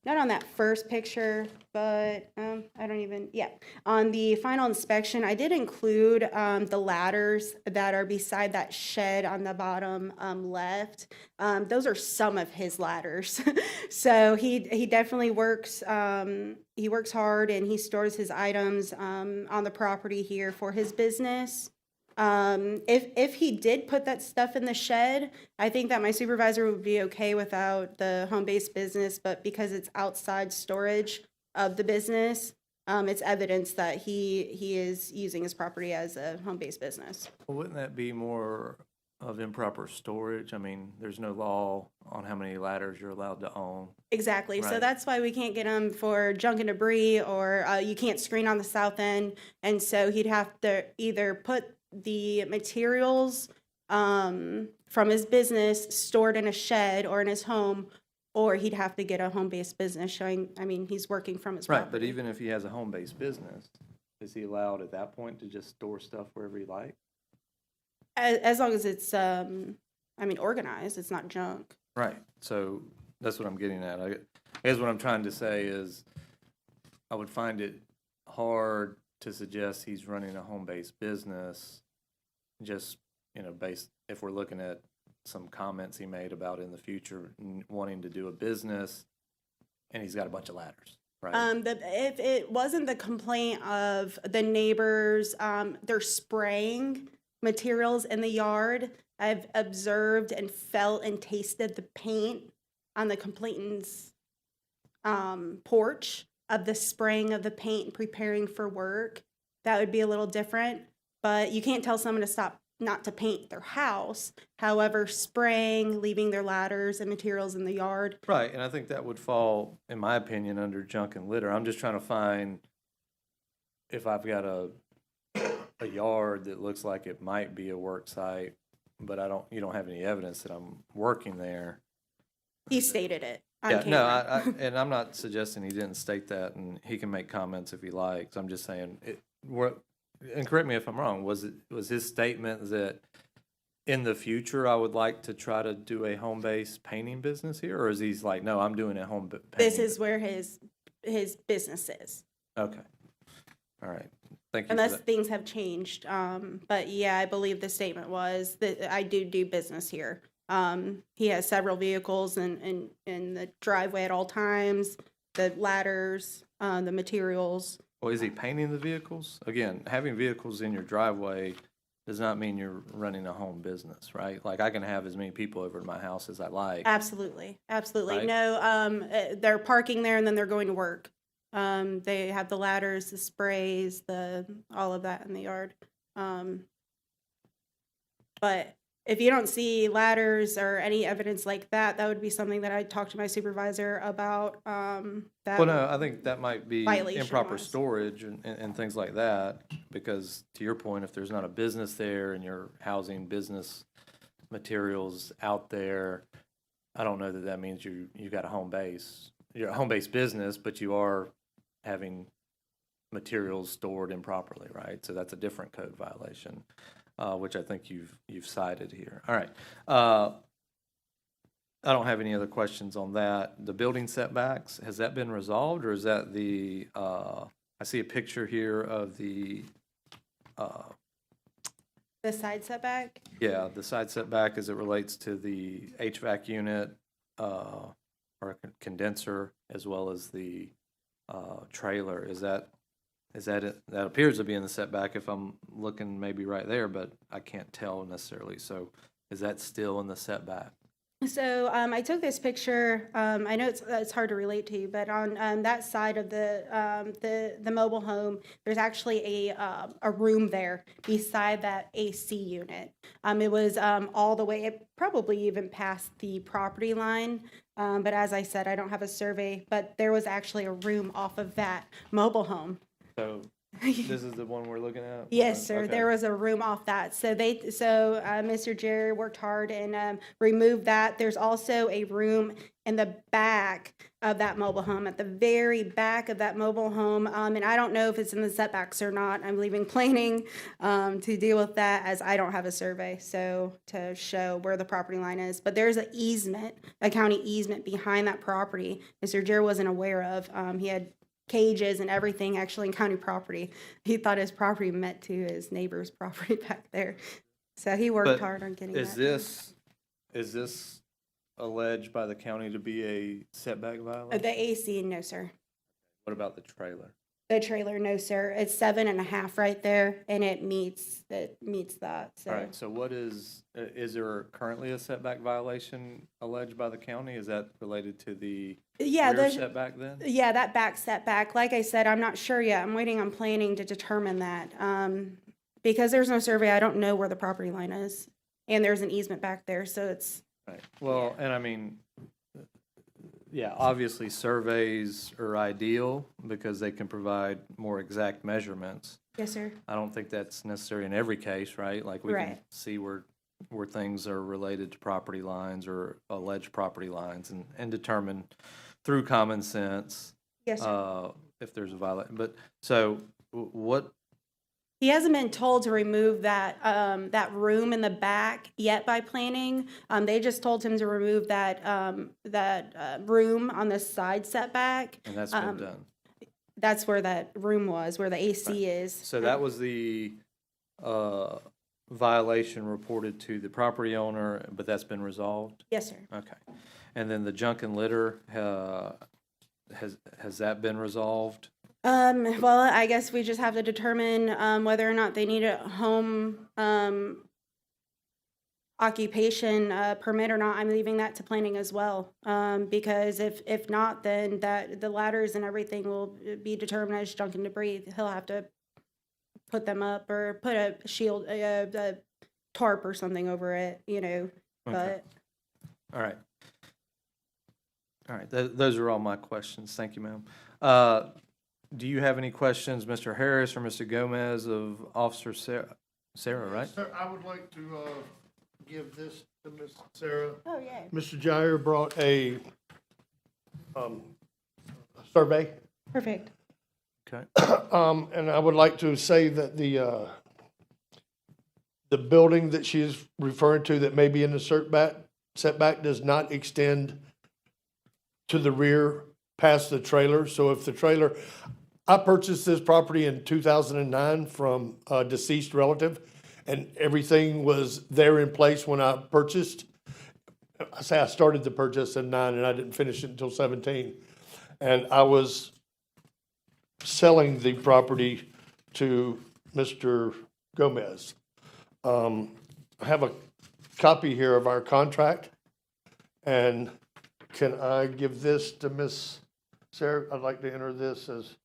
not on that first picture, but on the final inspection, I did include the ladders that are beside that shed on the bottom left. Those are some of his ladders. So he definitely works, he works hard, and he stores his items on the property here for his business. If he did put that stuff in the shed, I think that my supervisor would be okay without the home-based business, but because it's outside storage of the business, it's evidence that he is using his property as a home-based business. Well, wouldn't that be more of improper storage? I mean, there's no law on how many ladders you're allowed to own. Exactly. So Right. that's why we can't get them for junk and debris, or you can't screen on the south end. And so he'd have to either put the materials from his business stored in a shed or in his home, or he'd have to get a home-based business showing, I mean, he's working from his Right, property. but even if he has a home-based business, is he allowed at that point to just store stuff wherever he likes? As long as it's, organized, it's not junk. Right, so that's what I'm getting at. I guess what I'm trying to say is I would find it hard to suggest he's running a home-based business, just, based, if we're looking at some comments he made about in the future wanting to do a business, and he's got a bunch of ladders, right? If it wasn't the complaint of the neighbors, they're spraying materials in the yard. I've observed and felt and tasted the paint on the complainant's porch of the spraying of the paint and preparing for work. That would be a little different, but you can't tell someone to stop not to paint their house. However, spraying, leaving their ladders and materials in the yard. Right, and I think that would fall, in my opinion, under junk and litter. I'm just trying to find if I've got a yard that looks like it might be a work site, but you don't have any evidence that I'm working there. He stated it on Yeah, camera. no, and I'm not suggesting he didn't state that, and he can make comments if he likes. I'm just saying, and correct me if I'm wrong, was his statement that in the future I would like to try to do a home-based painting business here, or is he's like, no, I'm doing a home painting? This is where his business is. Okay, all right, thank you for Unless that. things have changed. But yeah, I believe the statement was that I do business here. He has several vehicles in the driveway at all times, the ladders, the materials. Well, is he painting the vehicles? Again, having vehicles in your driveway does not mean you're running a home business, right? Like, I can have as many people over to my house as I like. Absolutely, absolutely. Right. No, they're parking there and then they're going to work. They have the ladders, the sprays, all of that in the yard. But if you don't see ladders or any evidence like that, that would be something that I'd talk to my supervisor about. That Well, no, I think that might be violation improper was. storage and things like that, because to your point, if there's not a business there and you're housing business materials out there, I don't know that that means you got a home base. You're a home-based business, but you are having materials stored improperly, right? So that's a different code violation, which I think you've cited here. All right. I don't have any other questions on that. The building setbacks, has that been resolved, or is that I see a picture here of the side setback. yeah, the side setback as it relates to the HVAC unit, or condenser, as well as the trailer. Is that it? That appears to be in the setback if I'm looking maybe right there, but I can't tell necessarily. So is that still in the setback? So I took this picture. I know it's hard to relate to you, but on that side of the mobile home, there's actually a room there beside that AC unit. It was all the way, it probably even past the property line. But as I said, I don't have a survey, but there was actually a room off of that mobile home. So this is the one we're looking at? Yes, sir. Okay. There was a room off that. So Mr. Jerry worked hard and removed that. There's also a room in the back of that mobile home, at the very back of that mobile home. And I don't know if it's in the setbacks or not. I'm leaving planning to deal with that, as I don't have a survey, so to show where the property line is. But there's an easement, a county easement behind that property Mr. Jerry wasn't aware of. He had cages and everything actually in county property. He thought his property met to his neighbor's property back there. So he worked But hard on getting Is that. this alleged by the county to be a setback violation? The AC, no, sir. What about the trailer? The trailer, no, sir. It's 7.5 right there, and it meets that. So. All right, so what is there currently a setback violation alleged by the county? Is that related to the rear setback then? Yeah, that back setback. Like I said, I'm not sure yet. I'm waiting on planning to determine that. Because there's no survey, I don't know where the property line is. And there's an easement back there, so it's. Right, well, and I mean, yeah, obviously surveys are ideal because they can provide more exact measurements. Yes, sir. I don't think that's necessary in every case, right? Like we can Right. see where things are related to property lines or alleged property lines and determine through common sense Yes, sir. if there's a violation. But so what? He hasn't been told to remove that room in the back yet by planning. They just told him to remove that room on the side setback. And that's been done. That's where that room was, where the AC is. So that was the violation reported to the property owner, but that's been resolved? Yes, sir. Okay. And then the junk and litter, has that been resolved? Well, I guess we just have to determine, whether or not they need a home, occupation, permit or not. I'm leaving that to planning as well. Because if not, then the ladders and everything will be determined as junk and debris. He'll have to put them up or put a shield, a tarp or something over it, Okay. but. All right. All right, those are all my questions. Thank you, ma'am. Do you have any questions, Mr. Harris or Mr. Gomez, of Officer Sarah, right? Sir, I would like to give this to Miss Sarah. Oh, yeah. Mr. Jair brought a survey, Perfect. Okay. and I would like to say that the building that she is referring to that may be in the setback does not extend to the rear past the trailer. So if the trailer, I purchased this property in 2009 from a deceased relative, and everything was there in place when I purchased. I say I started the purchase in 9 and I didn't finish it until 17. And I was selling the property to Mr. Gomez. I have a copy here of our contract, and can I give this to Miss Sarah? I'd like to enter this as.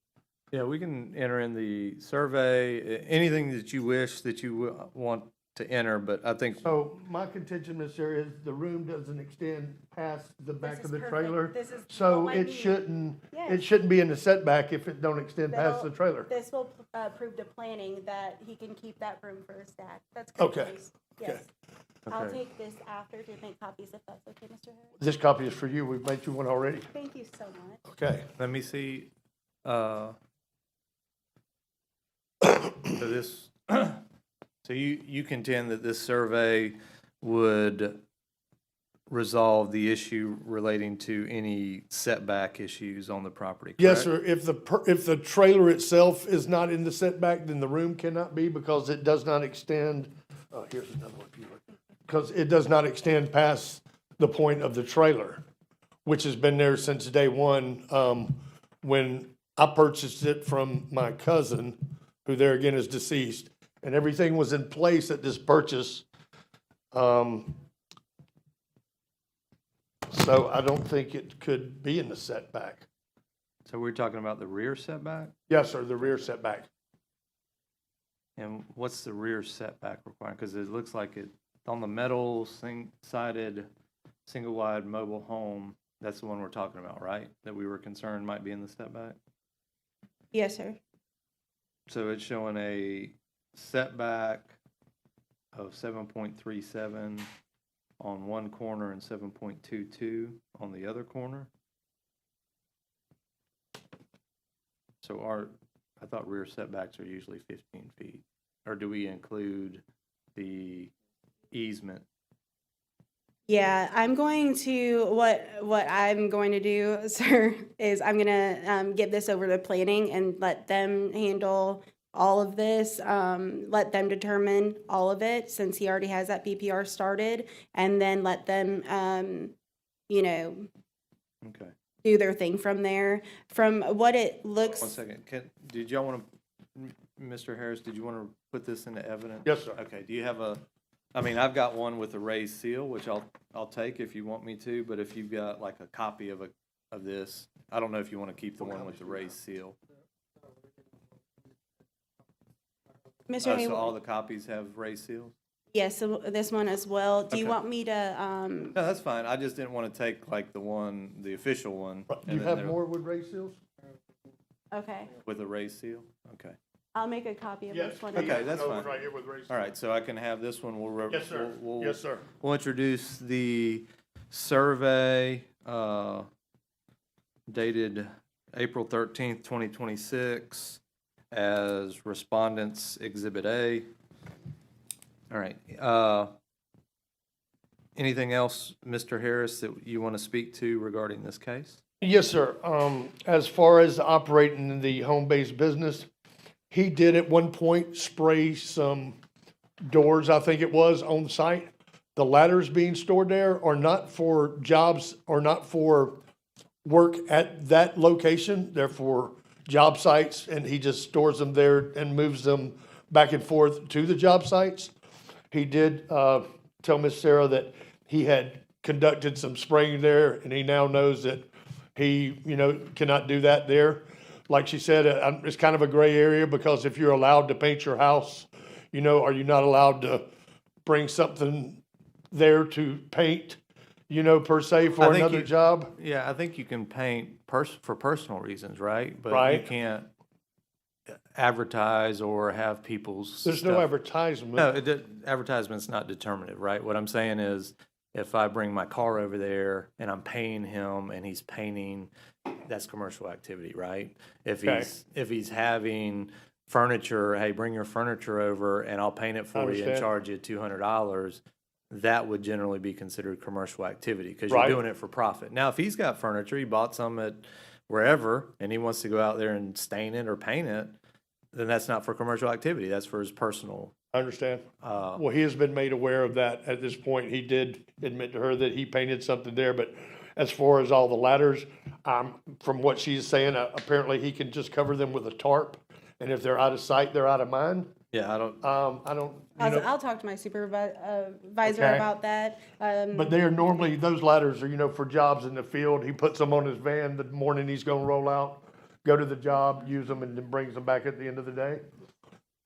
Yeah, we can enter in the survey, anything that you wish that you want to enter, but I think, So my contention, Miss Sarah, is the room doesn't extend past the back This of is the perfect. trailer. This is So what I it need. shouldn't, Yes. it shouldn't be in the setback if it don't extend past the trailer. This will prove to planning that he can keep that room for his dad. That's good Okay. news. Yes. I'll Okay. take this after to make copies if that's okay, Mr. Harris. This copy is for you. We've made you one already. Thank you so much. Okay. let me see, so this, so you contend that this survey would resolve the issue relating to any setback issues on the property, correct? Yes, sir. If the trailer itself is not in the setback, then the room cannot be because it does not extend, here's another one for you. Because it does not extend past the point of the trailer, which has been there since day one. When I purchased it from my cousin, who there again is deceased, and everything was in place at this purchase. So I don't think it could be in the setback. So we're talking about the rear setback? Yes, sir, the rear setback. And what's the rear setback requirement? Because it looks like it, on the metal sided, single wide mobile home, that's the one we're talking about, right? That we were concerned might be in the setback? Yes, sir. So it's showing a setback of 7.37 on one corner and 7.22 on the other corner. So I thought rear setbacks are usually 15 feet. Or do we include the easement? Yeah, I'm going to, what I'm going to do, sir, is I'm gonna give this over to planning and let them handle all of this, let them determine all of it, since he already has that PPR started, and then let them, Okay. do their thing from there. From what it looks. 1 second. Did y'all want to, Mr. Harris, did you want to put this into evidence? Yes, sir. Okay, do you have I've got one with a raised seal, which I'll take if you want me to, but if you've got like a copy of this, I don't know if you want to keep the one with the raised seal. Mr. So Hayward, all the copies have raised seals? yes, so this one as well. Do you Okay. want me to, No, that's fine. I just didn't want to take like the official one. Do and you then have there- more wood raised seals? okay, With a raised seal? Okay. I'll make a copy of Yes. this one. Okay, that's fine. Right here with raised. All right, so I can have this one. Yes, sir. We'll Yes, sir. We'll introduce the survey dated April 13th, 2026 as Respondents Exhibit A. All right. Anything else, Mr. Harris, that you want to speak to regarding this case? Yes, sir. As far as operating the home-based business, he did at one point spray some doors, I think it was, on site. The ladders being stored there are not for jobs or not for work at that location. They're for job sites, and he just stores them there and moves them back and forth to the job sites. He did tell Miss Sarah that he had conducted some spraying there, and he now knows that he, cannot do that there. Like she said, it's kind of a gray area, because if you're allowed to paint your house, are you not allowed to bring something there to paint, per se, for I think another you- job? Yeah, I think you can paint for personal reasons, right? But you Right. can't advertise or have people's There's no stuff- advertisement. No, advertisement's not determinative, right? What I'm saying is, if I bring my car over there and I'm paying him and he's painting, that's commercial activity, right? Okay. If he's having furniture, hey, bring your furniture over and I'll paint it for you and Understand. charge you $200, that would generally be considered commercial activity, because you're Right. doing it for profit. Now, if he's got furniture, he bought some at wherever, and he wants to go out there and stain it or paint it, then that's not for commercial activity, that's for his personal. I understand. Well, he has been made aware of that at this point. He did admit to her that he painted something there, but as far as all the ladders, from what she's saying, apparently he can just cover them with a tarp, and if they're out of sight, they're out of mind. Yeah, I don't. I'll talk to my supervisor Okay. about that. But they are normally, those ladders are, for jobs in the field. He puts them on his van the morning he's gonna roll out, go to the job, use them, and then brings them back at the end of the day.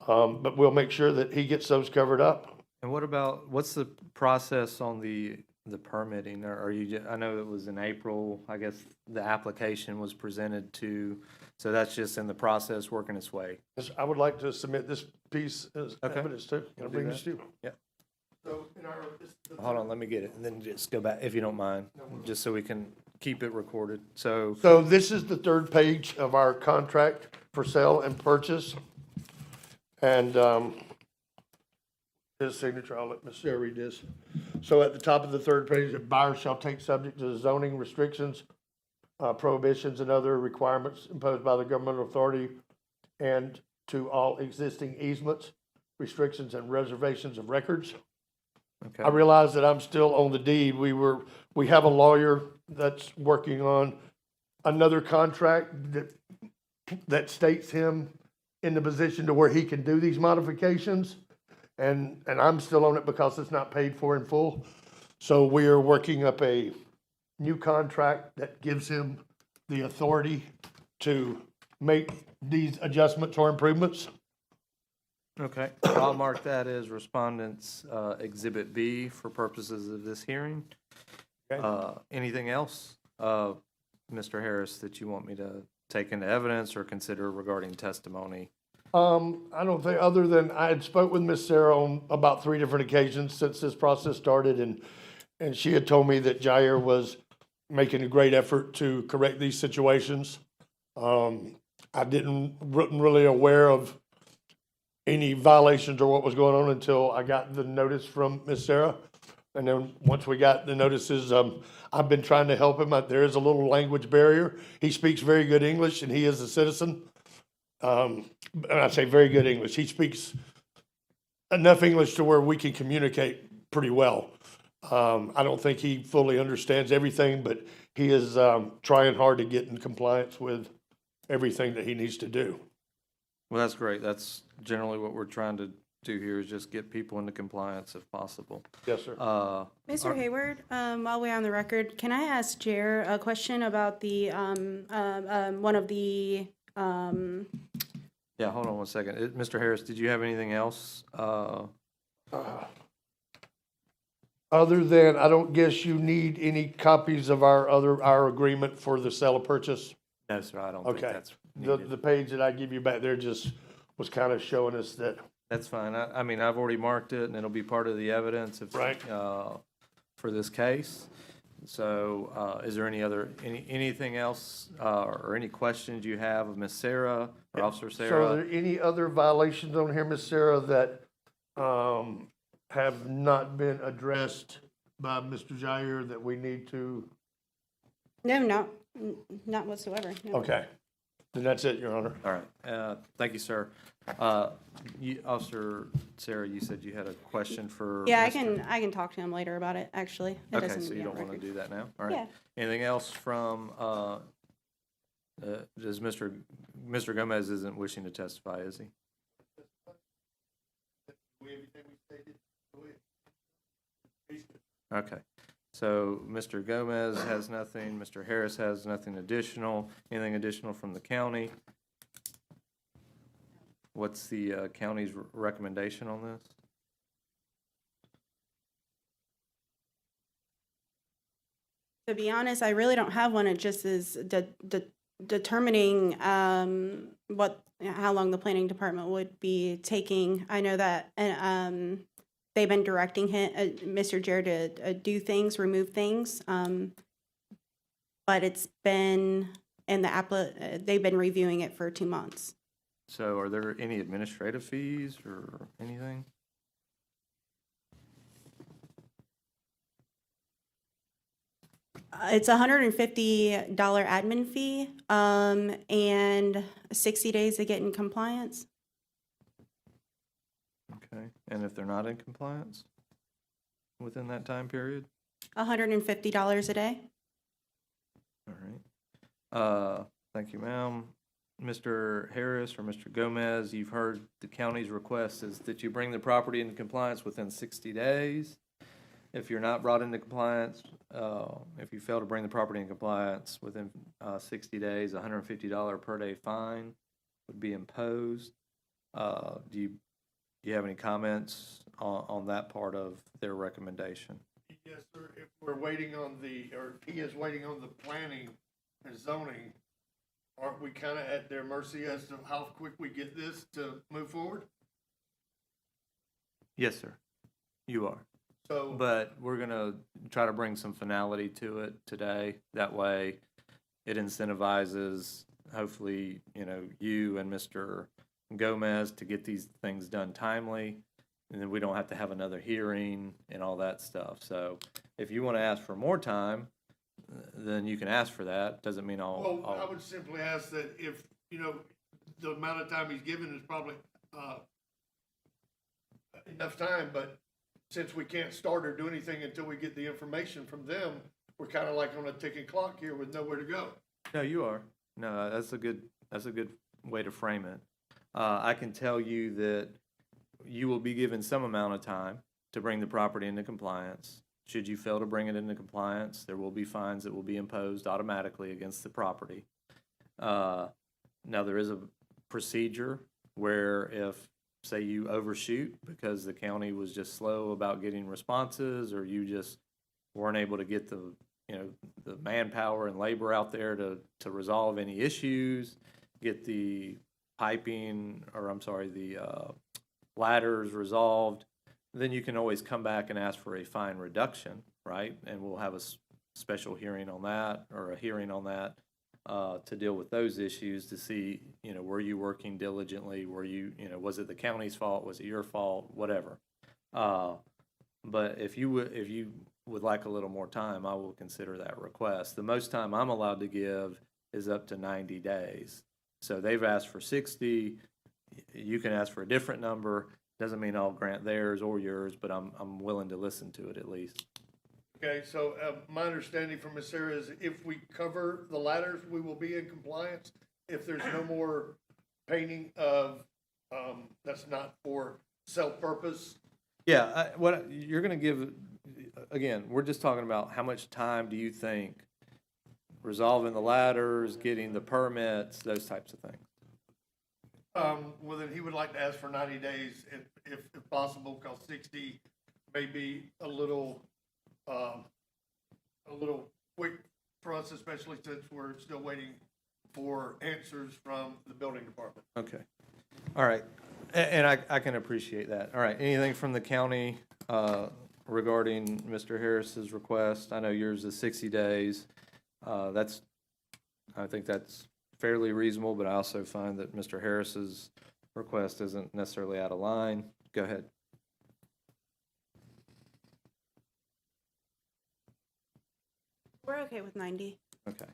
But we'll make sure that he gets those covered up. And what's the process on the permitting? Or are you, I know it was in April, I guess the application was presented to, so that's just in the process working its way. Yes, I would like to submit this piece as Okay. evidence too. Can I bring this to you? Yeah. So in our, Hold on, let me get it, and then just go back, if you don't mind, just so we can keep it recorded. So, So this is the third page of our contract for sale and purchase. And his signature, I'll let Ms. Sarah read this. So at the top of the third page, the buyer shall take subject to zoning restrictions, prohibitions, and other requirements imposed by the governmental authority, and to all existing easements, restrictions, and reservations of records. okay. I realize that I'm still on the deed. We have a lawyer that's working on another contract that states him in the position to where he can do these modifications. And I'm still on it because it's not paid for in full. So we are working up a new contract that gives him the authority to make these adjustments or improvements. Okay, I'll mark that as respondents, Exhibit B for purposes of this hearing. Okay. Anything else, Mr. Harris, that you want me to take into evidence or consider regarding testimony? I don't think, other than I had spoke with Miss Sarah on about 3 different occasions since this process started, and she had told me that Jair was making a great effort to correct these situations. I wasn't really aware of any violations or what was going on until I got the notice from Miss Sarah. And then once we got the notices, I've been trying to help him. There is a little language barrier. He speaks very good English, and he is a citizen. And I say very good English. He speaks enough English to where we can communicate pretty well. I don't think he fully understands everything, but he is trying hard to get in compliance with everything that he needs to do. Well, that's great. That's generally what we're trying to do here, is just get people into compliance if possible. Yes, sir. Mr. Hayward, while we're on the record, can I ask Jer a question about the, one of the, Yeah, hold on one second. Mr. Harris, did you have anything else? Other than, I don't guess you need any copies of our agreement for the sale of purchase? No, sir, I don't think Okay. that's The needed. page that I give you back there just was kind of showing us that. That's fine. I mean, I've already marked it, and it'll be part of the evidence if, Right. For this case. So, is there anything else, or any questions you have of Ms. Sarah or Officer So are Sarah? there any other violations on here, Ms. Sarah, that have not been addressed by Mr. Jair that we need to? no, not whatsoever. No. Okay, then that's it, Your Honor. All right, thank you, sir. Officer Sarah, you said you had a question for Yeah, Mr. I can talk to him later about it, actually. That Okay, doesn't so you be on don't want to record. do that now? All right. Yeah. Anything else from, does Mr. Mr. Gomez isn't wishing to testify, is he? Okay, so Mr. Gomez has nothing, Mr. Harris has nothing additional, anything additional from the county? What's the county's recommendation on this? To be honest, I really don't have one. It just is determining how long the planning department would be taking. I know that they've been directing him, Mr. Jared, to do things, remove things. But it's been in the they've been reviewing it for 2 months. So are there any administrative fees or anything? It's $150 admin fee, and 60 days to get in compliance. Okay, and if they're not in compliance within that time period? $150 a day. All right. Thank you, ma'am. Mr. Harris or Mr. Gomez, you've heard the county's request is that you bring the property into compliance within 60 days. If you're not brought into compliance, if you fail to bring the property in compliance within 60 days, $150 per day fine would be imposed. Do you have any comments on that part of their recommendation? Yes, sir. If we're waiting on or he is waiting on the planning and zoning, aren't we kind of at their mercy as to how quick we get this to move forward? Yes, sir. You are. So, But we're gonna try to bring some finality to it today. That way, it incentivizes, hopefully, you and Mr. Gomez to get these things done timely, and then we don't have to have another hearing and all that stuff. So if you want to ask for more time, then you can ask for that. Doesn't mean well, I would simply ask that if, the amount of time he's given is probably enough time, but since we can't start or do anything until we get the information from them, we're kind of like on a ticking clock here with nowhere to go. No, you are. No, that's a good way to frame it. I can tell you that you will be given some amount of time to bring the property into compliance. Should you fail to bring it into compliance, there will be fines that will be imposed automatically against the property. Now, there is a procedure where if, say, you overshoot because the county was just slow about getting responses, or you just weren't able to get the manpower and labor out there to resolve any issues, get the ladders resolved, then you can always come back and ask for a fine reduction, right? And we'll have a special hearing on that, or a hearing on that, to deal with those issues, to see, were you working diligently? Were you, was it the county's fault? Was it your fault? Whatever. But if you would like a little more time, I will consider that request. The most time I'm allowed to give is up to 90 days. So they've asked for 60. You can ask for a different number. Doesn't mean I'll grant theirs or yours, but I'm willing to listen to it at least. Okay, so my understanding from Ms. Sarah is if we cover the ladders, we will be in compliance. If there's no more painting of, that's not for self-purpose. Yeah, what you're going to give, again, we're just talking about how much time do you think resolving the ladders, getting the permits, those types of things. Well, then he would like to ask for 90 days if possible, because 60 may be a little quick for us, especially since we're still waiting for answers from the building department. Okay. All right. And I can appreciate that. All right. Anything from the county regarding Mr. Harris's request? I know yours is 60 days. I think that's fairly reasonable, but I also find that Mr. Harris's request isn't necessarily out of line. Go ahead. We're okay with 90. Okay.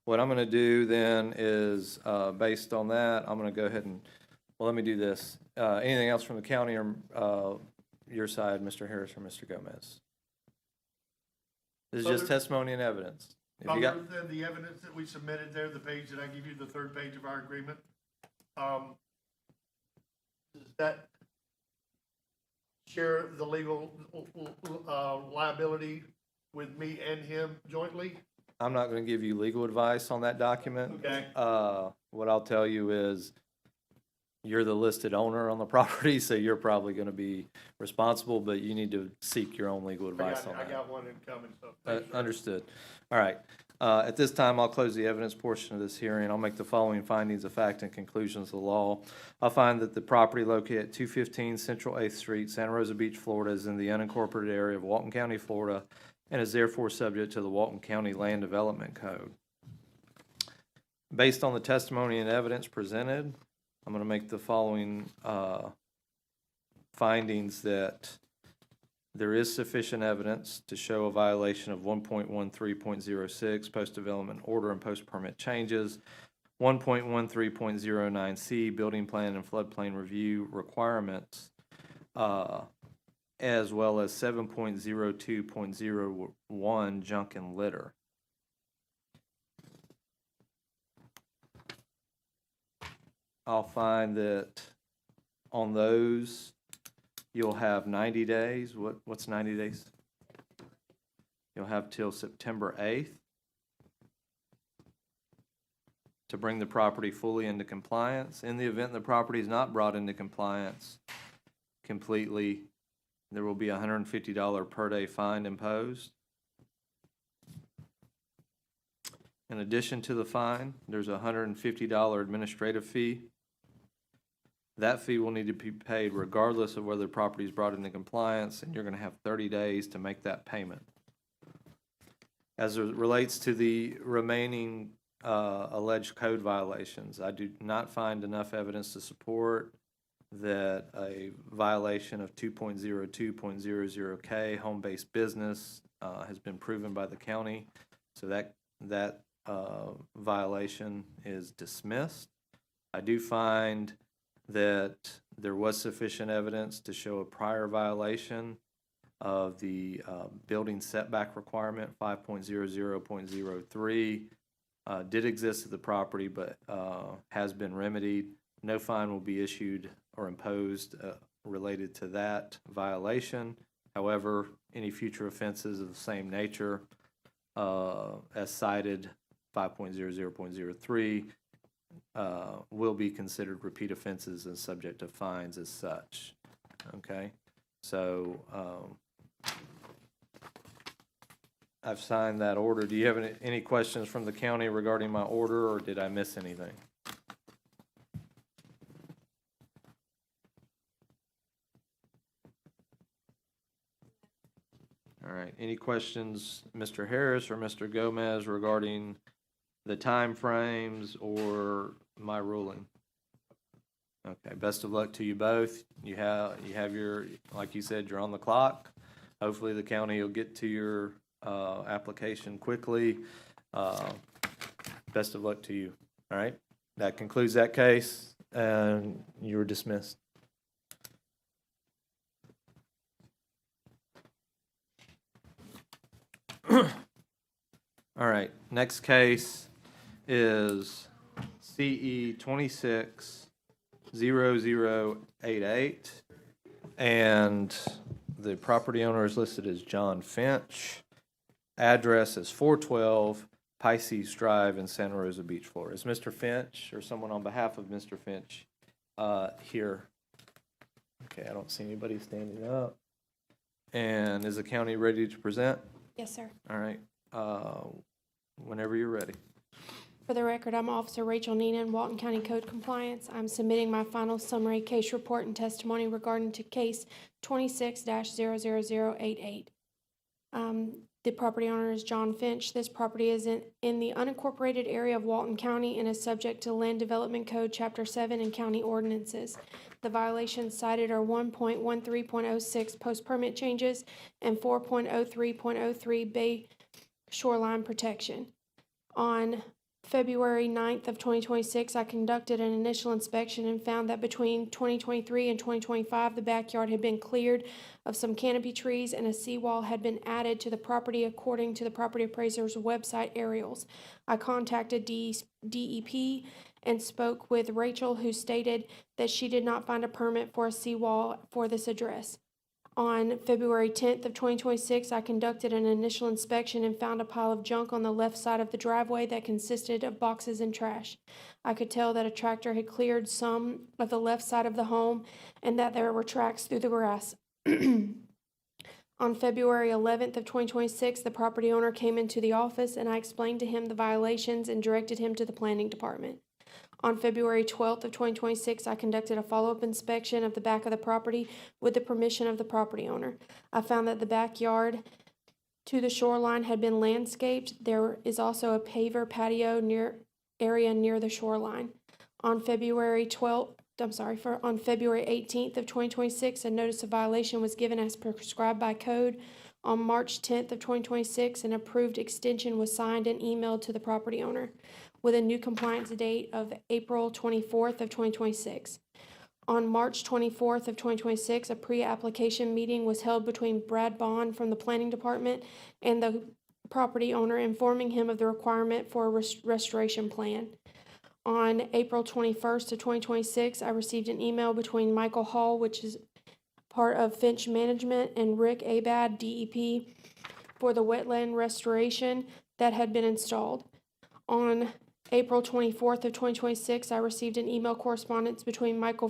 What I'm going to do then is, based on that, I'm going to go ahead and, well, let me do this. Anything else from the county or your side, Mr. Harris or Mr. Gomez? This is just testimony and evidence. If you got, Other than the evidence that we submitted there, the page that I give you, the third page of our agreement, Does that share the legal liability with me and him jointly? I'm not going to give you legal advice on that document. Okay. What I'll tell you is you're the listed owner on the property, so you're probably going to be responsible, but you need to seek your own legal advice on I that. got one incoming, so. thanks for that. Understood. All right. At this time, I'll close the evidence portion of this hearing. I'll make the following findings of fact and conclusions of the law. I'll find that the property located at 215 Central 8th Street, Santa Rosa Beach, Florida, is in the unincorporated area of Walton County, Florida, and is therefore subject to the Walton County Land Development Code. Based on the testimony and evidence presented, I'm going to make the following findings: that there is sufficient evidence to show a violation of 1.13.06 post-development order and post-permit changes, 1.13.09C building plan and floodplain review requirements, as well as 7.02.01 junk and litter. I'll find that on those, you'll have 90 days. What's 90 days? You'll have till September 8th to bring the property fully into compliance. In the event the property is not brought into compliance completely, there will be a $150 per day fine imposed. In addition to the fine, there's a $150 administrative fee. That fee will need to be paid regardless of whether the property is brought into compliance, and you're going to have 30 days to make that payment. As it relates to the remaining alleged code violations, I do not find enough evidence to support that a violation of 2.02.00K home-based business has been proven by the county, so that violation is dismissed. I do find that there was sufficient evidence to show a prior violation of the building setback requirement, 5.00.03, did exist at the property but has been remedied. No fine will be issued or imposed related to that violation. However, any future offenses of the same nature as cited, 5.00.03, will be considered repeat offenses and subject to fines as such. Okay, so I've signed that order. Do you have any questions from the county regarding my order, or did I miss anything? All right, any questions, Mr. Harris or Mr. Gomez, regarding the time frames or my ruling? Okay, best of luck to you both. You have your, like you said, you're on the clock. Hopefully the county will get to your application quickly. Best of luck to you. All right, that concludes that case, and you are dismissed. All right, next case is CE 260088, and the property owner is listed as John Finch. Address is 412 Pisces Drive in Santa Rosa Beach, Florida. Is Mr. Finch or someone on behalf of Mr. Finch here? Okay, I don't see anybody standing up. And is the county ready to present? Yes, sir. All right, whenever you're ready. For the record, I'm Officer Rachel Neenan, Walton County Code Compliance. I'm submitting my final summary case report and testimony regarding to case 26-00088. The property owner is John Finch. This property is in the unincorporated area of Walton County and is subject to Land Development Code Chapter 7 and county ordinances. The violations cited are 1.13.06 post-permit changes and 4.03.03 bay shoreline protection. On February 9th of 2026, I conducted an initial inspection and found that between 2023 and 2025, the backyard had been cleared of some canopy trees and a seawall had been added to the property according to the property appraiser's website aerials. I contacted DEP and spoke with Rachel, who stated that she did not find a permit for a seawall for this address. On February 10th of 2026, I conducted an initial inspection and found a pile of junk on the left side of the driveway that consisted of boxes and trash. I could tell that a tractor had cleared some of the left side of the home and that there were tracks through the grass. On February 11th of 2026, the property owner came into the office and I explained to him the violations and directed him to the planning department. On February 12th of 2026, I conducted a follow-up inspection of the back of the property with the permission of the property owner. I found that the backyard to the shoreline had been landscaped. There is also a paver patio area near the shoreline. On February 18th of 2026, a notice of violation was given as prescribed by code. On March 10th of 2026, an approved extension was signed and emailed to the property owner with a new compliance date of April 24th of 2026. On March 24th of 2026, a pre-application meeting was held between Brad Bond from the planning department and the property owner, informing him of the requirement for a restoration plan. On April 21st of 2026, I received an email between Michael Hall, which is part of Finch Management, and Rick Abad, DEP, for the wetland restoration that had been installed. On April 24th of 2026, I received an email correspondence between Michael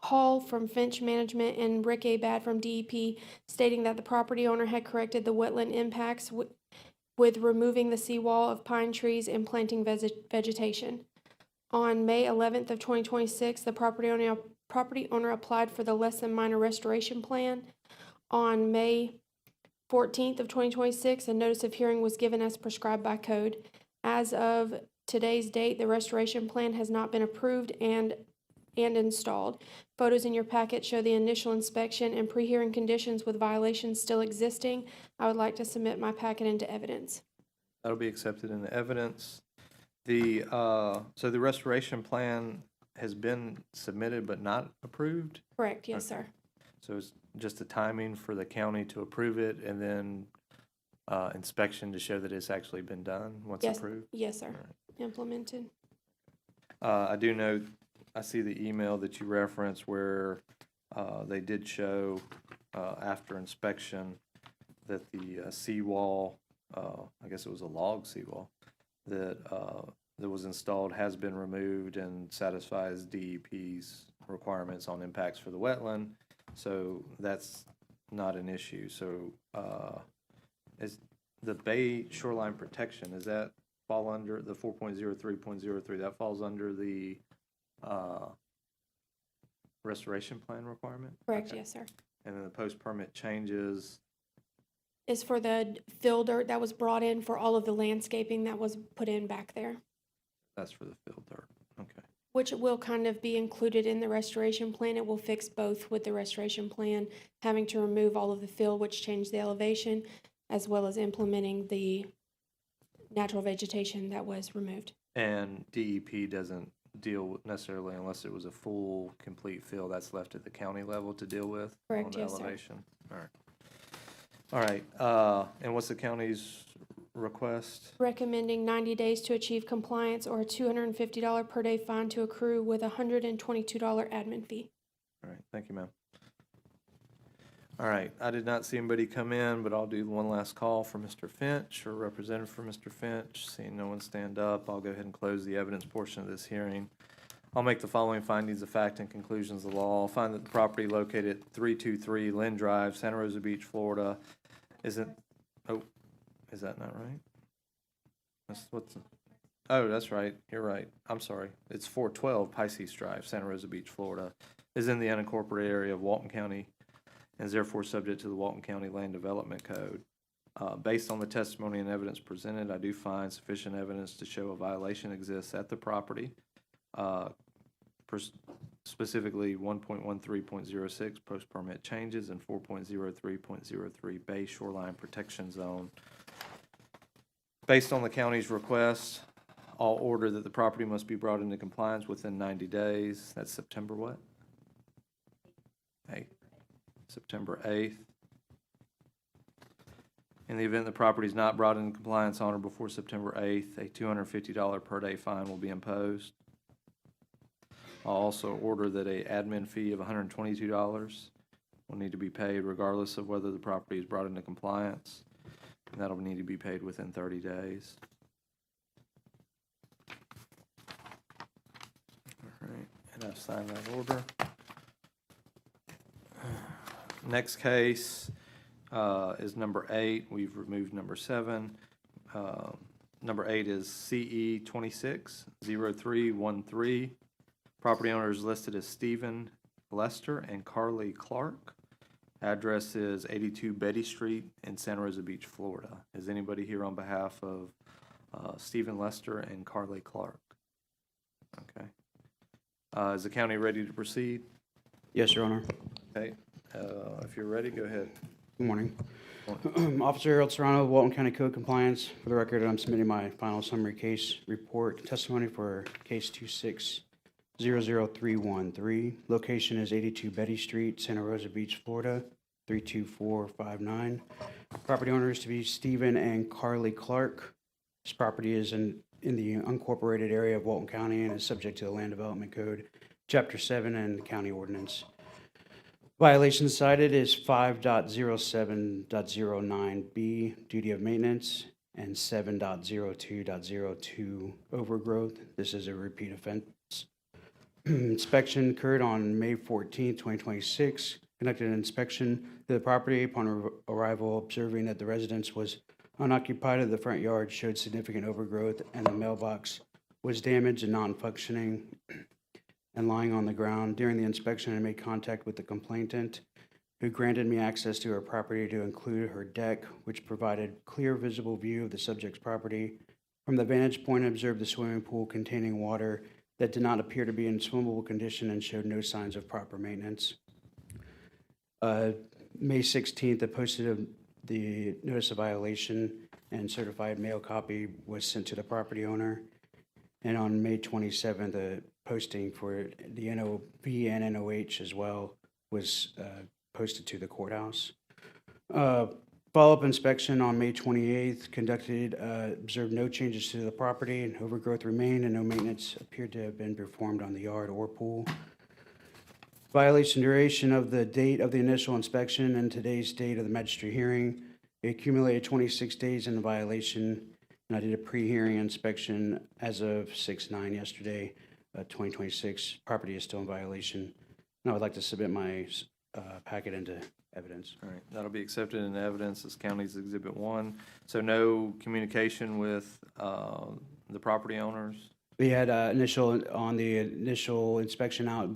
Hall from Finch Management and Rick Abad from DEP stating that the property owner had corrected the wetland impacts with removing the seawall of pine trees and planting vegetation. On May 11th of 2026, the property owner applied for the less than minor restoration plan. On May 14th of 2026, a notice of hearing was given as prescribed by code. As of today's date, the restoration plan has not been approved and installed. Photos in your packet show the initial inspection and pre-hearing conditions with violations still existing. I would like to submit my packet into evidence. That'll be accepted into evidence. So the restoration plan has been submitted but not approved? Correct, yes, sir. So it's just the timing for the county to approve it and then inspection to show that it's actually been done once Yes, approved? yes, sir. All right. Implemented. I do note, I see the email that you referenced where they did show after inspection that the seawall, I guess it was a log seawall, that was installed has been removed and satisfies DEP's requirements on impacts for the wetland. So that's not an issue. So is the Bay Shoreline Protection, does that fall under the 4.03.03? That falls under the restoration plan requirement? Correct, Okay. yes, sir. And then the post-permit changes, Is for the fill dirt that was brought in for all of the landscaping that was put in back there, that's for the fill dirt. Okay. which will kind of be included in the restoration plan. It will fix both with the restoration plan, having to remove all of the fill, which changed the elevation, as well as implementing the natural vegetation that was removed. And DEP doesn't deal necessarily unless it was a full, complete fill. That's left at the county level to deal with on Correct, the yes, sir. elevation. All right. All right. And what's the county's request? Recommending 90 days to achieve compliance or a $250 per day fine to accrue with a $122 admin fee. All right. Thank you, ma'am. All right. I did not see anybody come in, but I'll do one last call for Mr. Finch or representative for Mr. Finch. Seeing no one stand up, I'll go ahead and close the evidence portion of this hearing. I'll make the following findings of fact and conclusions of law. I'll find that the property located at 323 Lynn Drive, Santa Rosa Beach, Florida, is that not right? That's right. You're right. I'm sorry. It's 412 Pisces Drive, Santa Rosa Beach, Florida, is in the unincorporated area of Walton County and is therefore subject to the Walton County Land Development Code. Based on the testimony and evidence presented, I do find sufficient evidence to show a violation exists at the property. Specifically 1.13.06 post-permit changes and 4.03.03 Bay Shoreline Protection Zone. Based on the county's request, I'll order that the property must be brought into compliance within 90 days. That's September what? 8th. September 8th. In the event the property is not brought into compliance on or before September 8th, a $250 per day fine will be imposed. I'll also order that a admin fee of $122 will need to be paid regardless of whether the property is brought into compliance, and that'll need to be paid within 30 days. All right, and I've signed that order. Next case is number 8. We've removed number 7. Number 8 is CE 260313. Property owner is listed as Stephen Lester and Carly Clark. Address is 82 Betty Street in Santa Rosa Beach, Florida. Is anybody here on behalf of Stephen Lester and Carly Clark? Okay. Is the county ready to proceed? Yes, Your Honor. Okay. If you're ready, go ahead. Good morning. Officer Harold Serrano, Walton County Code Compliance. For the record, I'm submitting my final summary case report testimony for case 2600313. Location is 82 Betty Street, Santa Rosa Beach, Florida, 32459. Property owners to be Stephen and Carly Clark. This property is in the unincorporated area of Walton County and is subject to the Land Development Code, Chapter 7, and the county ordinance. Violation cited is 5.07.09B, duty of maintenance, and 7.02.02 overgrowth. This is a repeat offense. Inspection occurred on May 14, 2026. Conducted an inspection to the property upon arrival, observing that the residence was unoccupied and the front yard showed significant overgrowth and the mailbox was damaged and non-functioning and lying on the ground. During the inspection, I made contact with the complainant, who granted me access to her property to include her deck, which provided clear visible view of the subject's property. From the vantage point, I observed the swimming pool containing water that did not appear to be in swimmable condition and showed no signs of proper maintenance. May 16th, I posted the notice of violation and certified mail copy was sent to the property owner. And on May 27th, the posting for the NOV and NOH as well was posted to the courthouse. Follow-up inspection on May 28th conducted, observed no changes to the property and overgrowth remained and no maintenance appeared to have been performed on the yard or pool. Violation duration of the date of the initial inspection and today's date of the magistrate hearing. It accumulated 26 days in the violation, and I did a pre-hearing inspection as of 6/9 yesterday, 2026. Property is still in violation. And I would like to submit my packet into evidence. All right, that'll be accepted in evidence as County's Exhibit 1. So no communication with the property owners? We had on the initial inspection out,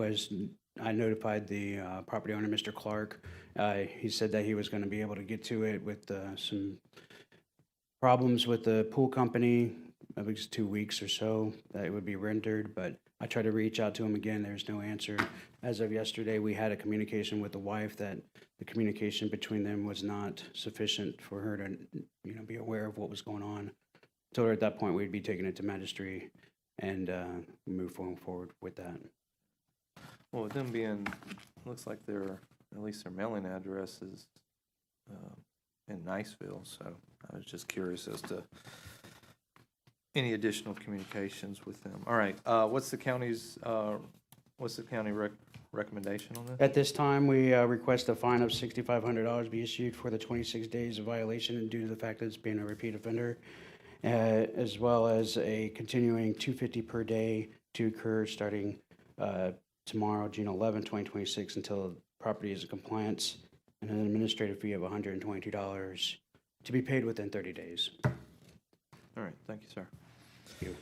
I notified the property owner, Mr. Clark. He said that he was going to be able to get to it with some problems with the pool company. I think it's 2 weeks or so that it would be rendered, but I tried to reach out to him again. There's no answer. As of yesterday, we had a communication with the wife that the communication between them was not sufficient for her to, be aware of what was going on. Told her at that point we'd be taking it to magistrate and move forward with that. Well, with them being, looks like at least their mailing address is in Niceville, so I was just curious as to any additional communications with them. All right, what's the county recommendation on this? At this time, we request a fine of $6,500 be issued for the 26 days of violation due to the fact that it's being a repeat offender, as well as a continuing $250 per day to occur starting tomorrow, June 11, 2026, until the property is in compliance, and an administrative fee of $122 to be paid within 30 days. All right, thank you, sir. Thank you.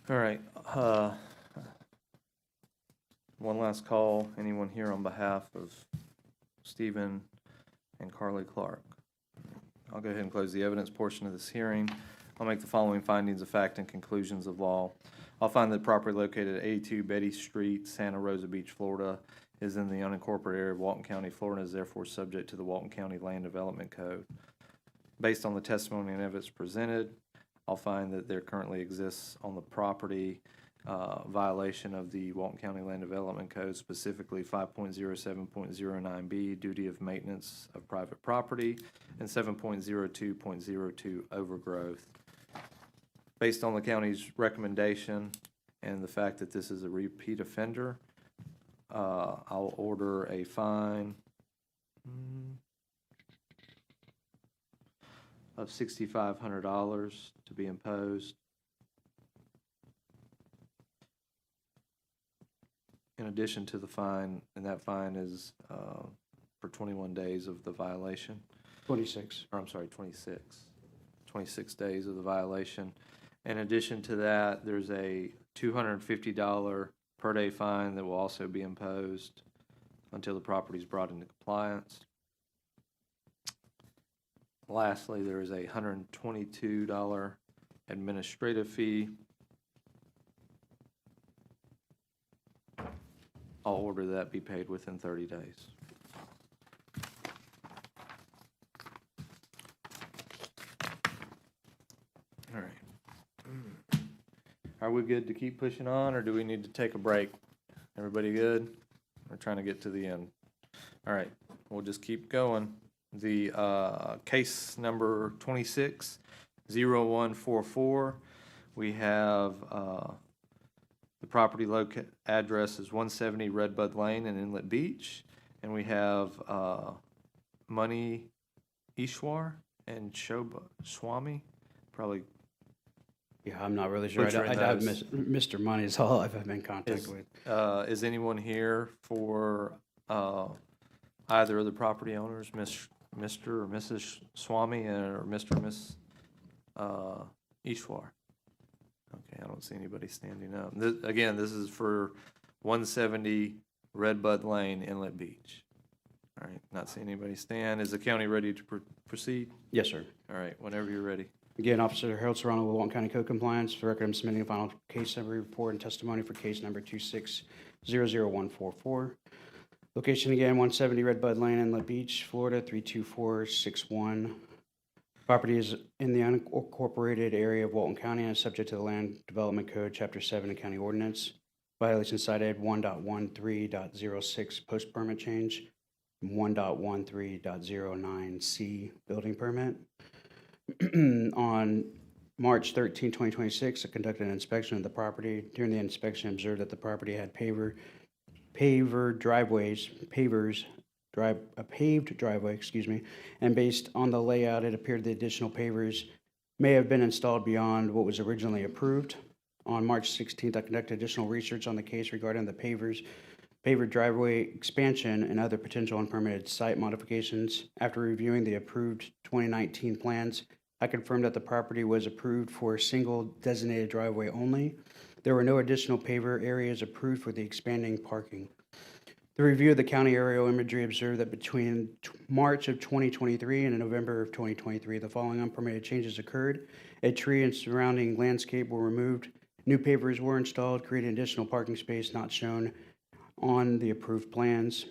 All right, one last call. Anyone here on behalf of Stephen and Carly Clark? I'll go ahead and close the evidence portion of this hearing. I'll make the following findings of fact and conclusions of law. I'll find that property located at 82 Betty Street, Santa Rosa Beach, Florida, is in the unincorporated area of Walton County, Florida, and is therefore subject to the Walton County Land Development Code. Based on the testimony and evidence presented, I'll find that there currently exists on the property violation of the Walton County Land Development Code, specifically 5.07.09B, duty of maintenance of private property, and 7.02.02, overgrowth. Based on the county's recommendation and the fact that this is a repeat offender, I'll order a fine of $6,500 to be imposed. In addition to the fine, and that fine is for 21 days of the violation. 26. Or I'm sorry, 26. 26 days of the violation. In addition to that, there's a $250 per day fine that will also be imposed until the property is brought into compliance. Lastly, there is a $122 administrative fee. I'll order that be paid within 30 days. All right. Are we good to keep pushing on, or do we need to take a break? Everybody good? We're trying to get to the end. All right, we'll just keep going. The case number 260144, we have the property address is 170 Redbud Lane in Inlet Beach, and we have Mani Ishwar and Shobha Swami, probably. Yeah, I'm not really sure. Mr. Money is all I've been in contact with. Is anyone here for either of the property owners, Mr. or Mrs. Swami or Mr. or Miss Ishwar? Okay, I don't see anybody standing up. Again, this is for 170 Redbud Lane, Inlet Beach. All right, not seeing anybody stand. Is the county ready to proceed? Yes, sir. All right, whenever you're ready. Again, Officer Harold Serrano with Walton County Code Compliance. For the record, I'm submitting a final case summary report and testimony for case number 2600144. Location again, 170 Redbud Lane, Inlet Beach, Florida, 32461. Property is in the unincorporated area of Walton County and is subject to the Land Development Code, Chapter 7 and County Ordinance. Violation cited 1.13.06 post permit change, 1.13.09C building permit. On March 13, 2026, I conducted an inspection of the property. During the inspection, I observed that the property had a paved driveway, and based on the layout, it appeared the additional pavers may have been installed beyond what was originally approved. On March 16th, I conducted additional research on the case regarding the paved driveway expansion and other potential unpermitted site modifications. After reviewing the approved 2019 plans, I confirmed that the property was approved for a single designated driveway only. There were no additional paver areas approved for the expanding parking. The review of the county aerial imagery observed that between March of 2023 and November of 2023, the following unpermitted changes occurred. A tree and surrounding landscape were removed. New pavers were installed, creating additional parking space not shown on the approved plans.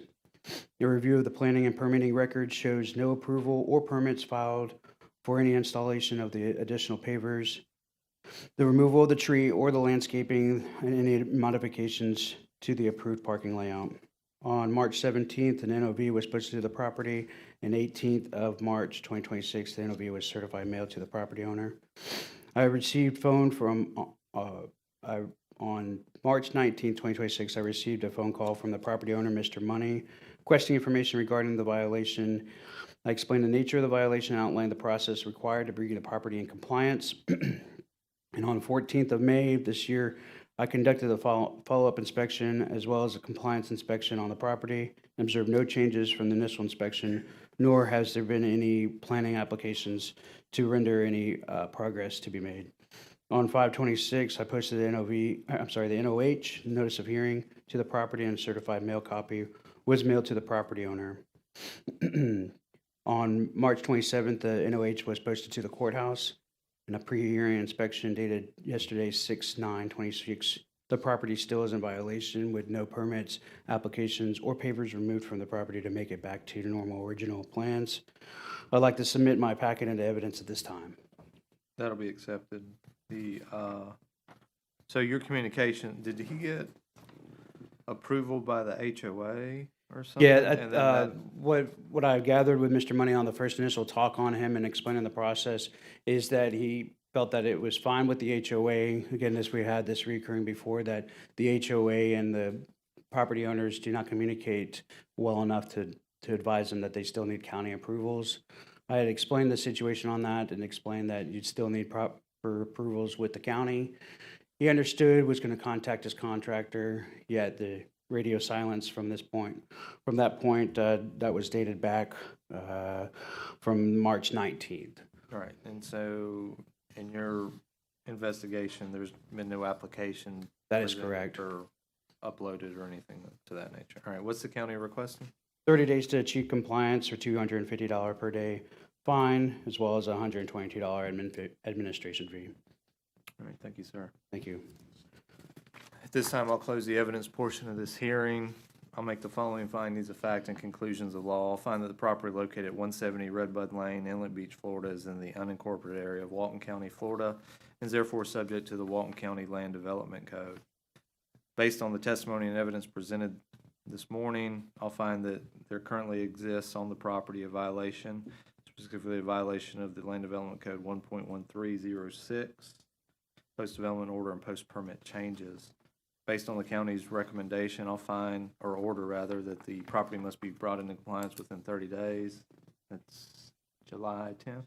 The review of the planning and permitting record shows no approval or permits filed for any installation of the additional pavers, the removal of the tree or the landscaping, and any modifications to the approved parking layout. On March 17th, an NOV was posted to the property, and 18th of March 2026, the NOV was certified mailed to the property owner. I received phone from, on March 19th, 2026, I received a phone call from the property owner, Mr. Money, requesting information regarding the violation. I explained the nature of the violation and outlined the process required to bring the property in compliance. And on 14th of May this year, I conducted a follow-up inspection as well as a compliance inspection on the property and observed no changes from the initial inspection, nor has there been any planning applications to render any progress to be made. On 5/26, I posted the NOH, notice of hearing, to the property, and a certified mail copy was mailed to the property owner. On March 27th, the NOH was posted to the courthouse, and a pre-hearing inspection dated yesterday, 6/9/26. The property still is in violation with no permits, applications, or pavers removed from the property to make it back to normal original plans. I'd like to submit my packet into evidence at this time. That'll be accepted. The So your communication, did he get approval by the HOA or something? Yeah, And then that- what I gathered with Mr. Money on the first initial talk on him and explaining the process is that he felt that it was fine with the HOA. Again, as we had this recurring before, that the HOA and the property owners do not communicate well enough to advise them that they still need county approvals. I had explained the situation on that and explained that you'd still need proper approvals with the county. He understood, was going to contact his contractor, yet the radio silence from that point, that was dated back from March 19th. All right, and so in your investigation, there's been no application? That is presented correct. Or uploaded or anything to that nature? All right, what's the county requesting? 30 days to achieve compliance or $250 per day fine, as well as a $122 administration fee. All right, thank you, sir. Thank you. At this time, I'll close the evidence portion of this hearing. I'll make the following findings of fact and conclusions of law. I'll find that the property located at 170 Redbud Lane, Inlet Beach, Florida, is in the unincorporated area of Walton County, Florida, and is therefore subject to the Walton County Land Development Code. Based on the testimony and evidence presented this morning, I'll find that there currently exists on the property a violation, specifically a violation of the Land Development Code 1.1306, post-development order and post-permit changes. Based on the county's recommendation, I'll find, or order rather, that the property must be brought into compliance within 30 days. That's July 10th.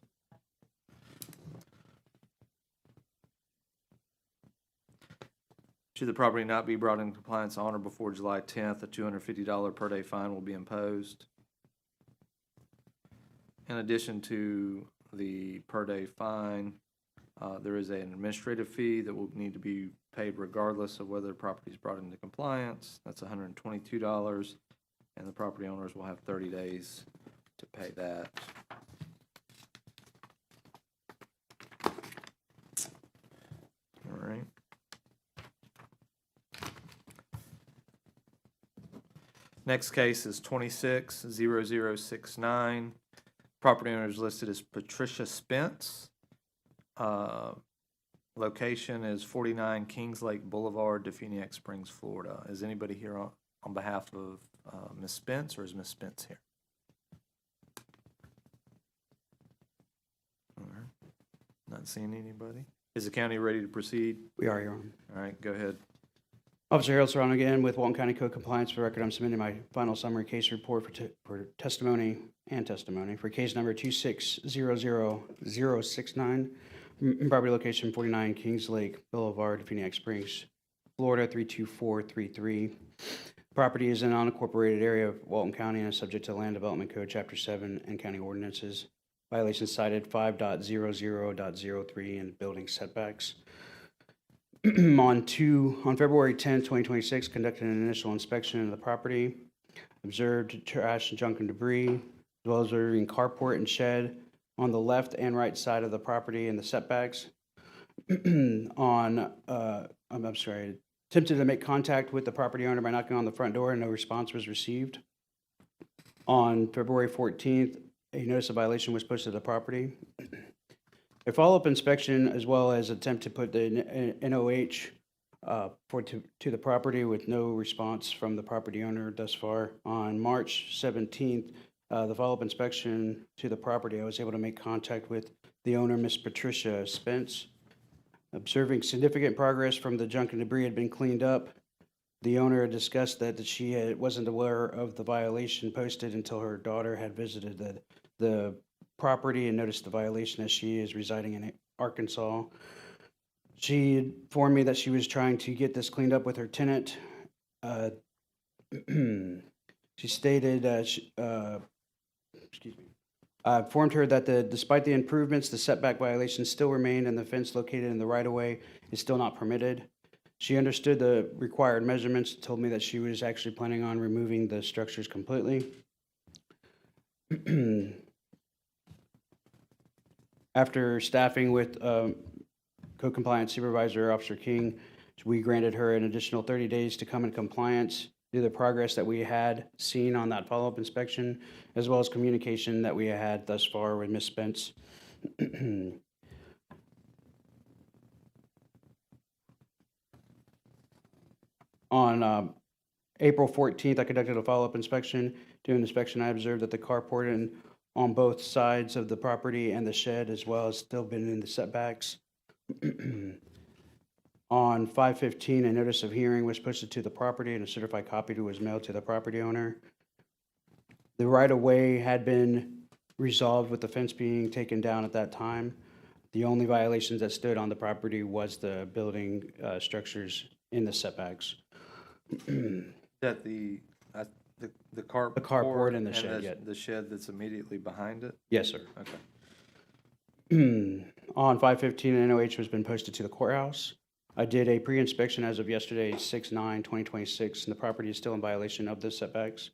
Should the property not be brought into compliance on or before July 10th, a $250 per day fine will be imposed. In addition to the per day fine, there is an administrative fee that will need to be paid regardless of whether the property is brought into compliance. That's $122, and the property owners will have 30 days to pay that. All right. Next case is 26-0069. Property owner is listed as Patricia Spence. Location is 49 Kings Lake Boulevard, Defuniak Springs, Florida. Is anybody here on behalf of Ms. Spence, or is Ms. Spence here? All right. Not seeing anybody. Is the county ready to proceed? We are, Your Honor. All right, go ahead. Officer Harold Serrano again with Walton County Code Compliance. For the record, I'm submitting my final summary case report for testimony for case number 2600069. Property location 49 Kings Lake Boulevard, Defuniak Springs, Florida 32433. Property is in an unincorporated area of Walton County and is subject to Land Development Code Chapter 7 and county ordinances. Violations cited 5.00.03 and building setbacks. On February 10, 2026, conducted an initial inspection of the property, observed trash, junk, and debris, as well as observing carport and shed on the left and right side of the property and the setbacks. Attempted to make contact with the property owner by knocking on the front door, and no response was received. On February 14th, a notice of violation was posted to the property. A follow-up inspection, as well as attempt to put the NOH to the property with no response from the property owner thus far. On March 17th, the follow-up inspection to the property, I was able to make contact with the owner, Miss Patricia Spence. Observing significant progress from the junk and debris had been cleaned up. The owner discussed that she wasn't aware of the violation posted until her daughter had visited the property and noticed the violation, as she is residing in Arkansas. She informed me that she was trying to get this cleaned up with her tenant. She stated, I informed her that despite the improvements, the setback violations still remained, and the fence located in the right-of-way is still not permitted. She understood the required measurements, told me that she was actually planning on removing the structures completely. After staffing with Code Compliance Supervisor Officer King, we granted her an additional 30 days to come in compliance due to the progress that we had seen on that follow-up inspection, as well as communication that we had thus far with Ms. Spence. On April 14th, I conducted a follow-up inspection. During the inspection, I observed that the carport on both sides of the property and the shed as well has still been in the setbacks. On 5/15, a notice of hearing was posted to the property and a certified copy was mailed to the property owner. The right-of-way had been resolved with the fence being taken down at that time. The only violations that stood on the property was the building structures in the setbacks. That the carport? The carport and the shed, yeah. The shed that's immediately behind it? Yes, sir. Okay. On 5/15, an NOH has been posted to the courthouse. I did a pre-inspection as of yesterday, 6/9/2026, and the property is still in violation of the setbacks.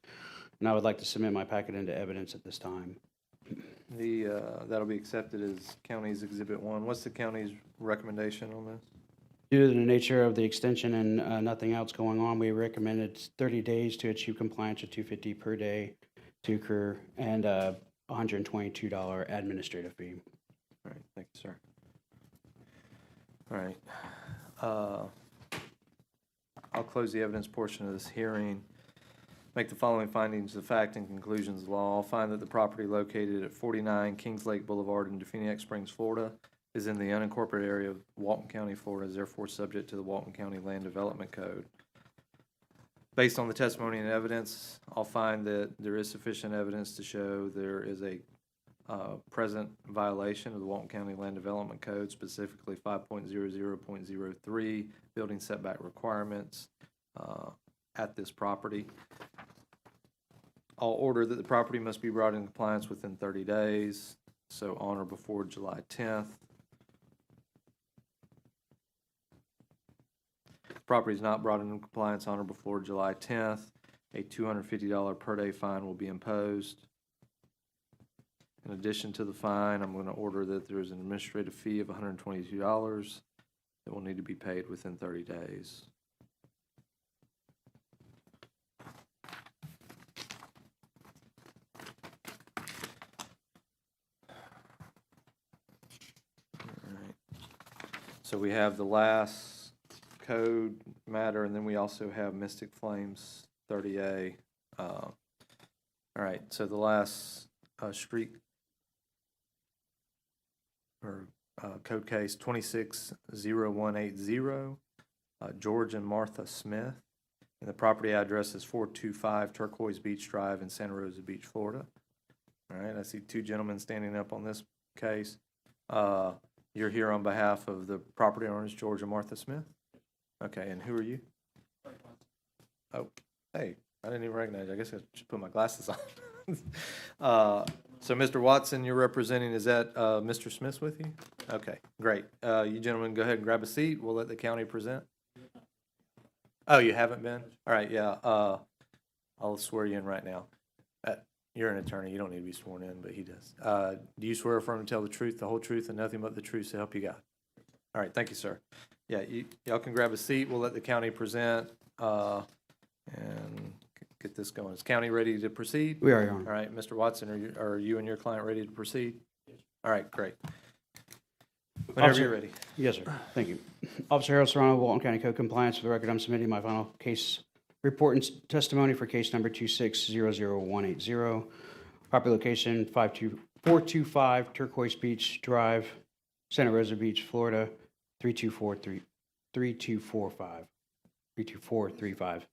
And I would like to submit my packet into evidence at this time. That'll be accepted as county's Exhibit 1. What's the county's recommendation on this? Due to the nature of the extension and nothing else going on, we recommended 30 days to achieve compliance with $250 per day to occur and a $122 administrative fee. All right, thank you, sir. All right. I'll close the evidence portion of this hearing. Make the following findings of fact and conclusions of law. I'll find that the property located at 49 Kings Lake Boulevard in Definiak Springs, Florida, is in the unincorporated area of Walton County, Florida, is therefore subject to the Walton County Land Development Code. Based on the testimony and evidence, I'll find that there is sufficient evidence to show there is a present violation of the Walton County Land Development Code, specifically 5.00.03, building setback requirements at this property. I'll order that the property must be brought in compliance within 30 days, so on or before July 10th. Property is not brought into compliance on or before July 10th, a $250 per day fine will be imposed. In addition to the fine, I'm going to order that there is an administrative fee of $122 that will need to be paid within 30 days. All right. So we have the last code matter, and then we also have Mystic Flames 30A. All right, so the last street or code case 260180, George and Martha Smith, and the property address is 425 Turquoise Beach Drive in Santa Rosa Beach, Florida. All right, I see two gentlemen standing up on this case. You're here on behalf of the property owners, George and Martha Smith? Okay, and who are you? Oh, hey, I didn't even recognize you. I guess I should put my glasses on. So, Mr. Watson, you're representing, is that Mr. Smith with you? Okay, great. You gentlemen go ahead and grab a seat. We'll let the county present. Oh, you haven't been? All right, yeah. I'll swear you in right now. You're an attorney. You don't need to be sworn in, but he does. Do you swear affirm to tell the truth, the whole truth, and nothing but the truth to help you God? All right, thank you, sir. Yeah, y'all can grab a seat. We'll let the county present and get this going. Is county ready to proceed? We are, Your Honor. All right, Mr. Watson, are you and your client ready to proceed? Yes. All right, great. Whenever you're ready. Yes, sir. Thank you. Officer Harold Serrano, Walton County Code Compliance. For the record, I'm submitting my final case report and testimony for case number 2600180. Property location 425 Turquoise Beach Drive, Santa Rosa Beach, Florida, 32435.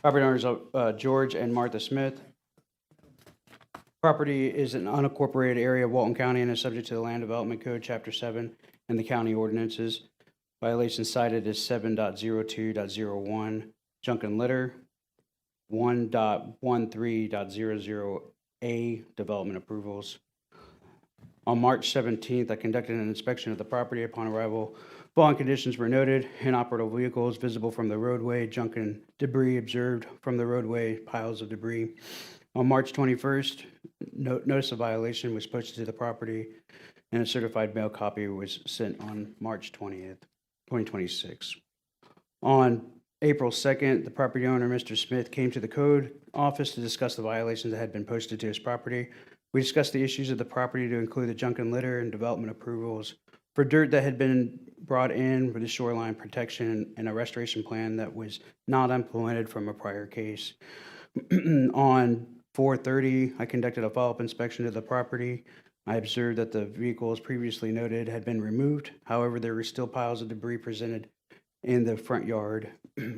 Property owners George and Martha Smith. Property is an unincorporated area of Walton County and is subject to the Land Development Code, Chapter 7, and the county ordinances. Violations cited is 7.02.01, junk and litter, 1.13.00A, development approvals. On March 17th, I conducted an inspection of the property. Upon arrival, following conditions were noted: inoperable vehicles visible from the roadway, junk and debris observed from the roadway, piles of debris. On March 21st, notice of violation was posted to the property, and a certified mail copy was sent on March 20th, 2026. On April 2nd, the property owner, Mr. Smith, came to the code office to discuss the violations that had been posted to his property. We discussed the issues of the property to include the junk and litter and development approvals. for dirt that had been brought in for the shoreline protection and a restoration plan that was not implemented from a prior case. On 4/30, I conducted a follow-up inspection of the property. I observed that the vehicles previously noted had been removed. However, there were still piles of debris presented in the front yard.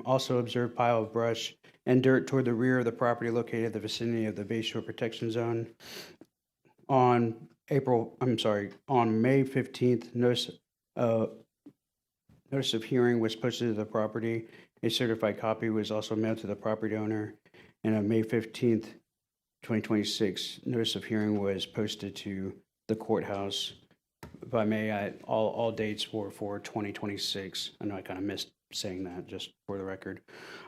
Also observed pile of brush and dirt toward the rear of the property located in the vicinity of the Bay Shore Protection Zone. On May 15th, notice of hearing was posted to the property. A certified copy was also mailed to the property owner. And on May 15th, 2026, notice of hearing was posted to the courthouse. If I may, all dates were for 2026. I know I kind of missed saying that, just for the record.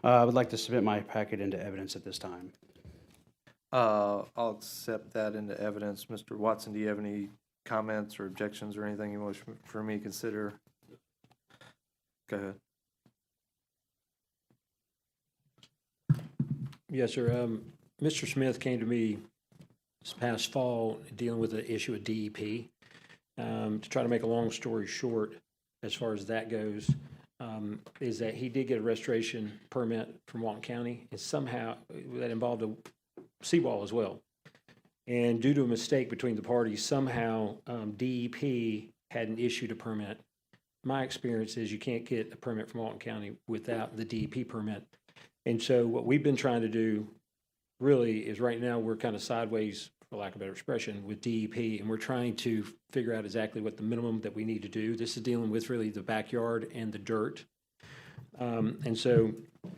I would like to submit my packet into evidence at this time. I'll accept that into evidence. Mr. Watson, do you have any comments or objections or anything you wish for me to consider? Go ahead. Yes, sir. Mr. Smith came to me this past fall dealing with the issue of DEP. To try to make a long story short, as far as that goes, is that he did get a restoration permit from Walton County, and somehow that involved a seawall as well. And due to a mistake between the parties, somehow DEP hadn't issued a permit. My experience is you can't get a permit from Walton County without the DEP permit. And so what we've been trying to do really is right now we're kind of sideways, for lack of a better expression, with DEP, and we're trying to figure out exactly what the minimum that we need to do. This is dealing with really the backyard and the dirt. And so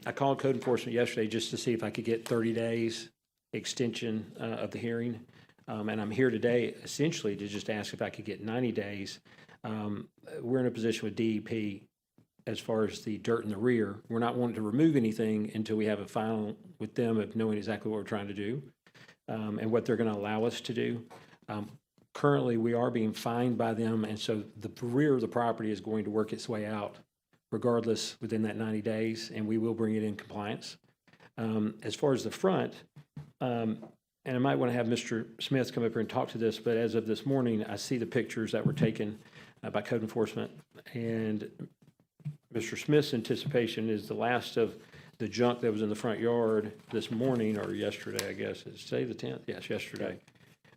I called code enforcement yesterday just to see if I could get 30 days extension of the hearing. And I'm here today essentially to just ask if I could get 90 days. We're in a position with DEP as far as the dirt in the rear. We're not wanting to remove anything until we have a final with them of knowing exactly what we're trying to do and what they're going to allow us to do. Currently, we are being fined by them, and so the rear of the property is going to work its way out regardless within that 90 days, and we will bring it in compliance. As far as the front, and I might want to have Mr. Smith come up here and talk to this, but as of this morning, I see the pictures that were taken by code enforcement, and Mr. Smith's anticipation is the last of the junk that was in the front yard this morning, or yesterday, I guess, it's today the 10th? Yes, yesterday,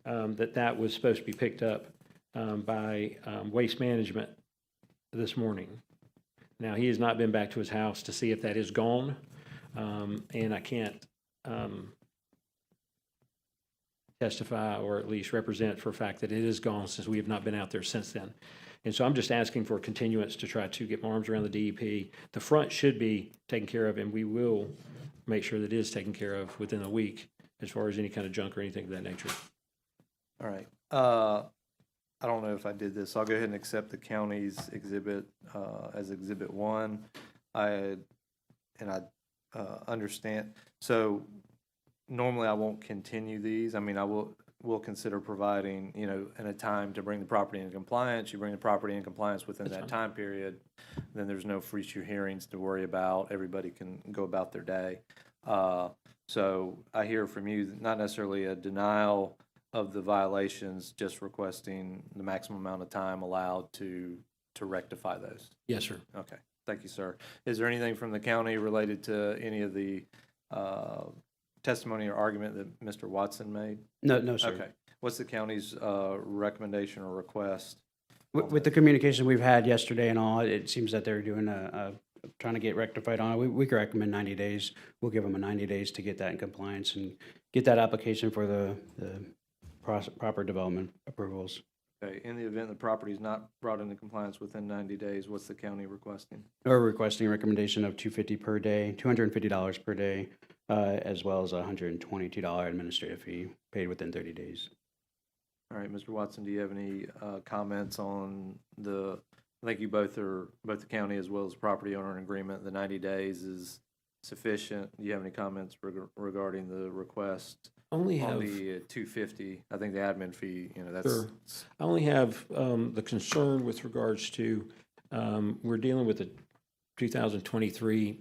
that was supposed to be picked up by Waste Management this morning. Now, he has not been back to his house to see if that is gone, and I can't testify or at least represent for a fact that it is gone since we have not been out there since then. And so I'm just asking for a continuance to try to get my arms around the DEP. The front should be taken care of, and we will make sure that it is taken care of within a week as far as any kind of junk or anything of that nature. All right. I don't know if I did this. I'll go ahead and accept the county's exhibit as Exhibit 1. I understand. So normally I won't continue these. I mean, we'll consider providing, in a time to bring the property in compliance. You bring the property in compliance within that time period, then there's no future hearings to worry about. Everybody can go about their day. So I hear from you, not necessarily a denial of the violations, just requesting the maximum amount of time allowed to rectify those. Yes, sir. Okay. Thank you, sir. Is there anything from the county related to any of the testimony or argument that Mr. Watson made? No, sir. Okay. What's the county's recommendation or request? With the communication we've had yesterday and all, it seems that they're doing trying to get rectified on it. We could recommend 90 days. We'll give them a 90 days to get that in compliance and get that application for the proper development approvals. Okay. In the event the property is not brought into compliance within 90 days, what's the county requesting? We're requesting a recommendation of $250 per day, as well as a $122 administrative fee paid within 30 days. All right, Mr. Watson, do you have any comments on I think you both the county as well as property owner in agreement, the 90 days is sufficient. Do you have any comments regarding the request? Only on have the $250, I think the admin fee, that's. Sure. I only have the concern with regards to we're dealing with a 2023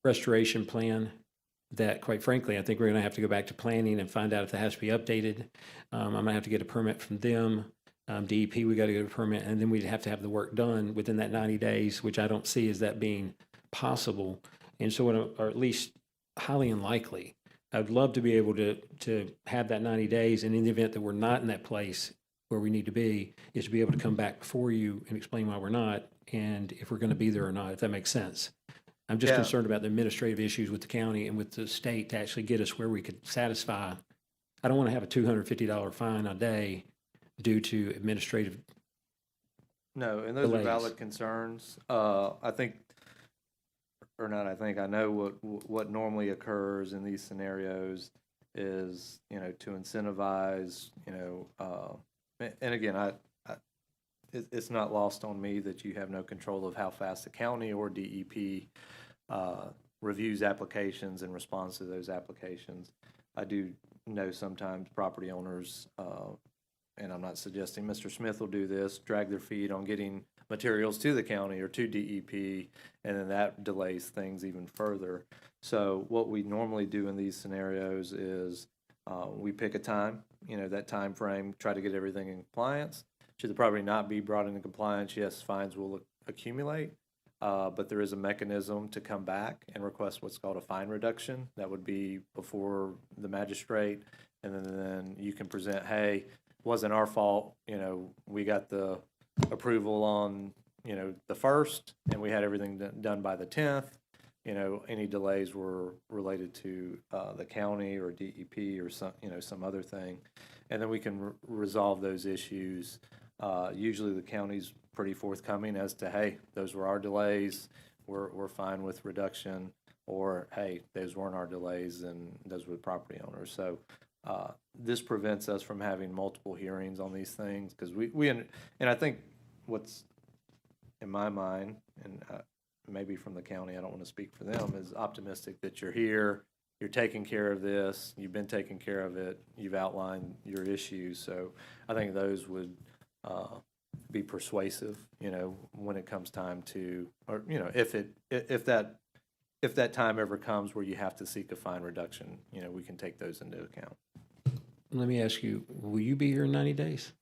restoration plan that, quite frankly, I think we're going to have to go back to planning and find out if that has to be updated. I'm going to have to get a permit from them. DEP, we got to get a permit, and then we'd have to have the work done within that 90 days, which I don't see as that being possible. And so, or at least highly unlikely. I'd love to be able to have that 90 days, and in the event that we're not in that place where we need to be, is to be able to come back before you and explain why we're not, and if we're going to be there or not, if that makes sense. I'm just Yeah. concerned about the administrative issues with the county and with the state to actually get us where we could satisfy. I don't want to have a $250 fine a day due to administrative. No, and those are Delays. valid concerns. I think, or not, I think, I know what normally occurs in these scenarios is, to incentivize, and again, it's not lost on me that you have no control of how fast the county or DEP reviews applications and responds to those applications. I do know sometimes property owners, and I'm not suggesting Mr. Smith will do this, drag their feet on getting materials to the county or to DEP, and then that delays things even further. So what we normally do in these scenarios is we pick a time, that time frame, try to get everything in compliance. Should the property not be brought into compliance, yes, fines will accumulate, but there is a mechanism to come back and request what's called a fine reduction. That would be before the magistrate, and then you can present, hey, wasn't our fault, we got the approval on, the 1st, and we had everything done by the 10th. Any delays were related to the county or DEP or some other thing, and then we can resolve those issues. Usually the county's pretty forthcoming as to, hey, those were our delays, we're fine with reduction, or hey, those weren't our delays and those were the property owners. So this prevents us from having multiple hearings on these things, because and I think what's in my mind, and maybe from the county, I don't want to speak for them, is optimistic that you're here, you're taking care of this, you've been taking care of it, you've outlined your issues. So I think those would be persuasive, when it comes time to, or, if that time ever comes where you have to seek a fine reduction, we can take those into account. Let me ask you, will you be here in 90 days?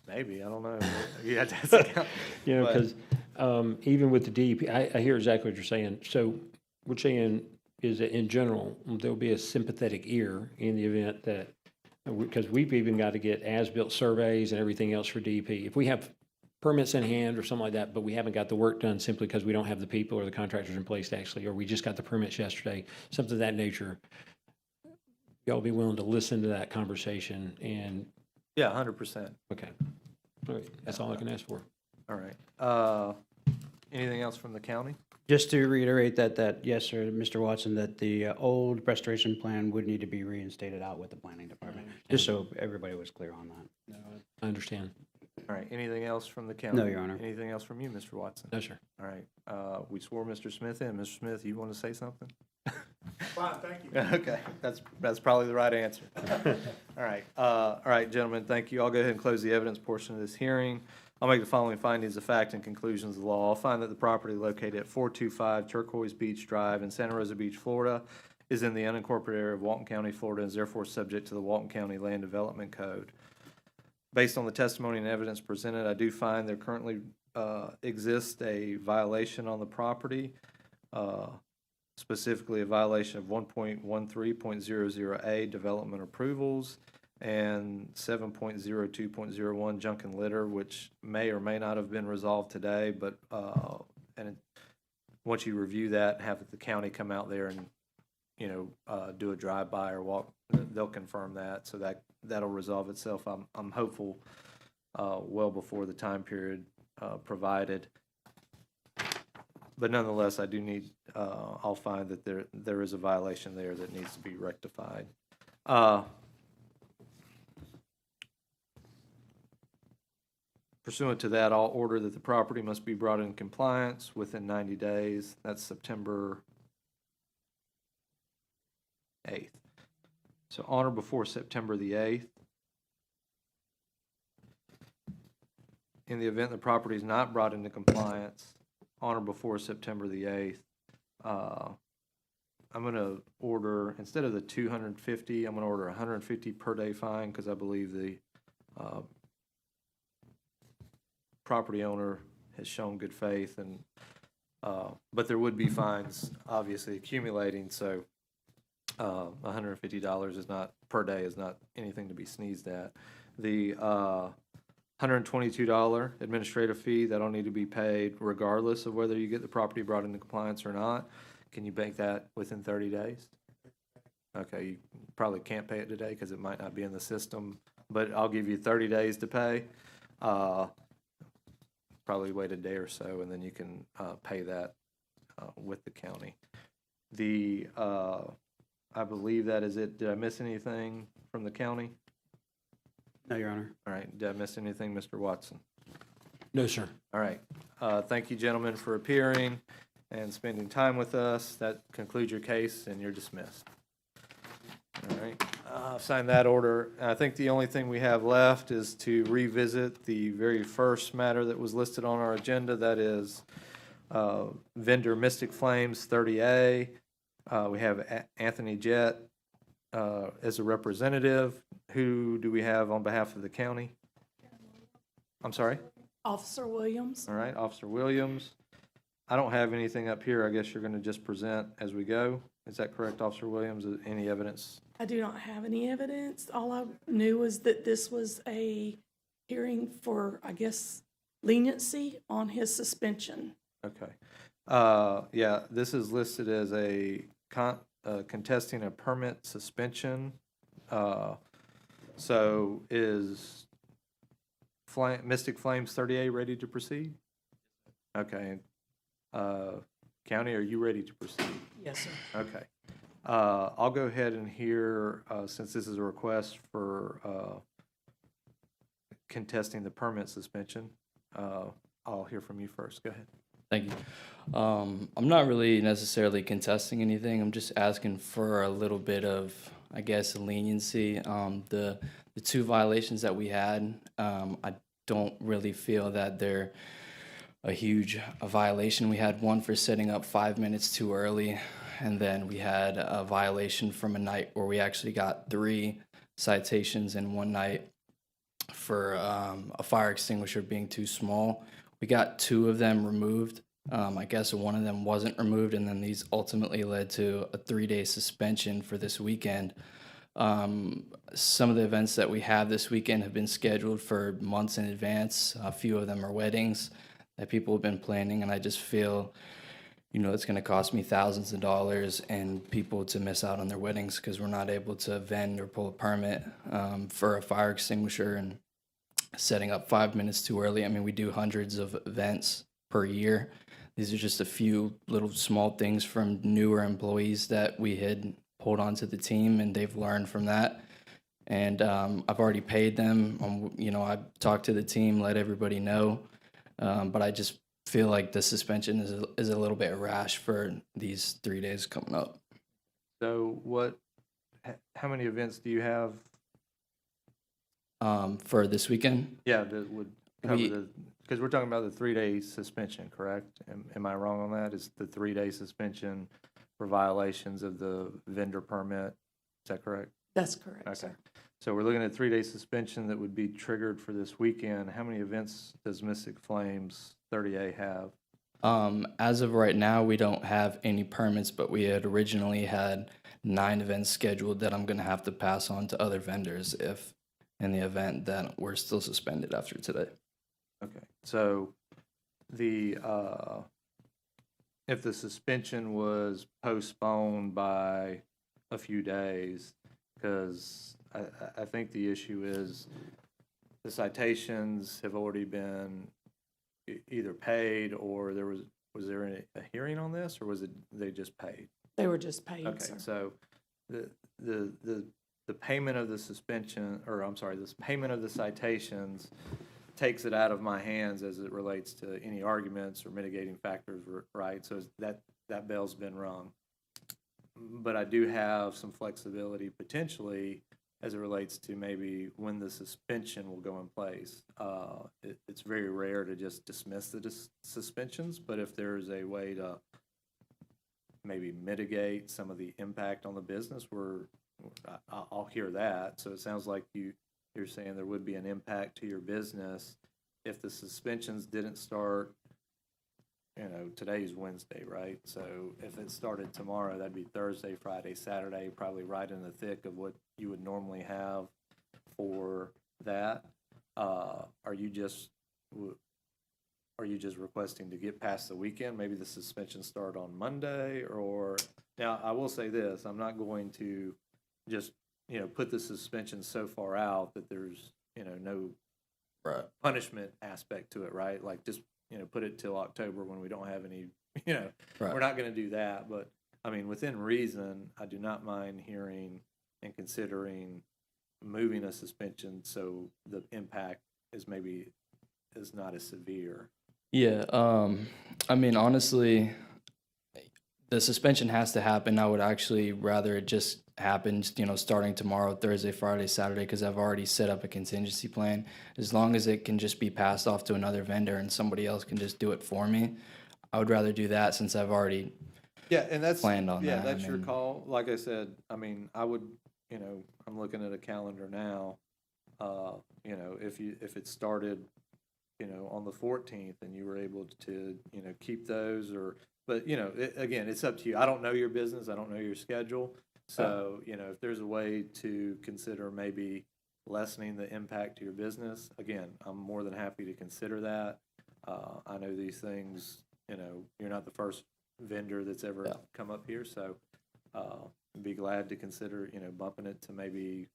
Maybe, I don't know. You have to ask the county. Because even with the DEP, I hear exactly what you're saying. So we're saying is that in general, there'll be a sympathetic ear in the event that, because we've even got to get as-built surveys and everything else for DEP. If we have permits in hand or something like that, but we haven't got the work done simply because we don't have the people or the contractors in place to actually, or we just got the permits yesterday, something of that nature, y'all be willing to listen to that conversation and. Yeah, 100%. Okay. All right. That's all I can ask for. All right. Anything else from the county? Just to reiterate that yes, sir, Mr. Watson, that the old restoration plan would need to be reinstated out with the planning department, just so everybody was clear on that. I understand. All right. Anything else from the county? No, Your Honor. Anything else from you, Mr. Watson? No, sir. All right. We swore Mr. Smith in. Mr. Smith, you want to say something? Fine, thank you. Okay, that's probably the right answer. All right, gentlemen, thank you. I'll go ahead and close the evidence portion of this hearing. I'll make the following findings of fact and conclusions of law. I'll find that the property located at 425 Turquoise Beach Drive in Santa Rosa Beach, Florida, is in the unincorporated area of Walton County, Florida, and is therefore subject to the Walton County Land Development Code. Based on the testimony and evidence presented, I do find there currently exists a violation on the property, specifically a violation of 1.13.00A development approvals and 7.02.01 junk and litter, which may or may not have been resolved today, but once you review that, have the county come out there and do a drive-by or walk, they'll confirm that, so that'll resolve itself. I'm hopeful well before the time period provided. But nonetheless, I do need, I'll find that there is a violation there that needs to be rectified. Pursuant to that, I'll order that the property must be brought in compliance within 90 days. That's September 8th. So on or before September the 8th. In the event the property is not brought into compliance on or before September the 8th, I'm going to order, instead of the 250, I'm going to order 150 per day fine, because I believe the property owner has shown good faith and, but there would be fines obviously accumulating, so $150 is not, per day is not anything to be sneezed at. The $122 administrative fee, that'll need to be paid regardless of whether you get the property brought into compliance or not. Can you bank that within 30 days? Okay, you probably can't pay it today because it might not be in the system, but I'll give you 30 days to pay. Probably wait a day or so, and then you can pay that with the county. The I believe that is it. Did I miss anything from the county? No, Your Honor. All right. Did I miss anything, Mr. Watson? No, sir. All right. Thank you, gentlemen, for appearing and spending time with us. That concludes your case, and you're dismissed. All right. Sign that order. I think the only thing we have left is to revisit the very first matter that was listed on our agenda. That is vendor Mystic Flames 30A. We have Anthony Jett as a representative. Who do we have on behalf of the county? I'm sorry? Officer Williams. All right, Officer Williams. I don't have anything up here. I guess you're going to just present as we go. Is that correct, Officer Williams? Any evidence? I do not have any evidence. All I knew was that this was a hearing for, I guess, leniency on his suspension. Okay. Yeah, this is listed as a contesting a permit suspension. So is Mystic Flames 30A ready to proceed? Okay. County, are you ready to proceed? Yes, sir. Okay. I'll go ahead and hear, since this is a request for contesting the permit suspension, I'll hear from you first. Go ahead. Thank you. I'm not really necessarily contesting anything. I'm just asking for a little bit of, I guess, leniency. The two violations that we had, I don't really feel that they're a huge violation. We had one for setting up 5 minutes too early, and then we had a violation from a night where we actually got 3 citations in one night for a fire extinguisher being too small. We got 2 of them removed. I guess one of them wasn't removed, and then these ultimately led to a 3-day suspension for this weekend. Some of the events that we have this weekend have been scheduled for months in advance. A few of them are weddings that people have been planning, and I just feel, it's going to cost me thousands of dollars and people to miss out on their weddings because we're not able to vend or pull a permit for a fire extinguisher and setting up 5 minutes too early. I mean, we do hundreds of events per year. These are just a few little small things from newer employees that we had pulled onto the team, and they've learned from that. And I've already paid them. I've talked to the team, let everybody know. But I just feel like the suspension is a little bit rash for these 3 days coming up. So how many events do you have? For this weekend? Yeah, that would cover because we're talking about the 3-day suspension, correct? Am I wrong on that? Is the 3-day suspension for violations of the vendor permit? Is that correct? That's correct, Okay. sir. So we're looking at 3-day suspension that would be triggered for this weekend. How many events does Mystic Flames 30A have? As of right now, we don't have any permits, but we had originally had 9 events scheduled that I'm going to have to pass on to other vendors if in the event that we're still suspended after today. Okay, so if the suspension was postponed by a few days, because I think the issue is the citations have already been either paid or was there a hearing on this, or was it they just paid? They were just paid, Okay, sir. so the payment of the suspension, or I'm sorry, this payment of the citations takes it out of my hands as it relates to any arguments or mitigating factors, right? So that bell's been rung. But I do have some flexibility potentially as it relates to maybe when the suspension will go in place. It's very rare to just dismiss the suspensions, but if there's a way to maybe mitigate some of the impact on the business, I'll hear that. So it sounds like you're saying there would be an impact to your business if the suspensions didn't start, today's Wednesday, right? So if it started tomorrow, that'd be Thursday, Friday, Saturday, probably right in the thick of what you would normally have for that. Are you just requesting to get past the weekend? Maybe the suspension start on Monday, or, now, I will say this, I'm not going to just, put the suspension so far out that there's, no punishment aspect to it, right? Like, just, put it till October when we don't have any, we're not gonna do that, but, I mean, within reason, I do not mind hearing and considering moving a suspension so the impact is not as severe. Yeah, I mean, honestly, the suspension has to happen. I would actually rather it just happen, starting tomorrow, Thursday, Friday, Saturday, because I've already set up a contingency plan. As long as it can just be passed off to another vendor and somebody else can just do it for me, I would rather do that since I've already planned on that. Yeah, that's your call. Like I said, I mean, I would, I'm looking at a calendar now. If it started, on the 14th and you were able to, keep those but, again, it's up to you. I don't know your business. I don't know your schedule. So, if there's a way to consider maybe lessening the impact to your business, again, I'm more than happy to consider that. I know these things, you're not the first vendor that's ever come up here. So, be glad to consider, bumping it to maybe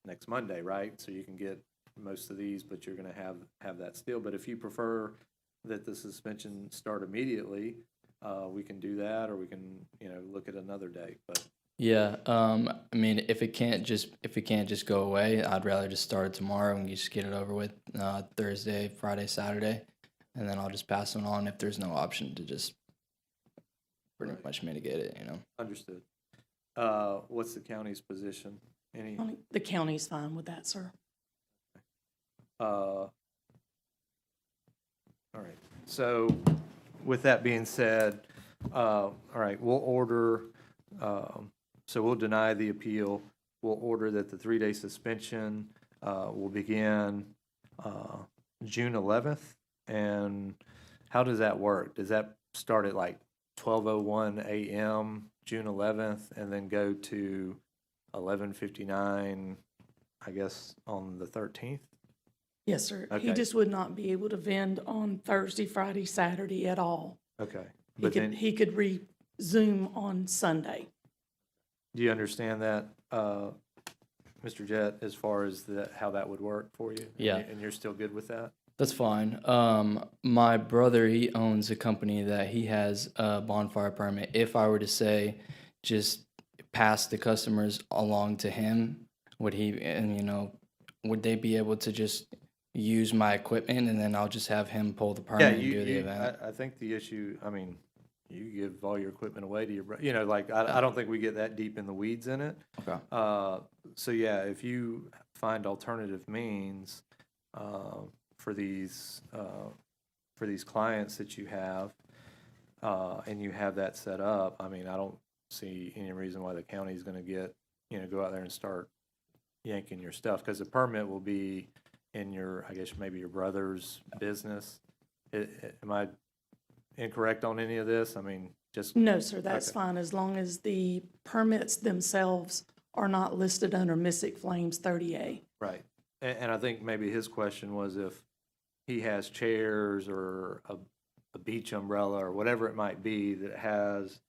next Monday, right? So you can get most of these, but you're going to have that still. But if you prefer that the suspension start immediately, we can do that, or we can, look at another date. But yeah, I mean, if it can't just go away, I'd rather just start it tomorrow and just get it over with, Thursday, Friday, Saturday, and then I'll just pass it on if there's no option to just pretty much mitigate it, Understood. What's the county's position? The county's fine with that, sir. All right. So with that being said, all right, we'll order, so we'll deny the appeal. We'll order that the 3-day suspension will begin June 11th. And how does that work? Does that start at like 12:01 a.m. June 11th and then go to 11:59, I guess, on the 13th? Yes, sir. Okay. He just would not be able to vend on Thursday, Friday, Saturday at all. Okay. He could resume on Sunday. Do you understand that, Mr. Jett, as far as how that would work for you? Yeah. And you're still good with that? That's fine. My brother, he owns a company that he has a bonfire permit. If I were to say, just pass the customers along to him, would they be able to just use my equipment and then I'll just have him pull the permit and do the event? I think the issue, I mean, you give all your equipment away to your brother, I don't think we get that deep in the weeds in it. Okay. So yeah, if you find alternative means, for these clients that you have, and you have that set up, I mean, I don't see any reason why the county's gonna go out there and start yanking your stuff, because the permit will be in maybe your brother's business. Am I incorrect on any of this? I mean, just. No, sir, that's Okay. fine, as long as the permits themselves are not listed under Mystic Flames 30A. Right. And I think maybe his question was if he has chairs or a beach umbrella or whatever it might be that has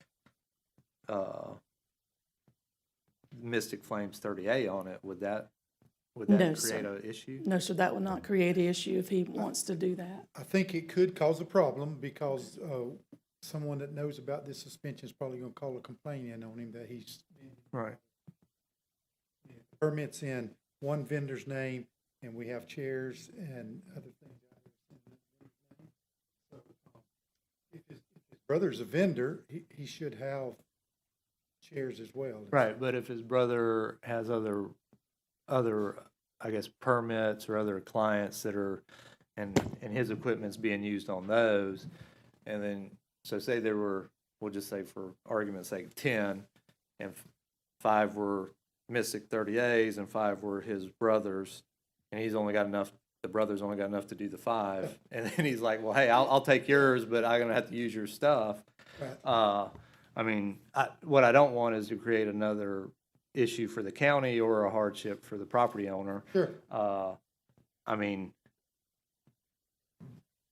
Mystic Flames 30A on it, would that No, create sir. an issue? No, sir, that would not create an issue if he wants to do that. I think it could cause a problem because someone that knows about this suspension is probably going to call a complaint in on him that he's Right. permits in one vendor's name and we have chairs and other things. So, if his brother's a vendor, he should have chairs as well. Right, but if his brother has other, I guess, permits or other clients that are, and his equipment's being used on those, and then, so say there were, we'll just say for argument's sake, 10, and 5 were Mystic 30As and 5 were his brother's, and he's only got enough the brother's only got enough to do the 5. And then he's like, well, hey, I'll take yours, but I'm gonna have to use your stuff. Right. I mean, what I don't want is to create another issue for the county or a hardship for the property owner. Sure. I mean,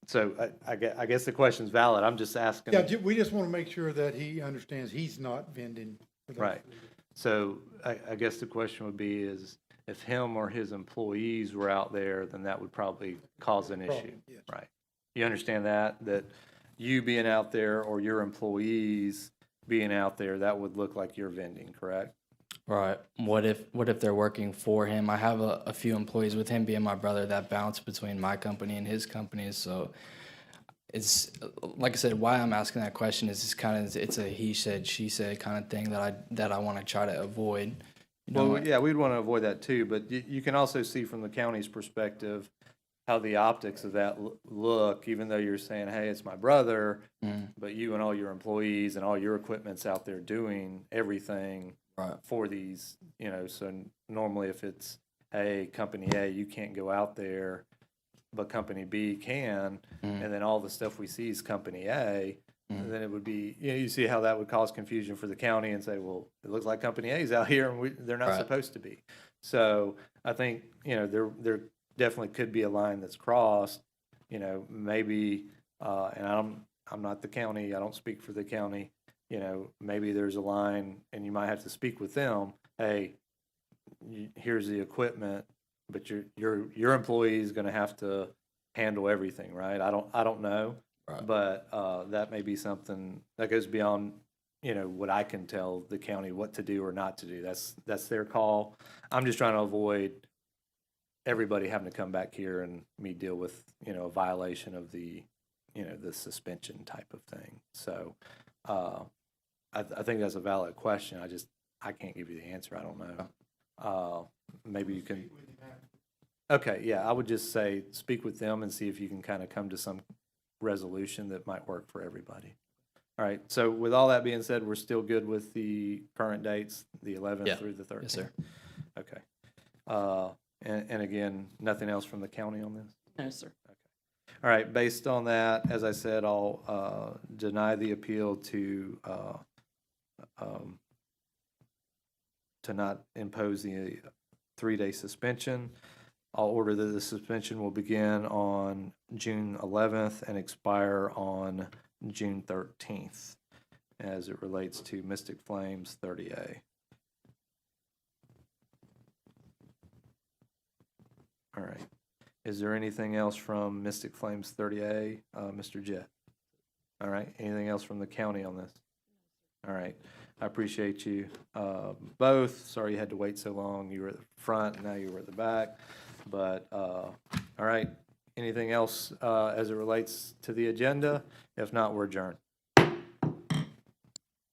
so I guess the question's valid. I'm just asking. Yeah, we just want to make sure that he understands he's not vending. For those Right. So I guess the question would be is if him or his employees were out there, then that would probably cause an issue. Problem, yes. Right. You understand that you being out there or your employees being out there, that would look like you're vending, correct? Right. What if they're working for him? I have a few employees with him being my brother that bounce between my company and his company. So it's like I said, why I'm asking that question is it's a he said, she said kind of thing that I want to try to avoid. You know, Well, yeah, we'd want to avoid that too, but you can also see from the county's perspective how the optics of that look, even though you're saying, hey, it's my brother, but you and all your employees and all your equipment's out there doing everything for these, so normally if it's, hey, company A, you can't go out there, but company B can, and then all the stuff we see is company A, then it would be, you see how that would cause confusion for the county and say, well, it looks like company A is out here and they're not supposed to be. So I think, there definitely could be a line that's crossed, maybe, and I'm not the county, I don't speak for the county, maybe there's a line and you might have to speak with them, hey, here's the equipment, but your employee is going to have to handle everything, right? I don't know, but that may be something that goes beyond, what I can tell the county what to do or not to do. That's their call. I'm just trying to avoid everybody having to come back here and me deal with, a violation of the, the suspension type of thing. So I think that's a valid question. I can't give you the answer. I don't know. Maybe you can. Okay, yeah, I would just say speak with them and see if you can kind of come to some resolution that might work for everybody. All right, so with all that being said, we're still good with the current dates, the 11th through the 13th? Yes, sir. Okay. And again, nothing else from the county on this? No, sir. Okay. All right, based on that, as I said, I'll deny the appeal to not impose the 3-day suspension. I'll order that the suspension will begin on June 11th and expire on June 13th as it relates to Mystic Flames 30A. All right. Is there anything else from Mystic Flames 30A, Mr. Jett? All right. Anything else from the county on this? All right. I appreciate you both. Sorry you had to wait so long. You were at the front, now you were at the back. But, all right. Anything else as it relates to the agenda? If not, we're adjourned.